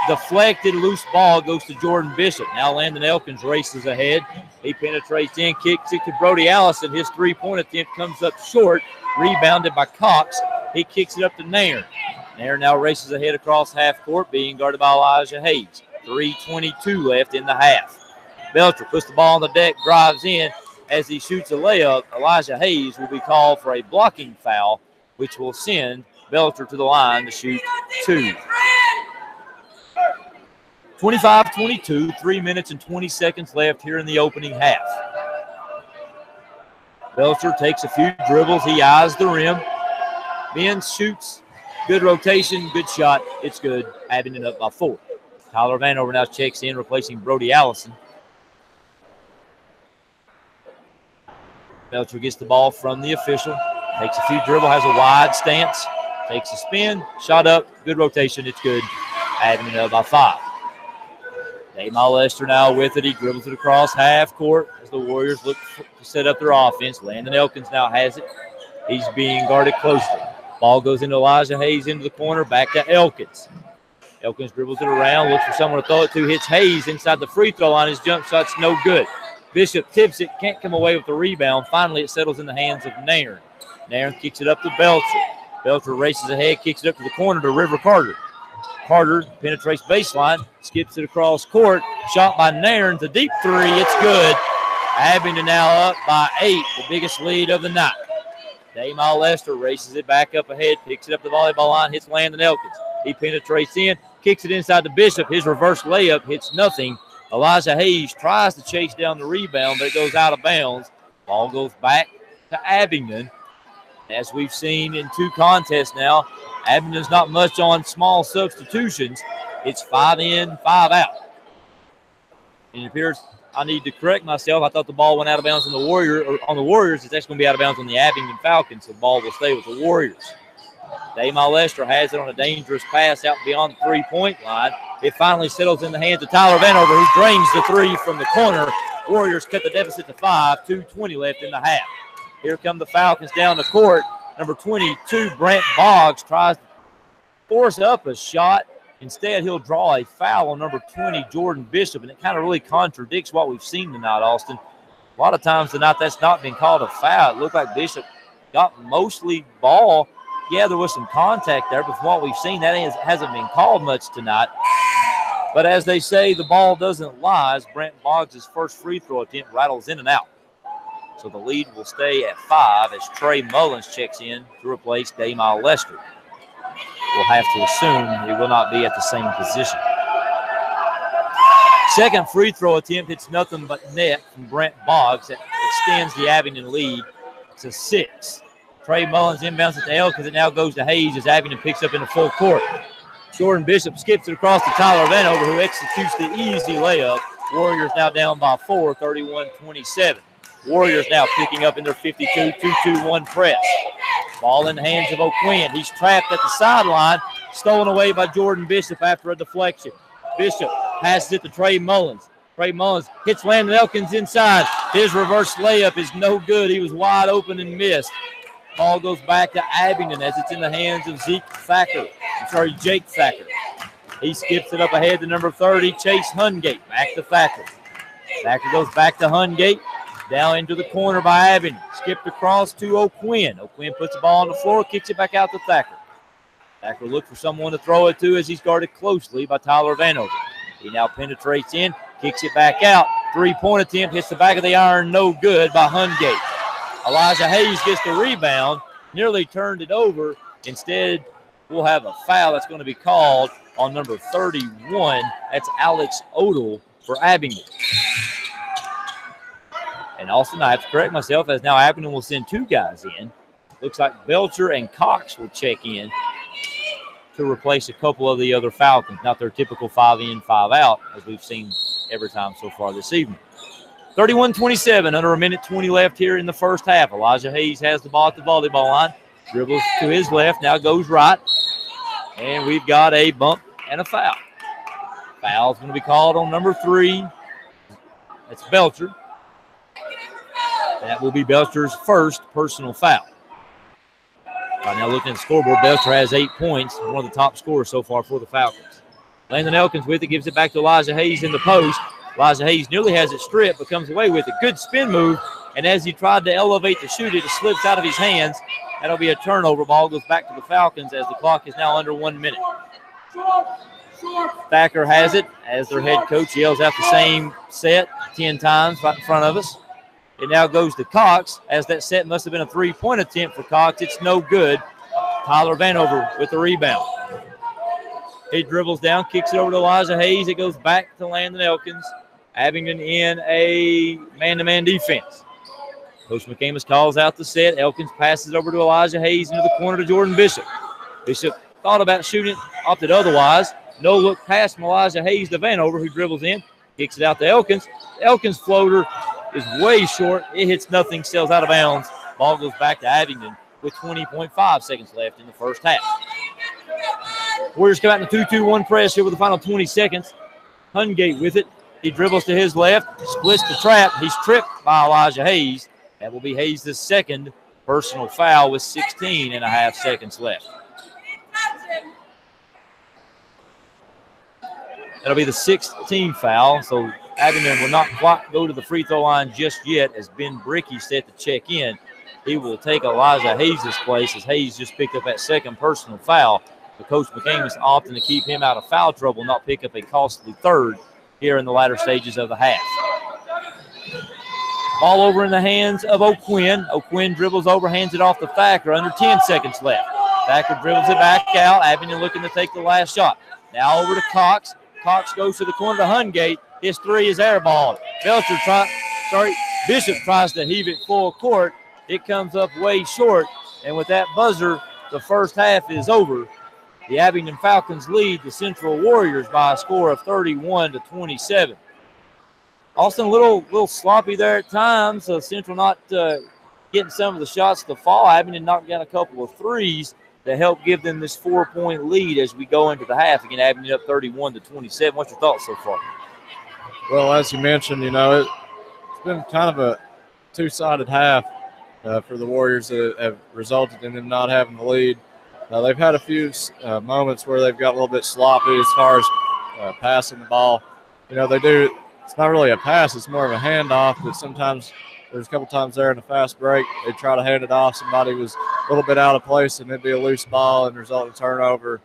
deflected. Loose ball goes to Jordan Bishop. Now Landon Elkins races ahead. He penetrates in, kicks it to Brody Allison. His three-point attempt comes up short, rebounded by Cox. He kicks it up to Nairn. Nairn now races ahead across half court, being guarded by Elijah Hayes. 3:22 left in the half. Belcher puts the ball on the deck, drives in. As he shoots a layup, Elijah Hayes will be called for a blocking foul, which will send Belcher to the line to shoot 2. 25-22, 3 minutes and 20 seconds left here in the opening half. Belcher takes a few dribbles. He eyes the rim. Ben shoots. Good rotation, good shot. It's good. Abingdon up by 4. Tyler Vanover now checks in, replacing Brody Allison. Belcher gets the ball from the official. Takes a few dribble, has a wide stance. Takes a spin, shot up, good rotation. It's good. Abingdon up by 5. Damon Lester now with it. He dribbles it across half court as the Warriors look to set up their offense. Landon Elkins now has it. He's being guarded closely. Ball goes into Elijah Hayes into the corner, back to Elkins. Elkins dribbles it around, looks for someone to throw it to, hits Hayes inside the free throw line. His jump shot's no good. Bishop tips it, can't come away with the rebound. Finally, it settles in the hands of Nairn. Nairn kicks it up to Belcher. Belcher races ahead, kicks it up to the corner to River Carter. Carter penetrates baseline, skips it across court. Shot by Nairn, the deep three. It's good. Abingdon now up by 8, the biggest lead of the night. Damon Lester races it back up ahead, picks it up the volleyball line, hits Landon Elkins. He penetrates in, kicks it inside the Bishop. His reverse layup hits nothing. Elijah Hayes tries to chase down the rebound, but it goes out of bounds. Ball goes back to Abingdon. As we've seen in 2 contests now, Abingdon's not much on small substitutions. It's 5 in, 5 out. And it appears I need to correct myself. I thought the ball went out of bounds on the Warriors. It's actually going to be out of bounds on the Abingdon Falcons. So the ball will stay with the Warriors. Damon Lester has it on a dangerous pass out beyond the three-point line. It finally settles in the hands of Tyler Vanover, who drains the three from the corner. Warriors cut the deficit to 5, 2:20 left in the half. Here come the Falcons down the court. Number 22, Brant Boggs, tries to force up a shot. Instead, he'll draw a foul on number 20, Jordan Bishop, and it kind of really contradicts what we've seen tonight, Austin. A lot of times tonight that's not been called a foul. It looked like Bishop got mostly ball. Yeah, there was some contact there, but from what we've seen, that hasn't been called much tonight. But as they say, the ball doesn't lie. As Brant Boggs' first free throw attempt rattles in and out. So the lead will stay at 5 as Trey Mullins checks in to replace Damon Lester. We'll have to assume he will not be at the same position. Second free throw attempt hits nothing but net from Brant Boggs. That extends the Abingdon lead to 6. Trey Mullins inbounds it to Elkins. It now goes to Hayes as Abingdon picks up in the full court. Jordan Bishop skips it across to Tyler Vanover, who executes the easy layup. Warriors now down by 4, 31-27. Warriors now picking up in their 52-2-2-1 press. Ball in the hands of O'Quinn. He's trapped at the sideline, stolen away by Jordan Bishop after a deflection. Bishop passes it to Trey Mullins. Trey Mullins hits Landon Elkins inside. His reverse layup is no good. He was wide open and missed. Ball goes back to Abingdon as it's in the hands of Jake Thacker. He skips it up ahead to number 30, Chase Hungate. Back to Thacker. Thacker goes back to Hungate. Down into the corner by Abingdon. Skipped across to O'Quinn. O'Quinn puts the ball on the floor, kicks it back out to Thacker. Thacker looks for someone to throw it to as he's guarded closely by Tyler Vanover. He now penetrates in, kicks it back out. Three-point attempt hits the back of the iron, no good by Hungate. Elijah Hayes gets the rebound, nearly turned it over. Instead, we'll have a foul that's going to be called on number 31. That's Alex Odell for Abingdon. And Austin, I have to correct myself, as now Abingdon will send 2 guys in. Looks like Belcher and Cox will check in to replace a couple of the other Falcons. Not their typical 5 in, 5 out, as we've seen every time so far this evening. 31-27, under a minute 20 left here in the first half. Elijah Hayes has the ball at the volleyball line. Dribbles to his left, now goes right. And we've got a bump and a foul. Foul's going to be called on number 3. That's Belcher. That will be Belcher's first personal foul. Right now looking at the scoreboard, Belcher has 8 points, one of the top scorers so far for the Falcons. Landon Elkins with it, gives it back to Elijah Hayes in the post. Elijah Hayes nearly has it stripped, but comes away with a good spin move. And as he tried to elevate to shoot it, it slips out of his hands. That'll be a turnover. Ball goes back to the Falcons as the clock is now under 1 minute. Thacker has it as their head coach yells out the same set 10 times right in front of us. It now goes to Cox, as that set must have been a three-point attempt for Cox. It's no good. Tyler Vanover with the rebound. He dribbles down, kicks it over to Elijah Hayes. It goes back to Landon Elkins. Abingdon in a man-to-man defense. Coach McCamus calls out the set. Elkins passes it over to Elijah Hayes into the corner to Jordan Bishop. Bishop thought about shooting it, opted otherwise. No look pass from Elijah Hayes to Vanover, who dribbles in, kicks it out to Elkins. Elkins' floater is way short. It hits nothing, sails out of bounds. Ball goes back to Abingdon with 20.5 seconds left in the first half. Warriors come out in the 2-2-1 press here with the final 20 seconds. Hungate with it. He dribbles to his left, splits the trap. He's tripped by Elijah Hayes. That will be Hayes' second personal foul with 16 and a half seconds left. That'll be the 16th foul, so Abingdon will not quite go to the free throw line just yet as Ben Brickey set to check in. He will take Elijah Hayes' place as Hayes just picked up that second personal foul. But Coach McCamus opting to keep him out of foul trouble, not pick up a costly third here in the latter stages of the half. Ball over in the hands of O'Quinn. O'Quinn dribbles over, hands it off to Thacker. Under 10 seconds left. Thacker dribbles it back out. Abingdon looking to take the last shot. Now over to Cox. Cox goes to the corner to Hungate. His three is airballed. Bishop tries to heave it full court. It comes up way short. And with that buzzer, the first half is over. The Abingdon Falcons lead the Central Warriors by a score of 31-27. Austin a little sloppy there at times. Central not getting some of the shots to fall. Abingdon knocked down a couple of threes to help give them this 4-point lead as we go into the half. Again, Abingdon up 31-27. What's your thoughts so far? Well, as you mentioned, it's been kind of a two-sided half for the Warriors that have resulted in them not having the lead. They've had a few moments where they've got a little bit sloppy as far as passing the ball. They do. It's not really a pass. It's more of a handoff, but sometimes there's a couple times there in the fast break, they try to hand it off. Somebody was a little bit out of place, and it'd be a loose ball and result in turnover.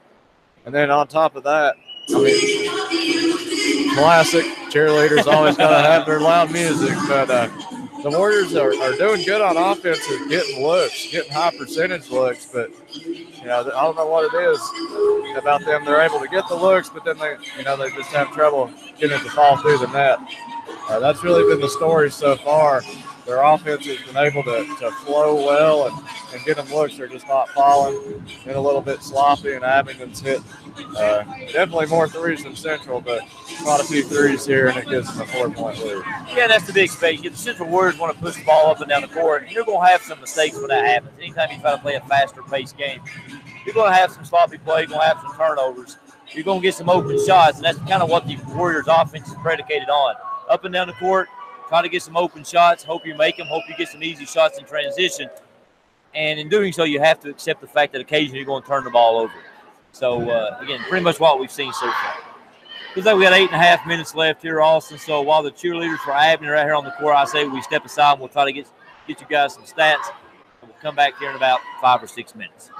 And then on top of that, classic cheerleaders always got to have their loud music, but the Warriors are doing good on offense and getting looks, getting high percentage looks, but I don't know what it is about them. They're able to get the looks, but then they just have trouble getting it to fall through the net. That's really been the story so far. Their offense has been able to flow well and get them looks. They're just not falling. Been a little bit sloppy, and Abingdon's hit definitely more threes than Central, but not a few threes here, and it gives them a 4-point lead. Yeah, that's the big space. The Central Warriors want to push the ball up and down the court, and you're going to have some mistakes when that happens. Anytime you try to play a faster-paced game, you're going to have some sloppy play, you're going to have some turnovers. You're going to get some open shots, and that's kind of what the Warriors' offense is predicated on. Up and down the court, try to get some open shots, hope you make them, hope you get some easy shots in transition. And in doing so, you have to accept the fact that occasionally you're going to turn the ball over. So, again, pretty much what we've seen so far. Looks like we got 8.5 minutes left here, Austin. So while the cheerleaders for Abingdon are out here on the court, I say we step aside and we'll try to get you guys some stats. And we'll come back here in about 5 or 6 minutes.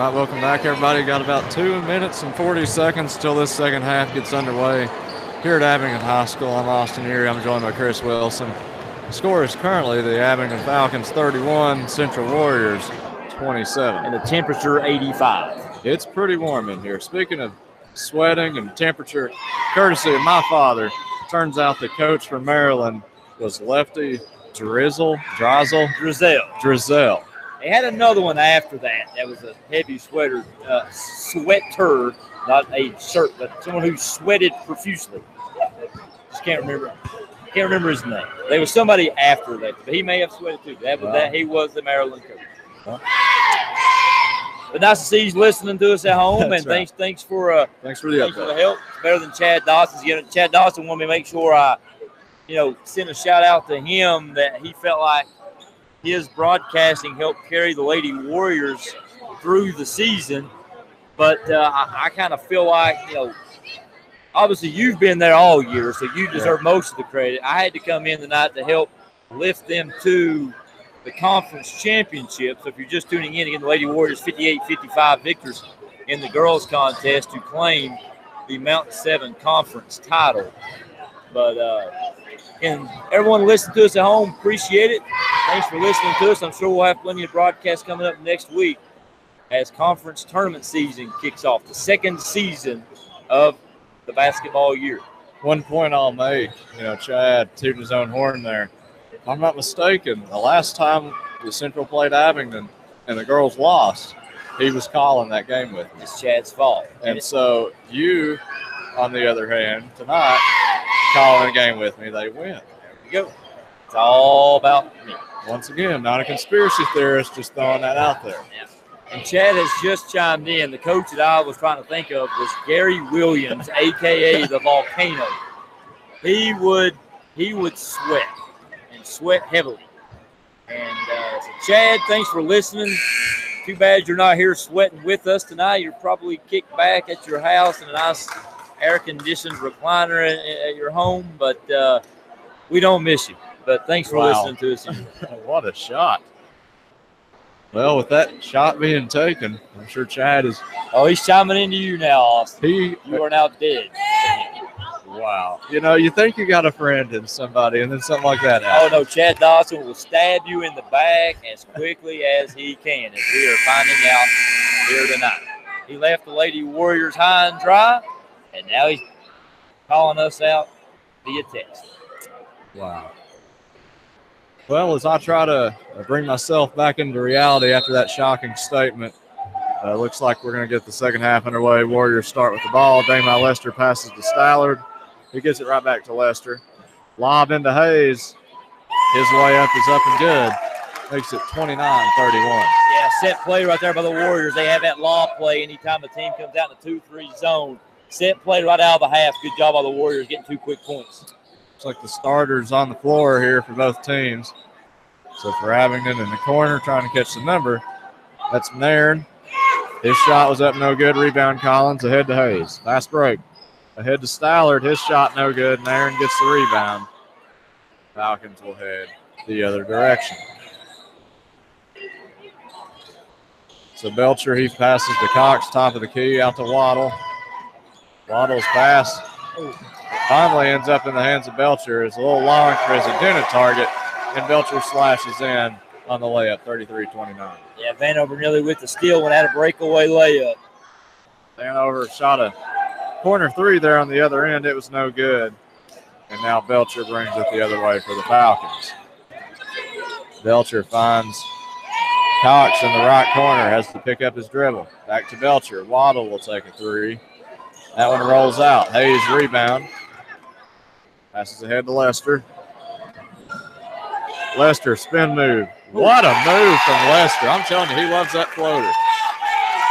right, welcome back, everybody. Got about 2 minutes and 40 seconds till this second half gets underway here at Abingdon High School. I'm Austin Erie. I'm joined by Chris Wilson. The score is currently the Abingdon Falcons 31, Central Warriors 27. And the temperature 85. It's pretty warm in here. Speaking of sweating and temperature, courtesy of my father, turns out the coach from Maryland was Lefty Drizzle. They had another one after that. That was a heavy sweater, not a shirt, but someone who sweated profusely. Just can't remember. Can't remember his name. There was somebody after that, but he may have sweated too. He was the Maryland coach. Huh? But nice to see he's listening to us at home, and right. thanks for the help. It's better than Chad Dawson's. Chad Dawson wanted me to make sure I, send a shout out to him that he felt like his broadcasting helped carry the Lady Warriors through the season. But I kind of feel like, obviously you've been there all year, so you deserve most of the credit. I had to come in tonight to help lift them to the conference championship. So if you're just tuning in, again, the Lady Warriors 58-55 victors in the girls contest to claim the Mountain 7 conference title. But and everyone listening to us at home, appreciate it. Thanks for listening to us. I'm sure we'll have plenty of broadcasts coming up next week as conference tournament season kicks off, the second season of the basketball year. 1 point I'll make, Chad tooted his own horn there. If I'm not mistaken, the last time the Central played Abingdon and the girls lost, he was calling that game with me. It's Chad's fault. And so you, on the other hand, tonight, calling a game with me, they win. There we go. It's all about me. Once again, not a conspiracy theorist, just throwing that out there. Yeah. And Chad has just chimed in. The coach that I was trying to think of was Gary Williams, a.k.a. the Volcano. He would sweat, and sweat heavily. And so Chad, thanks for listening. Too bad you're not here sweating with us tonight. You're probably kicked back at your house in a nice air-conditioned recliner at your home, but we don't miss you. But thanks for listening to us. What a shot. Well, with that shot being taken, I'm sure Chad is... Oh, he's chiming into you now, Austin. You are now dead. Wow. You think you got a friend in somebody, and then something like that happens. Oh, no, Chad Dawson will stab you in the back as quickly as he can, as we are finding out here tonight. He left the Lady Warriors high and dry, and now he's calling us out via text. Wow. Well, as I try to bring myself back into reality after that shocking statement, looks like we're going to get the second half underway. Warriors start with the ball. Damon Lester passes to Stallard. He gets it right back to Lester. Lob into Hayes. His way up is up and good. Makes it 29-31. Yeah, set play right there by the Warriors. They have that lob play anytime the team comes out in the 2-3 zone. Set play right out of the half. Good job by the Warriors getting 2 quick points. Looks like the starters on the floor here for both teams. So for Abingdon in the corner trying to catch the number, that's Nairn. His shot was up no good. Rebound Collins ahead to Hayes. Fast break. Ahead to Stallard. His shot no good. Nairn gets the rebound. Falcons will head the other direction. So Belcher, he passes to Cox, top of the key, out to Waddle. Waddle's pass finally ends up in the hands of Belcher. It's a little long for his intended target, and Belcher slashes in on the layup, 33-29. Yeah, Vanover nearly with the steal and had a breakaway layup. Vanover shot a corner three there on the other end. It was no good. And now Belcher brings it the other way for the Falcons. Belcher finds Cox in the right corner, has to pick up his dribble. Back to Belcher. Waddle will take a three. That one rolls out. Hayes rebound. Passes ahead to Lester. Lester, spin move. What a move from Lester. I'm telling you, he loves that floater.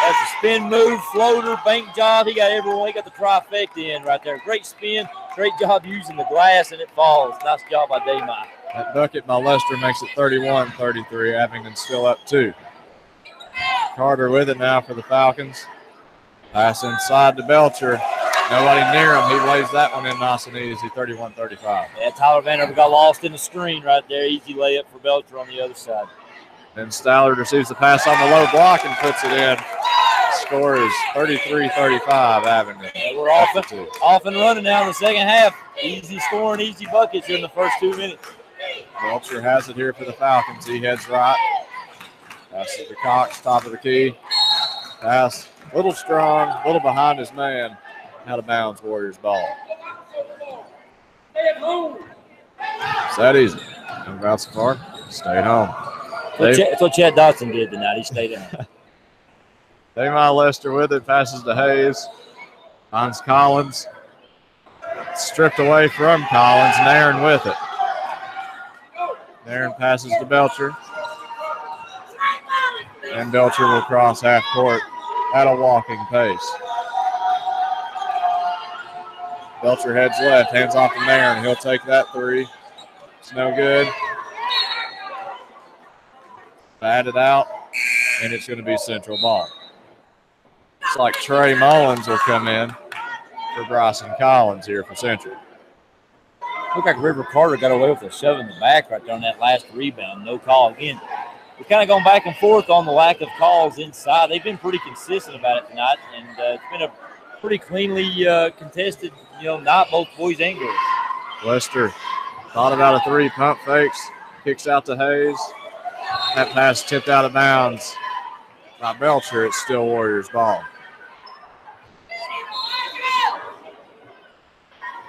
That's a spin move, floater, bank job. He got everyone. He got the trifecta in right there. Great spin. Great job using the glass, and it falls. Nice job by Damon. That bucket by Lester makes it 31-33. Abingdon still up 2. Carter with it now for the Falcons. Pass inside to Belcher. Nobody near him. He lays that one in nice and easy, 31-35. Yeah, Tyler Vanover got lost in the screen right there. Easy layup for Belcher on the other side. Then Stallard receives the pass on the low block and puts it in. score is 33-35 Abingdon. Yeah, we're off and running now in the second half. Easy scoring, easy buckets in the first 2 minutes. Belcher has it here for the Falcons. He heads right. Passes to Cox, top of the key. Pass, a little strong, a little behind his man. Out of bounds, Warriors ball. It's that easy. Don't go out so far. Stay home. That's what Chad Dotson did tonight. He stayed in. Damon Lester with it. Passes to Hayes. Finds Collins. Stripped away from Collins. Nairn with it. Nairn passes to Belcher. And Belcher will cross half court at a walking pace. Belcher heads left, hands off to Nairn. He'll take that three. It's no good. Batted out, and it's going to be Central ball. It's like Trey Mullins will come in for Bryson Collins here for Central. Looked like River Carter got away with a shove in the back right there on that last rebound. No call again. We're kind of going back and forth on the lack of calls inside. They've been pretty consistent about it tonight, and it's been a pretty cleanly contested, night, both boys and girls. Lester thought about a three, pump fakes, kicks out to Hayes. That pass tipped out of bounds by Belcher. It's still Warriors ball.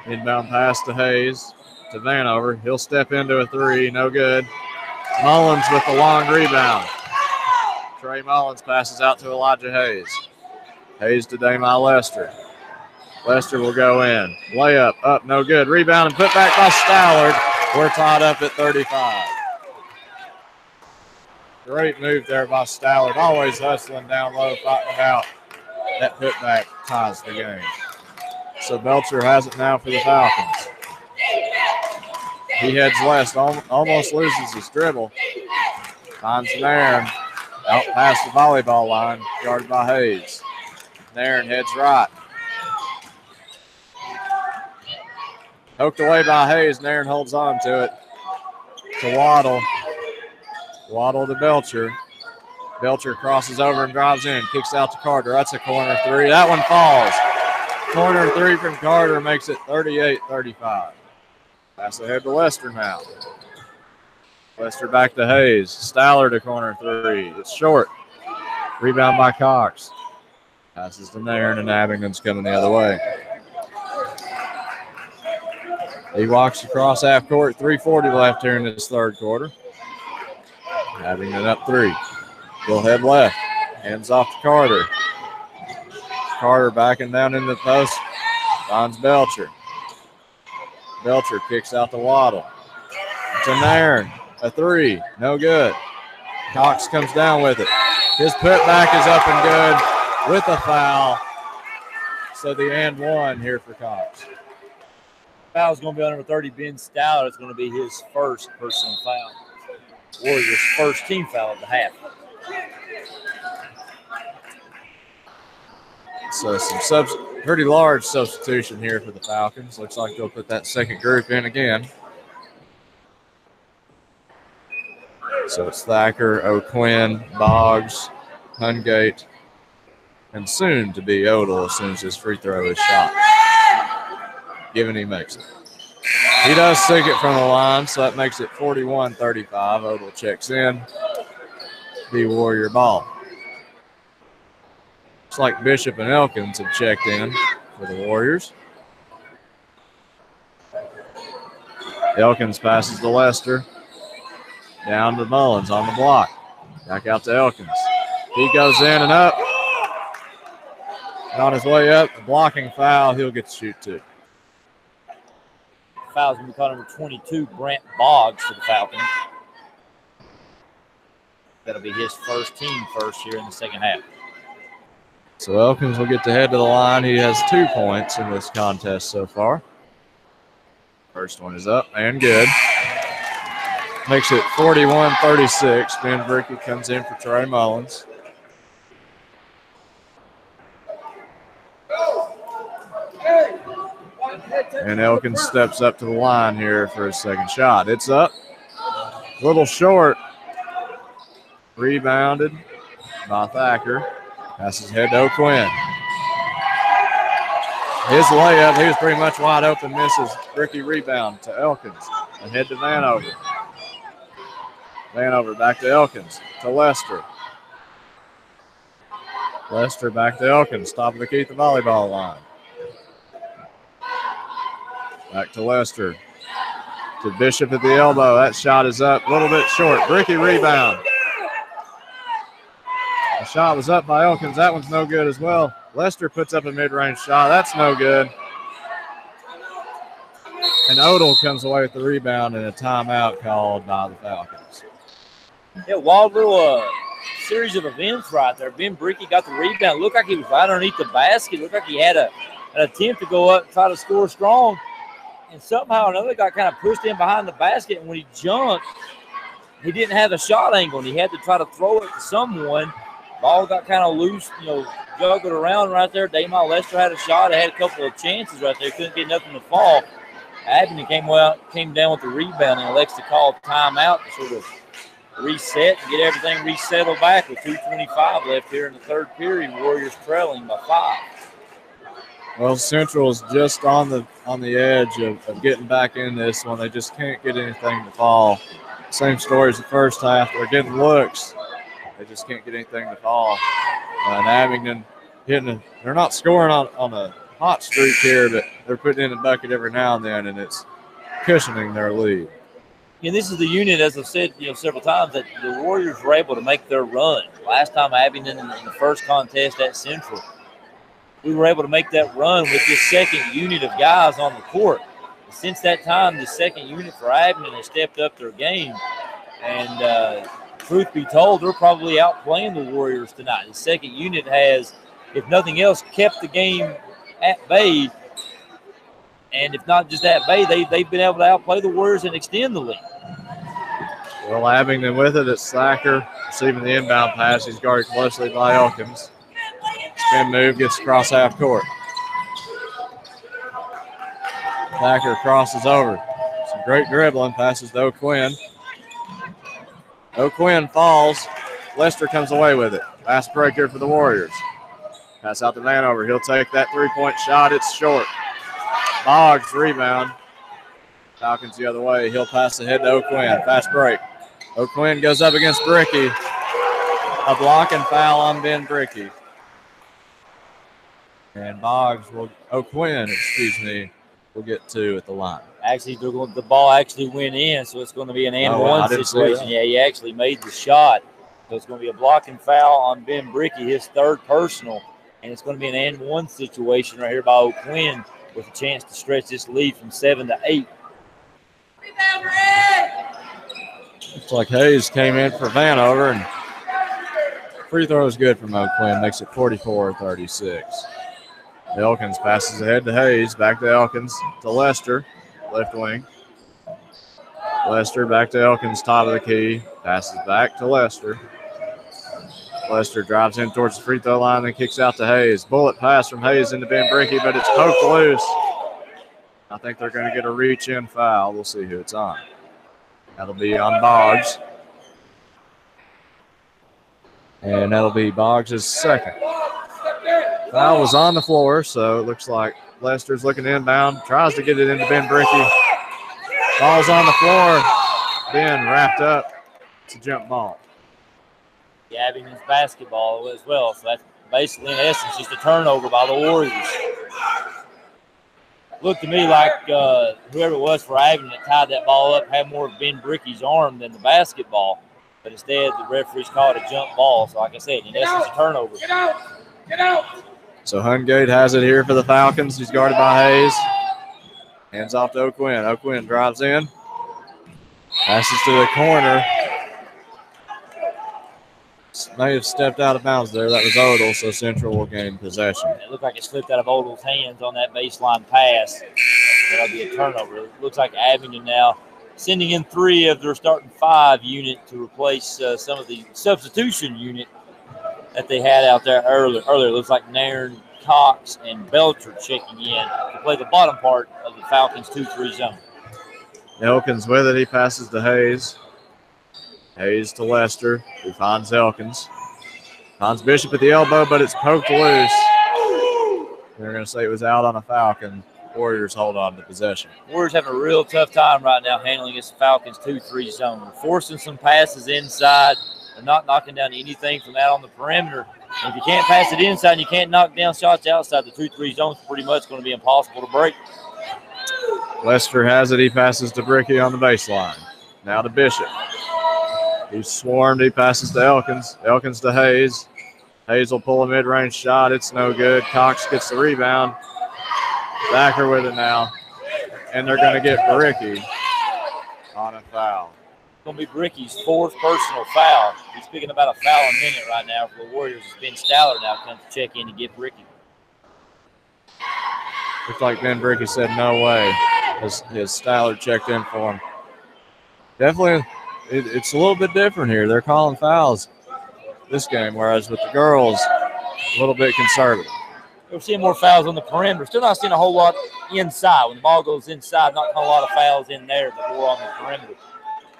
Inbound pass to Hayes, to Vanover. He'll step into a three, no good. Mullins with the long rebound. Trey Mullins passes out to Elijah Hayes. Hayes to Damon Lester. Lester will go in. Layup, up, no good. Rebound and put back by Stallard. We're tied up at 35. Great move there by Stallard. Always hustling down low, fighting out. That putback ties the game. So Belcher has it now for the Falcons. He heads west, almost loses his dribble. Finds Nairn, out past the volleyball line, guarded by Hayes. Nairn heads right. Poked away by Hayes. Nairn holds on to it. To Waddle. Waddle to Belcher. Belcher crosses over and drives in. Kicks out to Carter. That's a corner three. That one falls. Corner three from Carter makes it 38-35. Pass ahead to Lester now. Lester back to Hayes. Stallard to corner three. It's short. Rebound by Cox. Passes to Nairn, and Abingdon's coming the other way. He walks across half court. 3:40 left here in this third quarter. Abingdon up three. He'll head left. Hands off to Carter. Carter backing down in the post. Finds Belcher. Belcher kicks out to Waddle. To Nairn. A three. No good. Cox comes down with it. His putback is up and good with a foul. So the and one here for Cox. Foul is going to be on number 30, Ben Stallard. It's going to be his first personal foul. Warriors' first team foul of the half. So some pretty large substitution here for the Falcons. Looks like they'll put that second group in again. So it's Thacker, O'Quinn, Boggs, Hungate, and soon to be Odell as soon as his free throw is shot. Given he makes it. He does sink it from the line, so that makes it 41-35. Odell checks in. Be Warrior ball. Looks like Bishop and Elkins have checked in for the Warriors. Elkins passes to Lester. Down to Mullins on the block. Back out to Elkins. He goes in and up. And on his way up, the blocking foul, he'll get to shoot two. Foul's going to be called number 22, Brant Boggs for the Falcons. That'll be his team first here in the second half. So Elkins will get to head to the line. He has 2 points in this contest so far. First one is up and good. Makes it 41-36. Ben Brickey comes in for Trey Mullins. And Elkins steps up to the line here for his second shot. It's up. A little short. Rebounded by Thacker. Passes ahead to O'Quinn. His layup, he was pretty much wide open, misses. Ricky rebound to Elkins. Ahead to Vanover. Vanover back to Elkins, to Lester. Lester back to Elkins, top of the key at the volleyball line. Back to Lester. To Bishop at the elbow. That shot is up, a little bit short. Ricky rebound. The shot was up by Elkins. That one's no good as well. Lester puts up a mid-range shot. That's no good. And Odell comes away with the rebound and a timeout called by the Falcons. Yeah, wild little series of events right there. Ben Brickey got the rebound. Looked like he was right underneath the basket. Looked like he had an attempt to go up and try to score strong. And somehow or another got kind of pushed in behind the basket. And when he jumped, he didn't have a shot angle. And he had to try to throw it to someone. Ball got kind of loose, juggled around right there. Damon Lester had a shot. Had a couple of chances right there. Couldn't get nothing to fall. Abingdon came down with the rebound and elects to call timeout to sort of reset and get everything resettled back with 2:25 left here in the third period. Warriors trailing by 5. Well, Central's just on the edge of getting back in this one. They just can't get anything to fall. Same story as the first half. They're getting looks. They just can't get anything to fall. And Abingdon they're not scoring on a hot streak here, but they're putting in a bucket every now and then, and it's cushioning their lead. And this is the unit, as I've said several times, that the Warriors were able to make their run. Last time Abingdon in the first contest at Central, we were able to make that run with this second unit of guys on the court. Since that time, the second unit for Abingdon has stepped up their game. And truth be told, they're probably outplaying the Warriors tonight. The second unit has, if nothing else, kept the game at bay. And if not just at bay, they've been able to outplay the Warriors and extend the lead. Well, Abingdon with it. It's Thacker receiving the inbound pass. He's guarded closely by Elkins. Spin move, gets across half court. Thacker crosses over. Some great dribbling, passes to O'Quinn. O'Quinn falls. Lester comes away with it. Fast break here for the Warriors. Pass out to Vanover. He'll take that three-point shot. It's short. Boggs rebound. Falcons the other way. He'll pass ahead to O'Quinn. Fast break. O'Quinn goes up against Brickey. A block and foul on Ben Brickey. And O'Quinn, will get 2 at the line. Actually, the ball actually went in, so it's going to be an and-one situation. Yeah, he actually made the shot. So it's going to be a block and foul on Ben Brickey, his third personal. And it's going to be an and-one situation right here by O'Quinn with a chance to stretch this lead from 7 to 8. Looks like Hayes came in for Vanover, and free throw is good from O'Quinn. Makes it 44-36. Elkins passes ahead to Hayes. Back to Elkins to Lester, left wing. Lester back to Elkins, top of the key. Passes back to Lester. Lester drives in towards the free throw line and kicks out to Hayes. Bullet pass from Hayes into Ben Brickey, but it's poked loose. I think they're going to get a reach-in foul. We'll see who it's on. That'll be on Boggs. And that'll be Boggs' second. Foul was on the floor, so it looks like Lester's looking inbound. Tries to get it into Ben Brickey. Ball's on the floor. Ben wrapped up. It's a jump ball. Abingdon's basketball as well. So that's basically, in essence, just a turnover by the Warriors. Looked to me like whoever it was for Abingdon that tied that ball up had more of Ben Brickey's arm than the basketball. But instead, the referees called it a jump ball. So like I said, in essence, a turnover. Get out! Get out! So Hungate has it here for the Falcons. He's guarded by Hayes. Hands off to O'Quinn. O'Quinn drives in. Passes to the corner. May have stepped out of bounds there. That was Odell, so Central will gain possession. It looked like it slipped out of Odell's hands on that baseline pass. That'll be a turnover. It looks like Abingdon now sending in 3 of their starting 5 unit to replace some of the substitution unit that they had out there earlier. It looks like Nairn, Cox, and Belcher checking in to play the bottom part of the Falcons' 2-3 zone. Elkins with it. He passes to Hayes. Hayes to Lester, who finds Elkins. Hans Bishop at the elbow, but it's poked loose. They're going to say it was out on a Falcon. Warriors hold on to possession. Warriors having a real tough time right now handling this Falcons 2-3 zone. They're forcing some passes inside. They're not knocking down anything from out on the perimeter. And if you can't pass it inside and you can't knock down shots outside, the 2-3 zone is pretty much going to be impossible to break. Lester has it. He passes to Bricky on the baseline. Now to Bishop. He's swarmed. He passes to Elkins. Elkins to Hayes. Hayes will pull a mid-range shot. It's no good. Cox gets the rebound. Thacker with it now. And they're going to get Bricky on a foul. It's going to be Bricky's 4th personal foul. He's picking about a foul a minute right now for the Warriors. It's Ben Stallard now comes to check in to get Bricky. Looks like Ben Bricky said no way. His Stallard checked in for him. Definitely, it's a little bit different here. They're calling fouls this game, whereas with the girls, a little bit conservative. We're seeing more fouls on the perimeter. Still not seeing a whole lot inside. When the ball goes inside, not a lot of fouls in there, but more on the perimeter.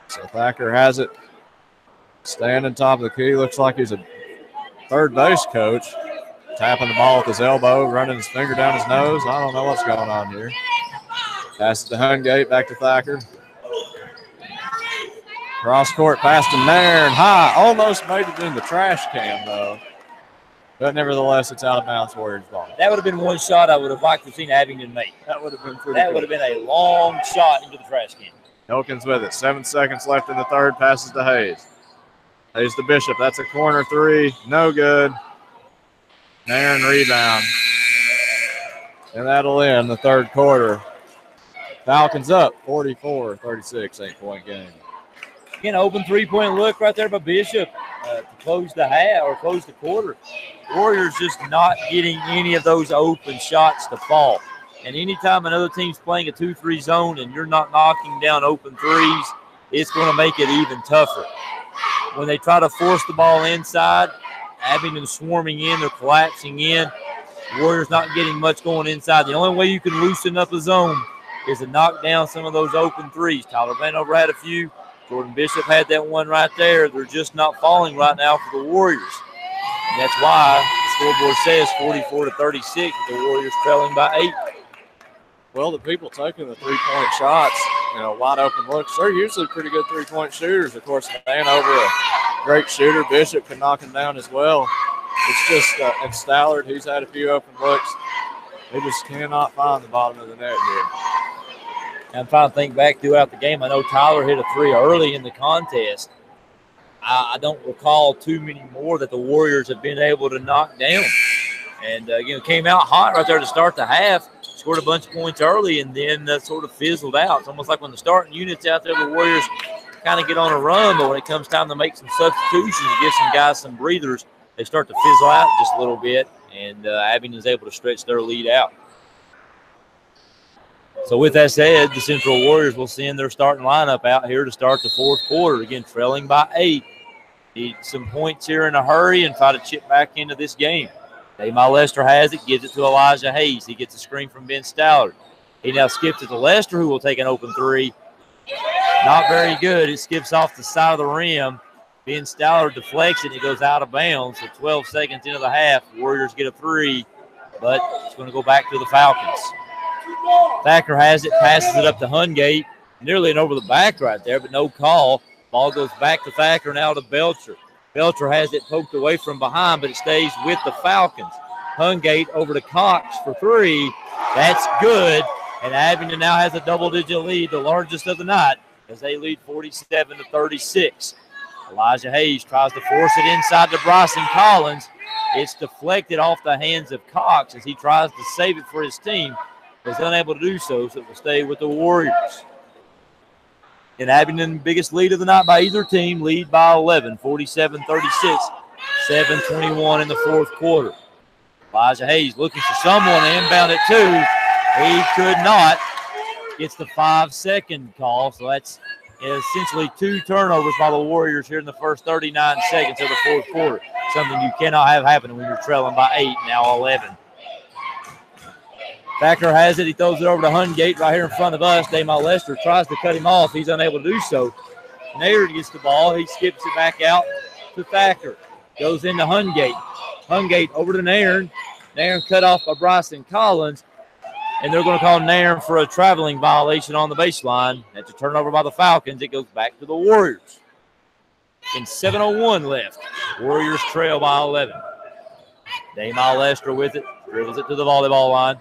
So Thacker has it. Standing top of the key. Looks like he's a third base coach. Tapping the ball with his elbow, running his finger down his nose. I don't know what's going on here. Passes to Hungate, back to Thacker. Cross court, past him there and high. Almost made it in the trash can, though. But nevertheless, it's out of bounds, Warriors ball. That would have been one shot I would have liked to have seen Abingdon make. That would have been pretty That good. would have been a long shot into the trash can. Elkins with it. 7 seconds left in the third. Passes to Hayes. Hayes to Bishop. That's a corner three. No good. Nairn rebound. And that'll end the third quarter. Falcons up 44-36, 8-point game. Again, open three-point look right there by Bishop to close the half or close the quarter. Warriors just not getting any of those open shots to fall. And anytime another team's playing a 2-3 zone and you're not knocking down open threes, it's going to make it even tougher. When they try to force the ball inside, Abingdon swarming in, they're collapsing in. Warriors not getting much going inside. The only way you can loosen up a zone is to knock down some of those open threes. Tyler Vanover had a few. Jordan Bishop had that one right there. They're just not falling right now for the Warriors. And that's why the scoreboard says 44-36, the Warriors trailing by 8. Well, the people taking the three-point shots, wide open looks, they're usually pretty good three-point shooters. Of course, Vanover, a great shooter. Bishop can knock him down as well. It's just, and Stallard, he's had a few open looks. They just cannot find the bottom of the net here. I'm trying to think back throughout the game. I know Tyler hit a three early in the contest. I don't recall too many more that the Warriors have been able to knock down. And, came out hot right there to start the half, scored a bunch of points early, and then sort of fizzled out. It's almost like when the starting units out there, the Warriors kind of get on a run, but when it comes time to make some substitutions and give some guys some breathers, they start to fizzle out just a little bit, and Abingdon's able to stretch their lead out. So with that said, the Central Warriors will send their starting lineup out here to start the fourth quarter. Again, trailing by 8. Need some points here in a hurry and try to chip back into this game. Damon Lester has it, gives it to Elijah Hayes. He gets a screen from Ben Stallard. He now skips it to Lester, who will take an open three. Not very good. It skips off the side of the rim. Ben Stallard deflects it. It goes out of bounds. So 12 seconds into the half, Warriors get a three, but it's going to go back to the Falcons. Thacker has it, passes it up to Hungate. Nearly an over the back right there, but no call. Ball goes back to Thacker, now to Belcher. Belcher has it poked away from behind, but it stays with the Falcons. Hungate over to Cox for three. That's good. And Abingdon now has a double-digit lead, the largest of the night, as they lead 47-36. Elijah Hayes tries to force it inside to Bryson Collins. It's deflected off the hands of Cox as he tries to save it for his team. Was unable to do so, so it will stay with the Warriors. And Abingdon, biggest lead of the night by either team, lead by 11, 47-36, 7:21 in the fourth quarter. Elijah Hayes looking for someone to inbound it to. He could not. Gets the 5-second call, so that's essentially 2 turnovers by the Warriors here in the first 39 seconds of the fourth quarter. Something you cannot have happen when you're trailing by 8, now 11. Thacker has it. He throws it over to Hungate right here in front of us. Damon Lester tries to cut him off. He's unable to do so. Naird gets the ball. He skips it back out to Thacker. Goes into Hungate. Hungate over to Nairn. Nairn cut off by Bryson Collins. And they're going to call Nairn for a traveling violation on the baseline. That's a turnover by the Falcons. It goes back to the Warriors. And 7:01 left. Warriors trail by 11. Damon Lester with it. Dribbles it to the volleyball line.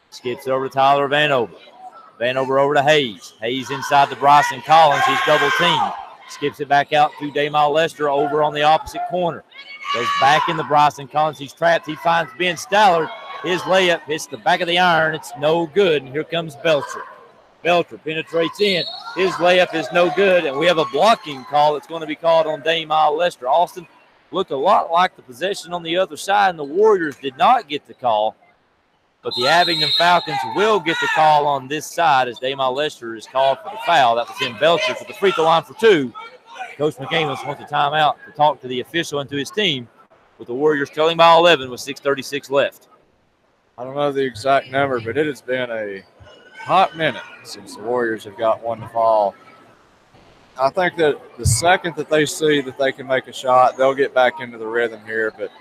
Skips it over to Tyler Vanover. Vanover over to Hayes. Hayes inside to Bryson Collins. He's double teamed. Skips it back out to Damon Lester over on the opposite corner. Goes back into Bryson Collins. He's trapped. He finds Ben Stallard. His layup hits the back of the iron. It's no good. And here comes Belcher. Belcher penetrates in. His layup is no good. And we have a blocking call that's going to be called on Damon Lester. Austin looked a lot like the possession on the other side, and the Warriors did not get the call. But the Abingdon Falcons will get the call on this side as Damon Lester is called for the foul. That was in Belcher for the free throw line for 2. Coach McCamus wants a timeout to talk to the official and to his team, with the Warriors trailing by 11 with 6:36 left. I don't know the exact number, but it has been a hot minute since the Warriors have got one to fall. I think that the second that they see that they can make a shot, they'll get back into the rhythm here, but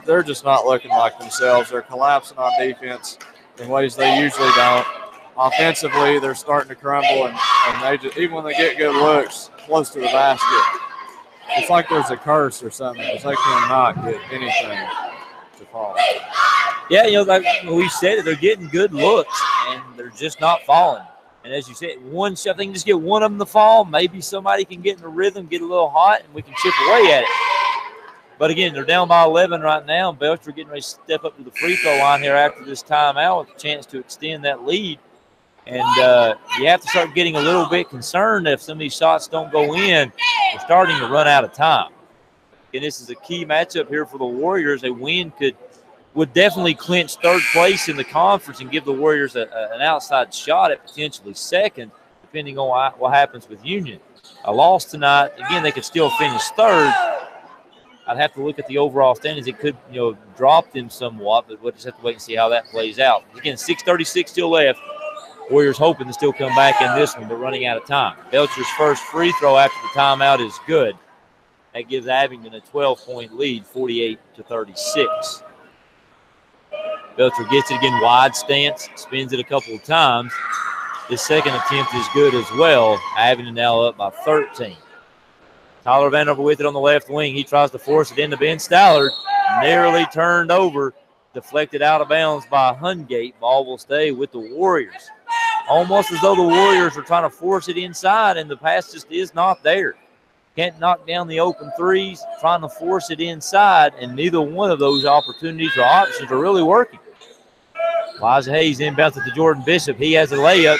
they're just not looking like themselves. They're collapsing on defense in ways they usually don't. Offensively, they're starting to crumble, and they just, even when they get good looks close to the basket, it's like there's a curse or something because they cannot get anything to fall. Yeah, like we said, they're getting good looks, and they're just not falling. And as you said, one shot, they can just get one of them to fall. Maybe somebody can get in the rhythm, get a little hot, and we can chip away at it. But again, they're down by 11 right now. Belcher getting ready to step up to the free throw line here after this timeout with a chance to extend that lead. And you have to start getting a little bit concerned if some of these shots don't go in. We're starting to run out of time. And this is a key matchup here for the Warriors. A win would definitely clinch third place in the conference and give the Warriors an outside shot at potentially second, depending on what happens with Union. A loss tonight, again, they could still finish third. I'd have to look at the overall standings. It could, drop them somewhat, but we'll just have to wait and see how that plays out. Again, 6:36 still left. Warriors hoping to still come back in this one, but running out of time. Belcher's first free throw after the timeout is good. That gives Abingdon a 12-point lead, 48-36. Belcher gets it again, wide stance, spins it a couple of times. His second attempt is good as well. Abingdon now up by 13. Tyler Vanover with it on the left wing. He tries to force it into Ben Stallard. Narrowly turned over, deflected out of bounds by Hungate. Ball will stay with the Warriors. Almost as though the Warriors were trying to force it inside, and the pass just is not there. Can't knock down the open threes, trying to force it inside, and neither one of those opportunities or options are really working. Elijah Hayes inbounds it to Jordan Bishop. He has a layup.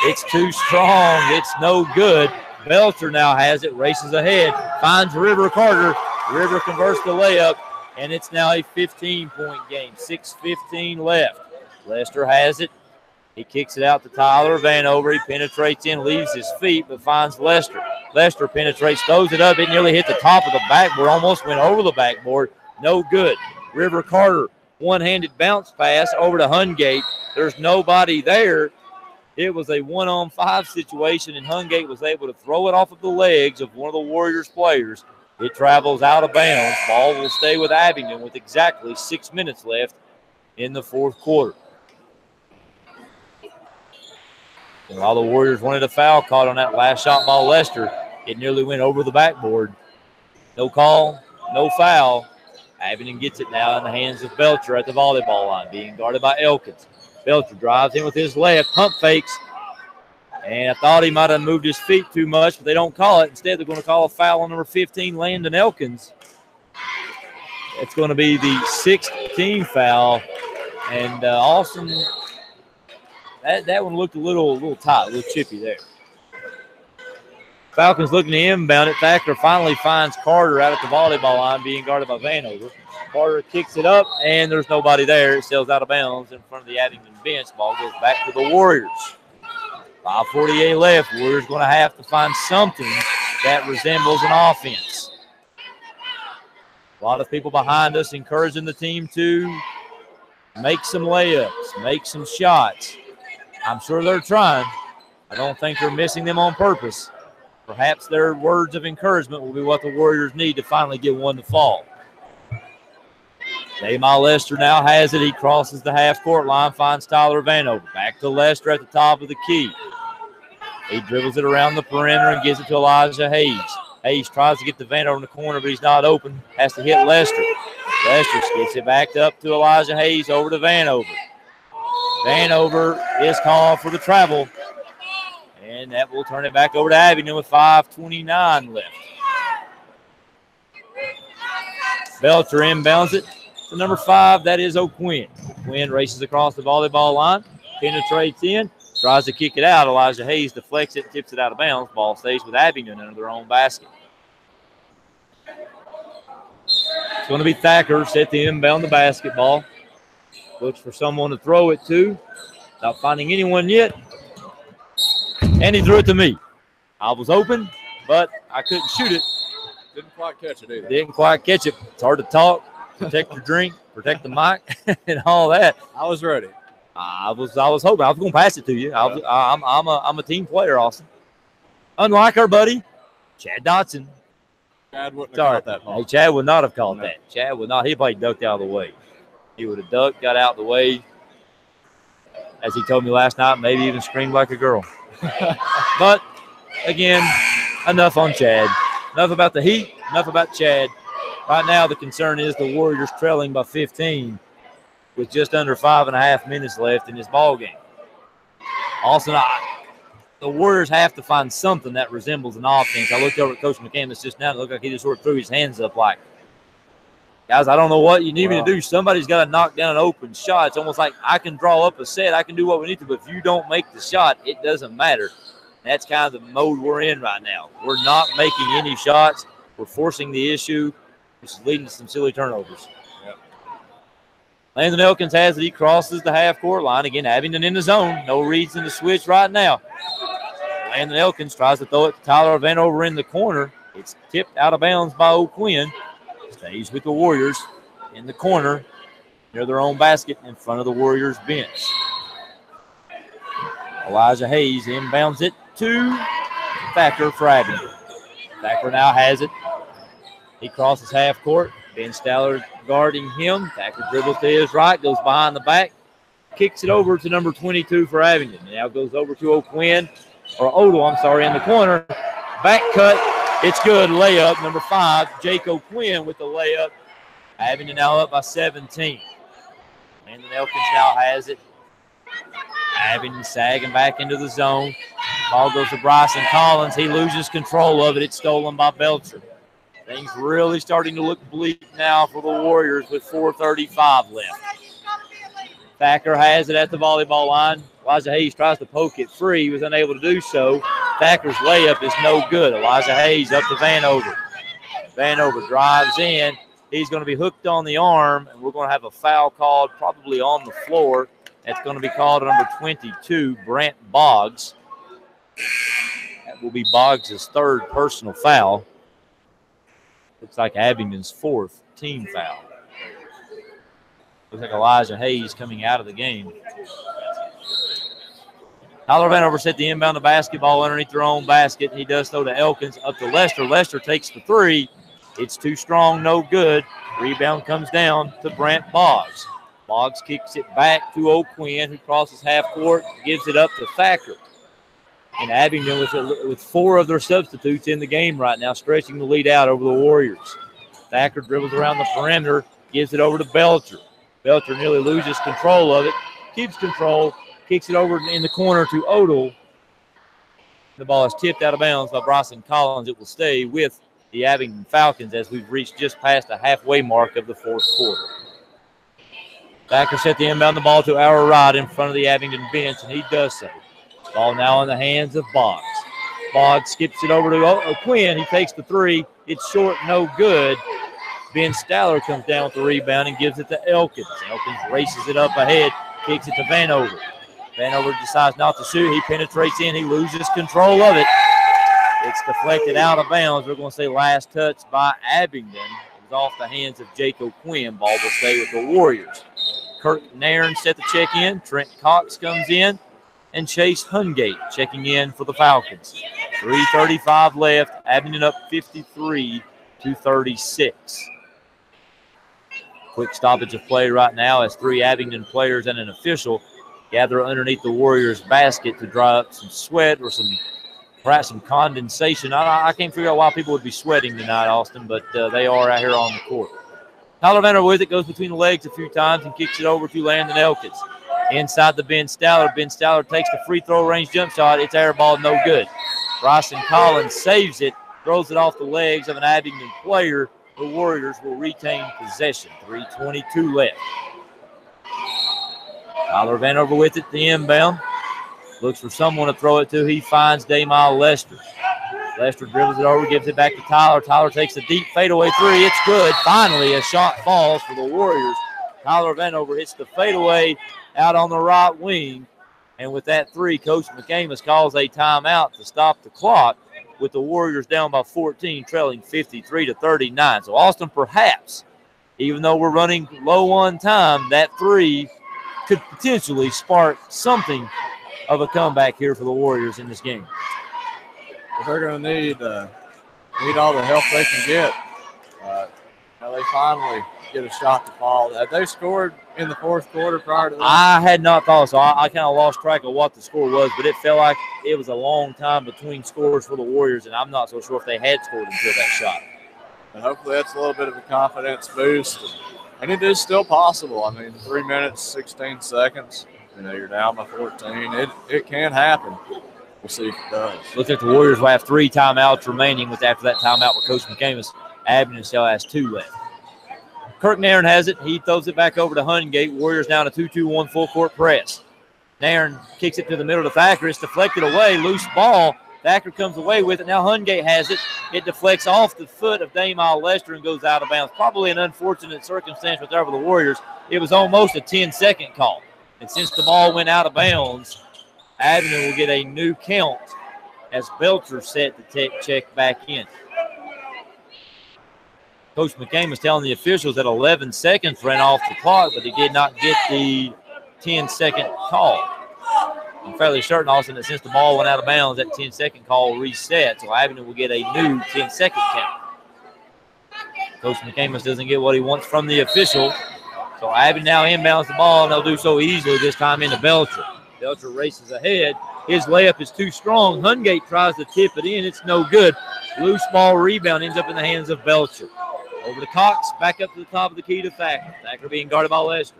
It's too strong. It's no good. Belcher now has it, races ahead, finds River Carter. River converts the layup, and it's now a 15-point game. 6:15 left. Lester has it. He kicks it out to Tyler Vanover. He penetrates in, leaves his feet, but finds Lester. Lester penetrates, throws it up. It nearly hit the top of the backboard, almost went over the backboard. No good. River Carter, one-handed bounce pass over to Hungate. There's nobody there. It was a 1-on-5 situation, and Hungate was able to throw it off of the legs of one of the Warriors players. It travels out of bounds. Ball will stay with Abingdon with exactly 6 minutes left in the fourth quarter. And while the Warriors wanted a foul caught on that last shot by Lester, it nearly went over the backboard. No call, no foul. Abingdon gets it now in the hands of Belcher at the volleyball line, being guarded by Elkins. Belcher drives in with his left, pump fakes, and I thought he might have moved his feet too much, but they don't call it. Instead, they're going to call a foul on number 15, Landon Elkins. It's going to be the 6th team foul, and Austin, that one looked a little tight, a little chippy there. Falcons looking to inbound it. Thacker finally finds Carter out at the volleyball line, being guarded by Vanover. Carter kicks it up, and there's nobody there. It sails out of bounds in front of the Abingdon bench. Ball goes back to the Warriors. 5:48 left. Warriors going to have to find something that resembles an offense. A lot of people behind us encouraging the team to make some layups, make some shots. I'm sure they're trying. I don't think they're missing them on purpose. Perhaps their words of encouragement will be what the Warriors need to finally get one to fall. Damon Lester now has it. He crosses the half-court line, finds Tyler Vanover. Back to Lester at the top of the key. He dribbles it around the perimeter and gives it to Elijah Hayes. Hayes tries to get the Vanover in the corner, but he's not open. Has to hit Lester. Lester gets it back up to Elijah Hayes, over to Vanover. Vanover is called for the travel. And that will turn it back over to Abingdon with 5:29 left. Belcher inbounds it to number 5. That is O'Quinn. O'Quinn races across the volleyball line, penetrates in, tries to kick it out. Elijah Hayes deflects it, tips it out of bounds. Ball stays with Abingdon under their own basket. It's going to be Thacker set to inbound the basketball. Looks for someone to throw it to. Not finding anyone yet. And he threw it to me. I was open, but I couldn't shoot it. Didn't quite catch it either. Didn't quite catch it. It's hard to talk, protect your drink, protect the mic, and all that. I was ready. I was hoping I was going to pass it to you. I'm a team player, Austin. Unlike our buddy Chad Dotson. Chad wouldn't have caught that ball. Hey, Chad would not have caught that. Chad would not. He probably ducked out of the way. He would have ducked, got out of the way. As he told me last night, maybe even screamed like a girl. But again, enough on Chad. Enough about the Heat. Enough about Chad. Right now, the concern is the Warriors trailing by 15 with just under 5.5 minutes left in this ball game. Also, the Warriors have to find something that resembles an offense. I looked over at Coach McCandless just now. It looked like he just sort of threw his hands up like, guys, I don't know what you need me to do. Somebody's got to knock down an open shot. It's almost like I can draw up a set. I can do what we need to, but if you don't make the shot, it doesn't matter. That's kind of the mode we're in right now. We're not making any shots. We're forcing the issue, which is leading to some silly turnovers. Yep. Landon Elkins has it. He crosses the half-court line. Again, Abingdon in the zone. No reason to switch right now. Landon Elkins tries to throw it to Tyler Vanover in the corner. It's tipped out of bounds by O'Quinn. Stays with the Warriors in the corner near their own basket in front of the Warriors bench. Elijah Hayes inbounds it to Thacker for Abingdon. Thacker now has it. He crosses half court. Ben Staller guarding him. Thacker dribbles to his right, goes behind the back, kicks it over to number 22 for Abingdon. Now goes over to O'Quinn, or Odell, I'm sorry, in the corner. Back cut. It's good. Layup, number 5, Jake O'Quinn with the layup. Abingdon now up by 17. Landon Elkins now has it. Abingdon sagging back into the zone. Ball goes to Bryson Collins. He loses control of it. It's stolen by Belcher. Things really starting to look bleak now for the Warriors with 4:35 left. Thacker has it at the volleyball line. Elijah Hayes tries to poke it free. He was unable to do so. Thacker's layup is no good. Elijah Hayes up to Vanover. Vanover drives in. He's going to be hooked on the arm, and we're going to have a foul called probably on the floor. That's going to be called number 22, Brant Boggs. That will be Boggs' 3rd personal foul. Looks like Abingdon's 4th team foul. Looks like Elijah Hayes coming out of the game. Tyler Vanover set the inbound the basketball underneath their own basket. He does throw to Elkins, up to Lester. Lester takes the 3. It's too strong, no good. Rebound comes down to Brant Boggs. Boggs kicks it back to O'Quinn, who crosses half court, gives it up to Thacker. And Abingdon with 4 of their substitutes in the game right now, stretching the lead out over the Warriors. Thacker dribbles around the perimeter, gives it over to Belcher. Belcher nearly loses control of it, keeps control, kicks it over in the corner to Odell. The ball is tipped out of bounds by Bryson Collins. It will stay with the Abingdon Falcons as we've reached just past the halfway mark of the 4th quarter. Thacker set the inbound the ball to our right in front of the Abingdon bench, and he does so. Ball now in the hands of Boggs. Boggs skips it over to O'Quinn. He takes the 3. It's short, no good. Ben Staller comes down with the rebound and gives it to Elkins. Elkins races it up ahead, kicks it to Vanover. Vanover decides not to shoot. He penetrates in. He loses control of it. It's deflected out of bounds. We're going to say last touch by Abingdon. It was off the hands of Jake O'Quinn. Ball will stay with the Warriors. Kirk Nairn set the check in. Trent Cox comes in. And Chase Hungate checking in for the Falcons. 3:35 left. Abingdon up 53-36. Quick stoppage of play right now as 3 Abingdon players and an official gather underneath the Warriors' basket to dry up some sweat or perhaps some condensation. I can't figure out why people would be sweating tonight, Austin, but they are out here on the court. Tyler Vanner with it, goes between the legs a few times and kicks it over to Landon Elkins. Inside the Ben Stallard. Ben Stallard takes the free throw range jump shot. It's air ball, no good. Bryson Collins saves it, throws it off the legs of an Abingdon player. The Warriors will retain possession. 3:22 left. Tyler Vanover with it, the inbound. Looks for someone to throw it to. He finds Damile Lester. Lester dribbles it over, gives it back to Tyler. Tyler takes a deep fadeaway three. It's good. Finally, a shot falls for the Warriors. Tyler Vanover hits the fadeaway out on the right wing. And with that three, Coach McCamus calls a timeout to stop the clock, with the Warriors down by 14, trailing 53-39. So, Austin, perhaps, even though we're running low on time, that three could potentially spark something of a comeback here for the Warriors in this game. They're going to need all the help they can get. They finally get a shot to fall. Have they scored in the fourth quarter prior to that? I had not thought so. I kind of lost track of what the score was, but it felt like it was a long time between scores for the Warriors, and I'm not so sure if they had scored until that shot. And hopefully that's a little bit of a confidence boost. And it is still possible. I mean, 3 minutes, 16 seconds. You're down by 14. It can happen. We'll see if it does. Looks like the Warriors will have 3 timeouts remaining with after that timeout with Coach McCamus. Abingdon still has 2 left. Kirk Nairn has it. He throws it back over to Hungate. Warriors down a 2-2-1 full court press. Nairn kicks it to the middle to Thacker. It's deflected away. Loose ball. Thacker comes away with it. Now Hungate has it. It deflects off the foot of Damile Lester and goes out of bounds. Probably an unfortunate circumstance with the Warriors. It was almost a 10-second call. And since the ball went out of bounds, Abingdon will get a new count as Belcher set to check back in. Coach McCamus telling the officials that 11 seconds ran off the clock, but he did not get the 10-second call. I'm fairly certain, Austin, that since the ball went out of bounds, that 10-second call reset, so Abingdon will get a new 10-second count. Coach McCamus doesn't get what he wants from the official, so Abingdon now inbounds the ball, and they'll do so easily this time into Belcher. Belcher races ahead. His layup is too strong. Hungate tries to tip it in. It's no good. Loose ball rebound ends up in the hands of Belcher. Over to Cox, back up to the top of the key to Thacker. Thacker being guarded by Lester.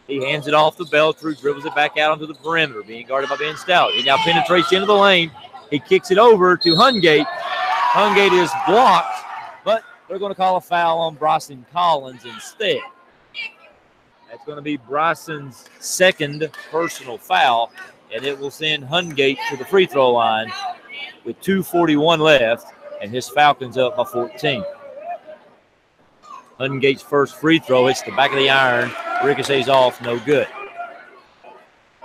He hands it off to Belcher, dribbles it back out onto the perimeter, being guarded by Ben Stout. He now penetrates into the lane. He kicks it over to Hungate. Hungate is blocked, but they're going to call a foul on Bryson Collins instead. That's going to be Bryson's second personal foul, and it will send Hungate to the free throw line with 2:41 left, and his Falcons up by 14. Hungate's first free throw hits the back of the iron, ricochets off, no good.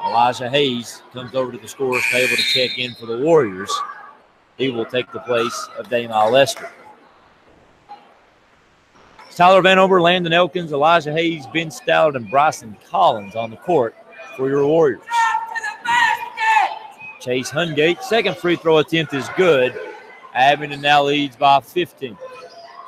Elijah Hayes comes over to the scorer's table to check in for the Warriors. He will take the place of Damile Lester. Tyler Vanover, Landon Elkins, Elijah Hayes, Ben Stallard, and Bryson Collins on the court for your Warriors. Chase Hungate, second free throw attempt is good. Abingdon now leads by 15.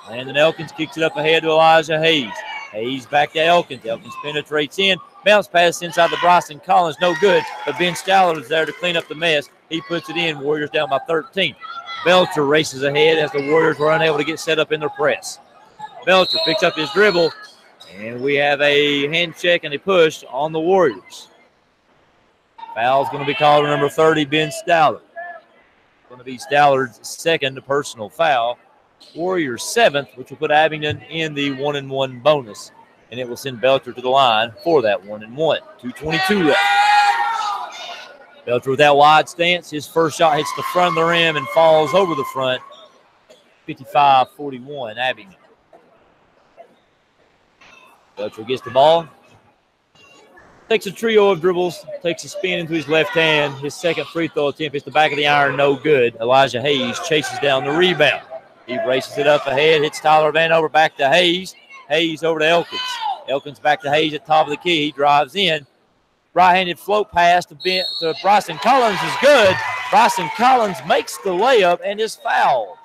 Landon Elkins kicks it up ahead to Elijah Hayes. Hayes back to Elkins. Elkins penetrates in. Bounce pass inside the Bryson Collins. No good, but Ben Stallard is there to clean up the mess. He puts it in. Warriors down by 13. Belcher races ahead as the Warriors were unable to get set up in their press. Belcher picks up his dribble, and we have a hand check and a push on the Warriors. Foul's going to be called on number 30, Ben Stallard. Going to be Stallard's second personal foul. Warriors 7th, which will put Abingdon in the 1-1 bonus, and it will send Belcher to the line for that 1-1. 2:22 left. Belcher with that wide stance. His first shot hits the front of the rim and falls over the front. 55-41, Abingdon. Belcher gets the ball. Takes a trio of dribbles, takes a spin into his left hand. His second free throw attempt hits the back of the iron, no good. Elijah Hayes chases down the rebound. He races it up ahead, hits Tyler Vanover, back to Hayes. Hayes over to Elkins. Elkins back to Hayes at top of the key. He drives in. Right-handed float pass to Bryson Collins is good. Bryson Collins makes the layup and is fouled.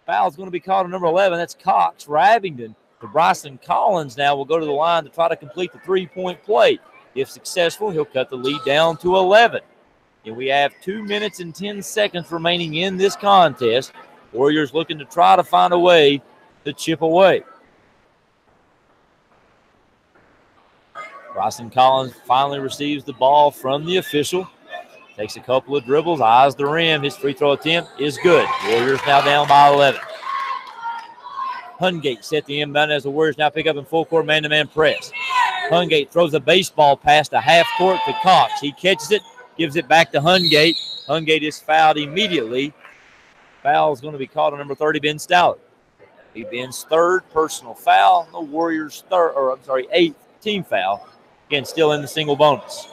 Foul is going to be called on number 11. That's Cox for Abingdon. So Bryson Collins now will go to the line to try to complete the three-point play. If successful, he'll cut the lead down to 11. And we have 2 minutes and 10 seconds remaining in this contest. Warriors looking to try to find a way to chip away. Bryson Collins finally receives the ball from the official. Takes a couple of dribbles, eyes the rim. His free throw attempt is good. Warriors now down by 11. Hungate set the inbound as the Warriors now pick up in full court man-to-man press. Hungate throws a baseball pass to half court to Cox. He catches it, gives it back to Hungate. Hungate is fouled immediately. Foul is going to be called on number 30, Ben Stallard. Be Ben's third personal foul. The Warriors' eighth team foul. Again, still in the single bonus.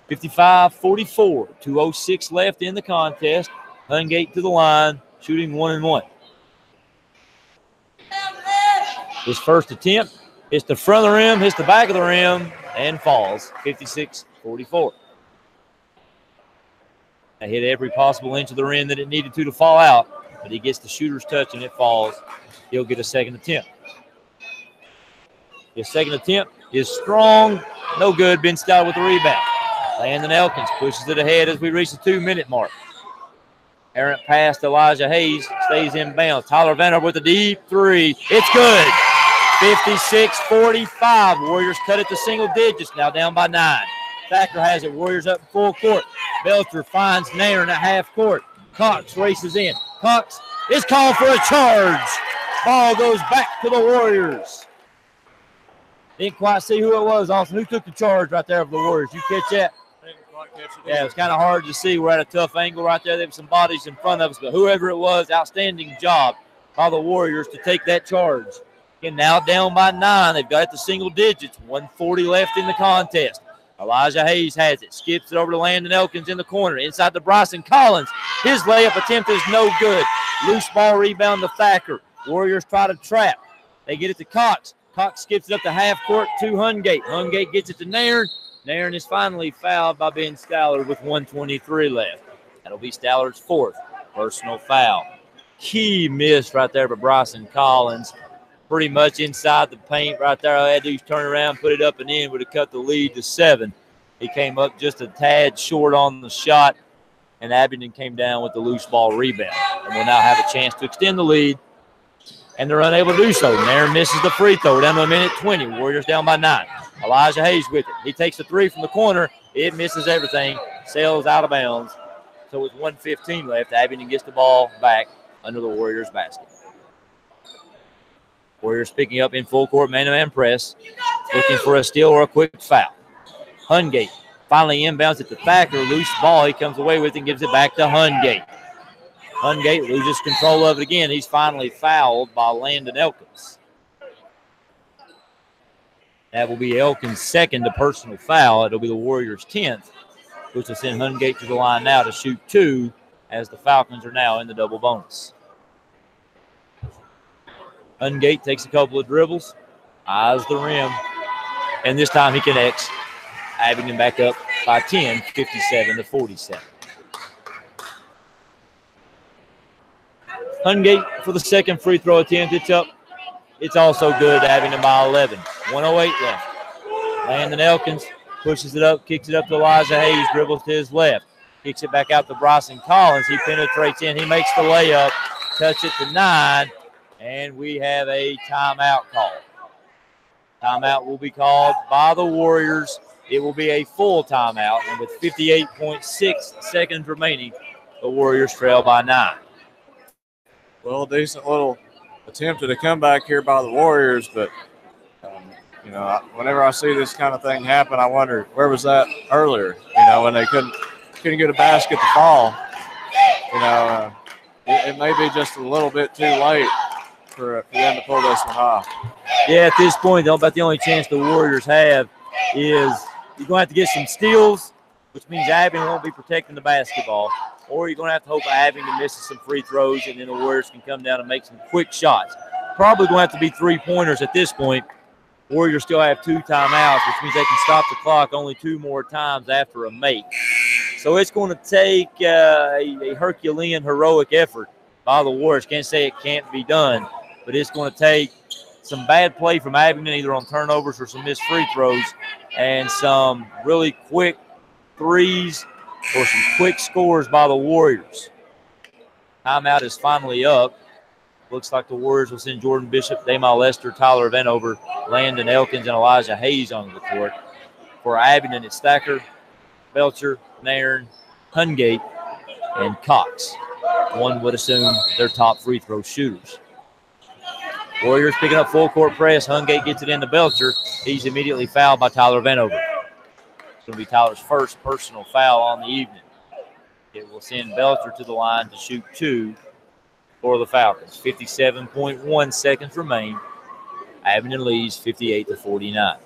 55-44, 2:06 left in the contest. Hungate to the line, shooting 1-1. His first attempt hits the front of the rim, hits the back of the rim, and falls. 56-44. That hit every possible inch of the rim that it needed to fall out, but he gets the shooter's touch and it falls. He'll get a second attempt. His second attempt is strong, no good. Ben Stout with the rebound. Landon Elkins pushes it ahead as we reach the 2-minute mark. Errant pass to Elijah Hayes, stays in bounds. Tyler Vanner with a deep three. It's good. 56-45. Warriors cut it to single digits, now down by 9. Thacker has it. Warriors up in full court. Belcher finds Nairn at half court. Cox races in. Cox is called for a charge. Ball goes back to the Warriors. Didn't quite see who it was, Austin. Who took the charge right there of the Warriors? You catch that? I didn't quite catch it. Yeah, it was kind of hard to see. We're at a tough angle right there. There were some bodies in front of us, but whoever it was, outstanding job by the Warriors to take that charge. Again, now down by 9. They've got it to single digits. 1:40 left in the contest. Elijah Hayes has it. Skips it over to Landon Elkins in the corner. Inside to Bryson Collins. His layup attempt is no good. Loose ball rebound to Thacker. Warriors try to trap. They get it to Cox. Cox skips it up to half court to Hungate. Hungate gets it to Nairn. Nairn is finally fouled by Ben Stallard with 1:23 left. That'll be Stallard's fourth personal foul. Key miss right there by Bryson Collins. Pretty much inside the paint right there. All I had to do is turn around, put it up and in, would have cut the lead to 7. He came up just a tad short on the shot, and Abingdon came down with the loose ball rebound. And will now have a chance to extend the lead, and they're unable to do so. Nairn misses the free throw. Down to a minute 20. Warriors down by 9. Elijah Hayes with it. He takes the three from the corner. It misses everything. Sails out of bounds. So with 1:15 left, Abingdon gets the ball back under the Warriors' basket. Warriors picking up in full court man-to-man press, looking for a steal or a quick foul. Hungate finally inbounds it to Thacker. Loose ball. He comes away with it and gives it back to Hungate. Hungate loses control of it again. He's finally fouled by Landon Elkins. That will be Elkins' second to personal foul. It'll be the Warriors' 10th, which will send Hungate to the line now to shoot 2 as the Falcons are now in the double bonus. Hungate takes a couple of dribbles, eyes the rim, and this time he connects. Abingdon back up by 10, 57-47. Hungate for the second free throw attempt. It's up. It's also good. Abingdon by 11. 1:08 left. Landon Elkins pushes it up, kicks it up to Elijah Hayes, dribbles to his left. Kicks it back out to Bryson Collins. He penetrates in. He makes the layup. Touch it to 9. And we have a timeout call. Timeout will be called by the Warriors. It will be a full timeout. And with 58.6 seconds remaining, the Warriors trail by 9. Well, a decent little attempt at a comeback here by the Warriors, but, whenever I see this kind of thing happen, I wonder where was that earlier, when they couldn't get a basket to fall. It may be just a little bit too late for them to pull this one off. Yeah, at this point, about the only chance the Warriors have is you're going to have to get some steals, which means Abingdon won't be protecting the basketball, or you're going to have to hope Abingdon misses some free throws and then the Warriors can come down and make some quick shots. Probably going to have to be three-pointers at this point. Warriors still have 2 timeouts, which means they can stop the clock only 2 more times after a make. So it's going to take a Herculean, heroic effort by the Warriors. Can't say it can't be done, but it's going to take some bad play from Abingdon, either on turnovers or some missed free throws, and some really quick threes or some quick scores by the Warriors. Timeout is finally up. Looks like the Warriors will send Jordan Bishop, Damon Lester, Tyler Vanover, Landon Elkins, and Elijah Hayes onto the court. For Abingdon, it's Thacker, Belcher, Nairn, Hungate, and Cox. One would assume their top free throw shooters. Warriors picking up full court press. Hungate gets it into Belcher. He's immediately fouled by Tyler Vanover. It's going to be Tyler's first personal foul on the evening. It will send Belcher to the line to shoot 2 for the Falcons. 57.1 seconds remain. Abingdon leads 58-49.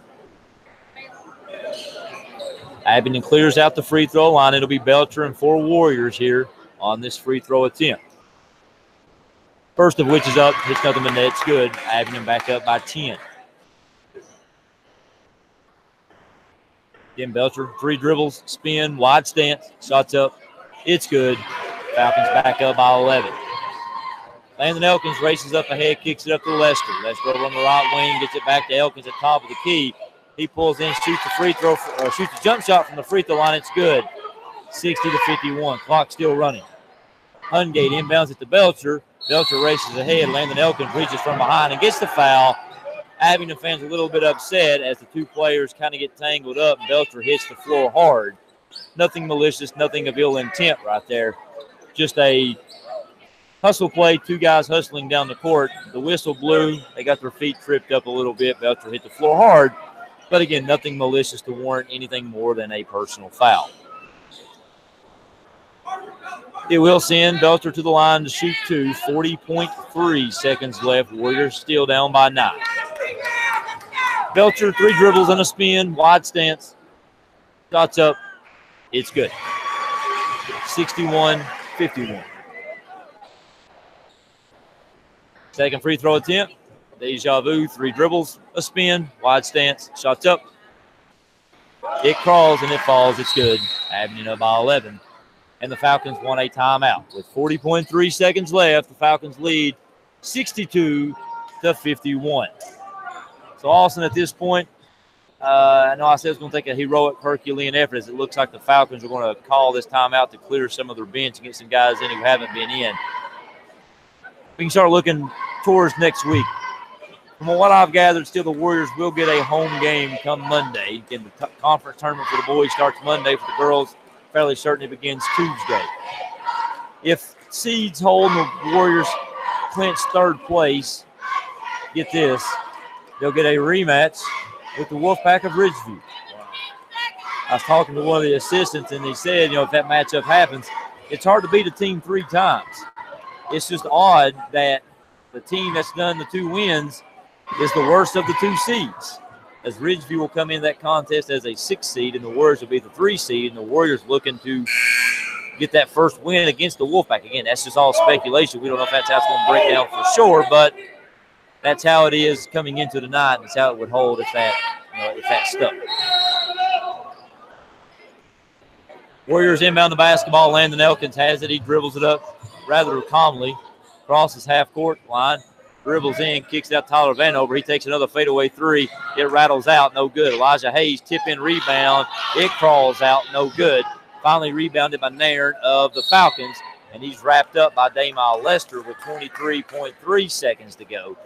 Abingdon clears out the free throw line. It'll be Belcher and 4 Warriors here on this free throw attempt. First of which is up. Hits nothing but net. It's good. Abingdon back up by 10. Again, Belcher, 3 dribbles, spin, wide stance, shots up. It's good. Falcons back up by 11. Landon Elkins races up ahead, kicks it up to Lester. Lester over on the right wing, gets it back to Elkins at top of the key. He pulls in, shoots the free throw, shoots a jump shot from the free throw line. It's good. 60-51. Clock still running. Hungate inbounds it to Belcher. Belcher races ahead. Landon Elkins reaches from behind and gets the foul. Abingdon fans a little bit upset as the 2 players kind of get tangled up. Belcher hits the floor hard. Nothing malicious, nothing of ill intent right there. Just a hustle play, 2 guys hustling down the court. The whistle blew. They got their feet tripped up a little bit. Belcher hit the floor hard. But again, nothing malicious to warrant anything more than a personal foul. It will send Belcher to the line to shoot 2. 40.3 seconds left. Warriors still down by 9. Belcher, 3 dribbles and a spin. Wide stance. Shots up. It's good. 61-51. Second free throw attempt. Deja vu, 3 dribbles, a spin, wide stance, shots up. It crawls and it falls. It's good. Abingdon up by 11. And the Falcons want a timeout. With 40.3 seconds left, the Falcons lead 62-51. So Austin, at this point, I know I said it's going to take a heroic Herculean effort, as it looks like the Falcons are going to call this timeout to clear some of their bench and get some guys in who haven't been in. We can start looking towards next week. From what I've gathered, still the Warriors will get a home game come Monday. Again, the conference tournament for the boys starts Monday. For the girls, fairly certain it begins Tuesday. If seeds hold and the Warriors clinch 3rd place, get this, they'll get a rematch with the Wolfpack of Ridgeview. I was talking to one of the assistants, and he said, if that matchup happens, it's hard to beat a team 3 times. It's just odd that the team that's done the 2 wins is the worst of the 2 seeds, as Ridgeview will come in that contest as a 6 seed, and the Warriors will be the 3 seed, and the Warriors looking to get that first win against the Wolfpack. Again, that's just all speculation. We don't know if that's how it's going to break down for sure, but that's how it is coming into the night, and that's how it would hold if that stuck. Warriors inbound the basketball. Landon Elkins has it. He dribbles it up rather calmly, crosses half-court line, dribbles in, kicks it out to Tyler Vanover. He takes another fadeaway 3. It rattles out, no good. Elijah Hayes, tip-in rebound. It crawls out, no good. Finally rebounded by Nairn of the Falcons, and he's wrapped up by Damon Lester with 23.3 seconds to go.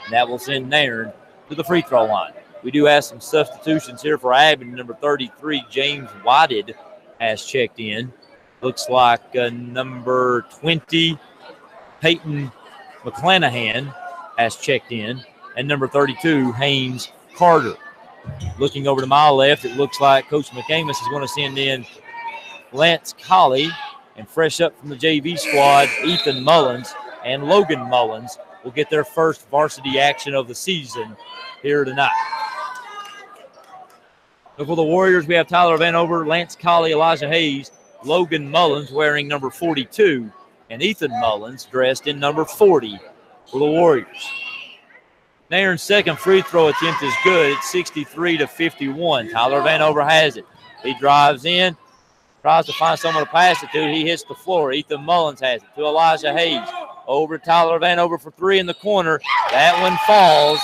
And that will send Nairn to the free throw line. We do have some substitutions here for Abingdon. Number 33, James Whited, has checked in. Looks like number 20, Peyton McClanahan, has checked in. And number 32, Haynes Carter. Looking over to my left, it looks like Coach McAmus is going to send in Lance Colley. And fresh up from the JV squad, Ethan Mullins and Logan Mullins will get their first varsity action of the season here tonight. So for the Warriors, we have Tyler Vanover, Lance Colley, Elijah Hayes, Logan Mullins wearing number 42, and Ethan Mullins dressed in number 40 for the Warriors. Nairn's second free throw attempt is good. It's 63-51. Tyler Vanover has it. He drives in, tries to find someone to pass it to. He hits the floor. Ethan Mullins has it to Elijah Hayes. Over Tyler Vanover for three in the corner. That one falls,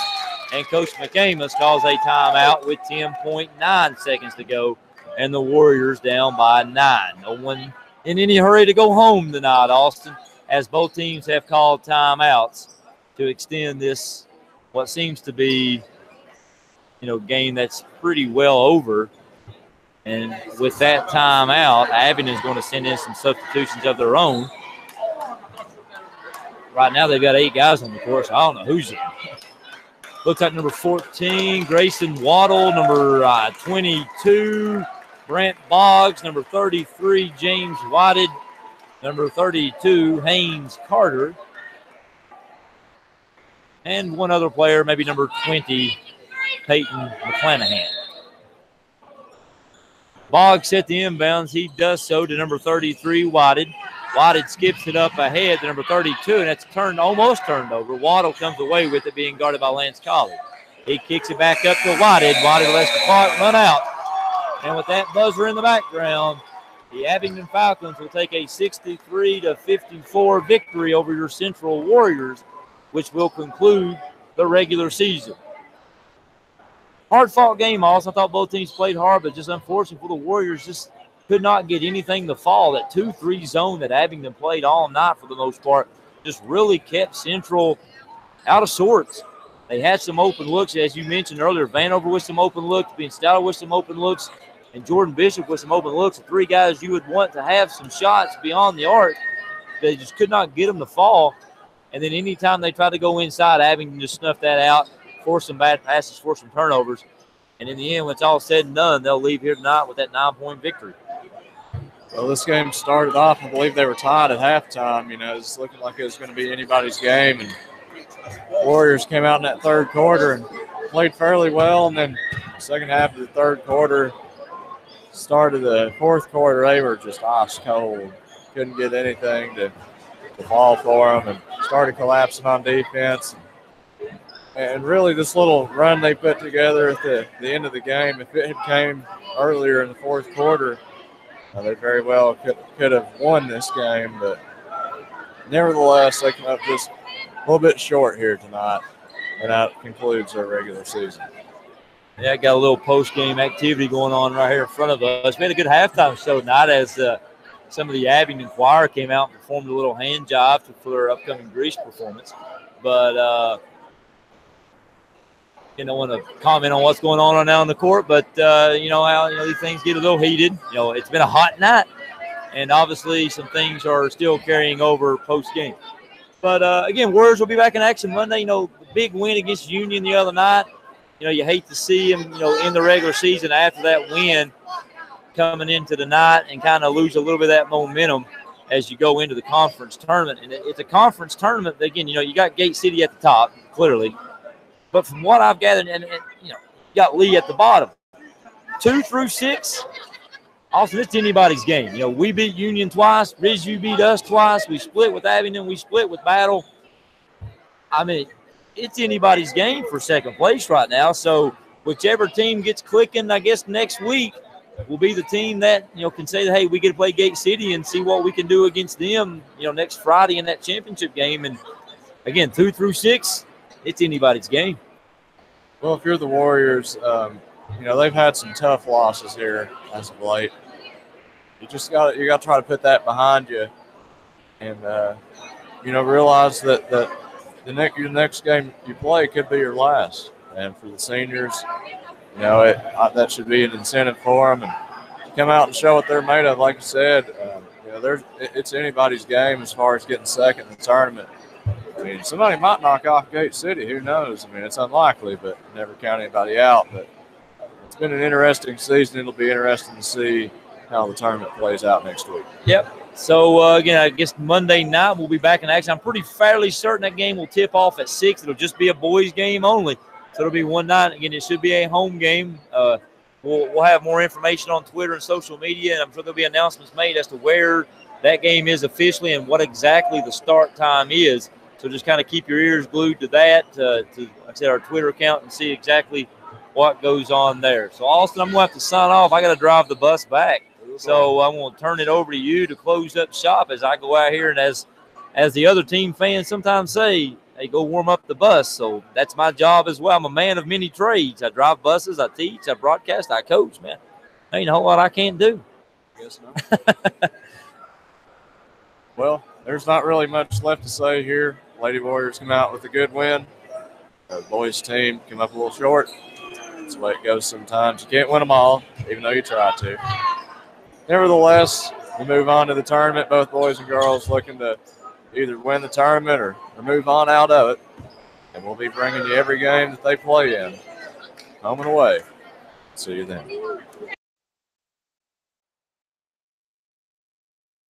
and Coach McAmus calls a timeout with 10.9 seconds to go, and the Warriors down by 9. No one in any hurry to go home tonight, Austin, as both teams have called timeouts to extend this, what seems to be, game that's pretty well over. And with that timeout, Abingdon is going to send in some substitutions of their own. Right now, they've got 8 guys on the court, so I don't know who's in. Looks like number 14, Grayson Waddle, number 22, Brent Boggs, number 33, James Whited, number 32, Haynes Carter, and one other player, maybe number 20, Peyton McClanahan. Boggs set the inbounds. He does so to number 33, Whited. Whited skips it up ahead to number 32, and it's almost turned over. Waddle comes away with it, being guarded by Lance Colley. He kicks it back up to Whited. Whited lets the clock run out. And with that buzzer in the background, the Abingdon Falcons will take a 63-54 victory over your Central Warriors, which will conclude the regular season. Hard-fought game, also. I thought both teams played hard, but just unfortunate for the Warriors, just could not get anything to fall. That 2-3 zone that Abingdon played all night for the most part just really kept Central out of sorts. They had some open looks, as you mentioned earlier. Vanover with some open looks, Ben Stouter with some open looks, and Jordan Bishop with some open looks. The 3 guys you would want to have some shots beyond the arc. They just could not get them to fall. And then anytime they tried to go inside, Abingdon just snuffed that out, forced some bad passes, forced some turnovers. And in the end, when it's all said and done, they'll leave here tonight with that 9-point victory. Well, this game started off, I believe they were tied at halftime. It's looking like it was going to be anybody's game. And Warriors came out in that third quarter and played fairly well. And then the second half of the third quarter, started the fourth quarter, they were just ice cold. Couldn't get anything to fall for them and started collapsing on defense. And really this little run they put together at the end of the game, if it had came earlier in the fourth quarter, they very well could have won this game, but nevertheless, they come up just a little bit short here tonight, and that concludes their regular season. Yeah, got a little post-game activity going on right here in front of us. We had a good halftime show tonight as some of the Abingdon choir came out and performed a little hand job for their upcoming Grease performance. But I don't want to comment on what's going on right now on the court, but how these things get a little heated. It's been a hot night, and obviously some things are still carrying over post-game. But again, Warriors will be back in action Monday. The big win against Union the other night. You hate to see them, in the regular season after that win coming into the night and kind of lose a little bit of that momentum as you go into the conference tournament. And it's a conference tournament. Again, you got Gate City at the top, clearly. But from what I've gathered, and you got Lee at the bottom. 2 through 6, also, it's anybody's game. We beat Union twice. Ridgeview beat us twice. We split with Abingdon. We split with Battle. I mean, it's anybody's game for second place right now. So whichever team gets clicking, I guess, next week will be the team that, can say, hey, we get to play Gate City and see what we can do against them, next Friday in that championship game. And, again, 2 through 6, it's anybody's game. Well, if you're the Warriors, they've had some tough losses here as of late. You got to try to put that behind you, and realize that your next game you play could be your last. And for the seniors, that should be an incentive for them, and come out and show what they're made of. Like I said, it's anybody's game as far as getting second in the tournament. I mean, somebody might knock off Gate City. Who knows? I mean, it's unlikely, but never count anybody out. But it's been an interesting season. It'll be interesting to see how the tournament plays out next week. Yep. So, again, I guess Monday night we'll be back in action. I'm pretty fairly certain that game will tip off at 6. It'll just be a boys' game only. So it'll be one night. Again, it should be a home game. We'll have more information on Twitter and social media, and I'm sure there'll be announcements made as to where that game is officially and what exactly the start time is. So just kind of keep your ears glued to that, to like I said, our Twitter account, and see exactly what goes on there. So, Austin, I'm going to have to sign off. I got to drive the bus back. So I'm going to turn it over to you to close up shop as I go out here, and as the other team fans sometimes say, hey, go warm up the bus. So that's my job as well. I'm a man of many trades. I drive buses, I teach, I broadcast, I coach, man. Ain't a whole lot I can't do. Guess not. Well, there's not really much left to say here. Lady Warriors come out with a good win. The boys team came up a little short. That's the way it goes sometimes. You can't win them all, even though you try to. Nevertheless, we move on to the tournament. Both boys and girls looking to either win the tournament or move on out of it. And we'll be bringing you every game that they play in, home and away. See you then.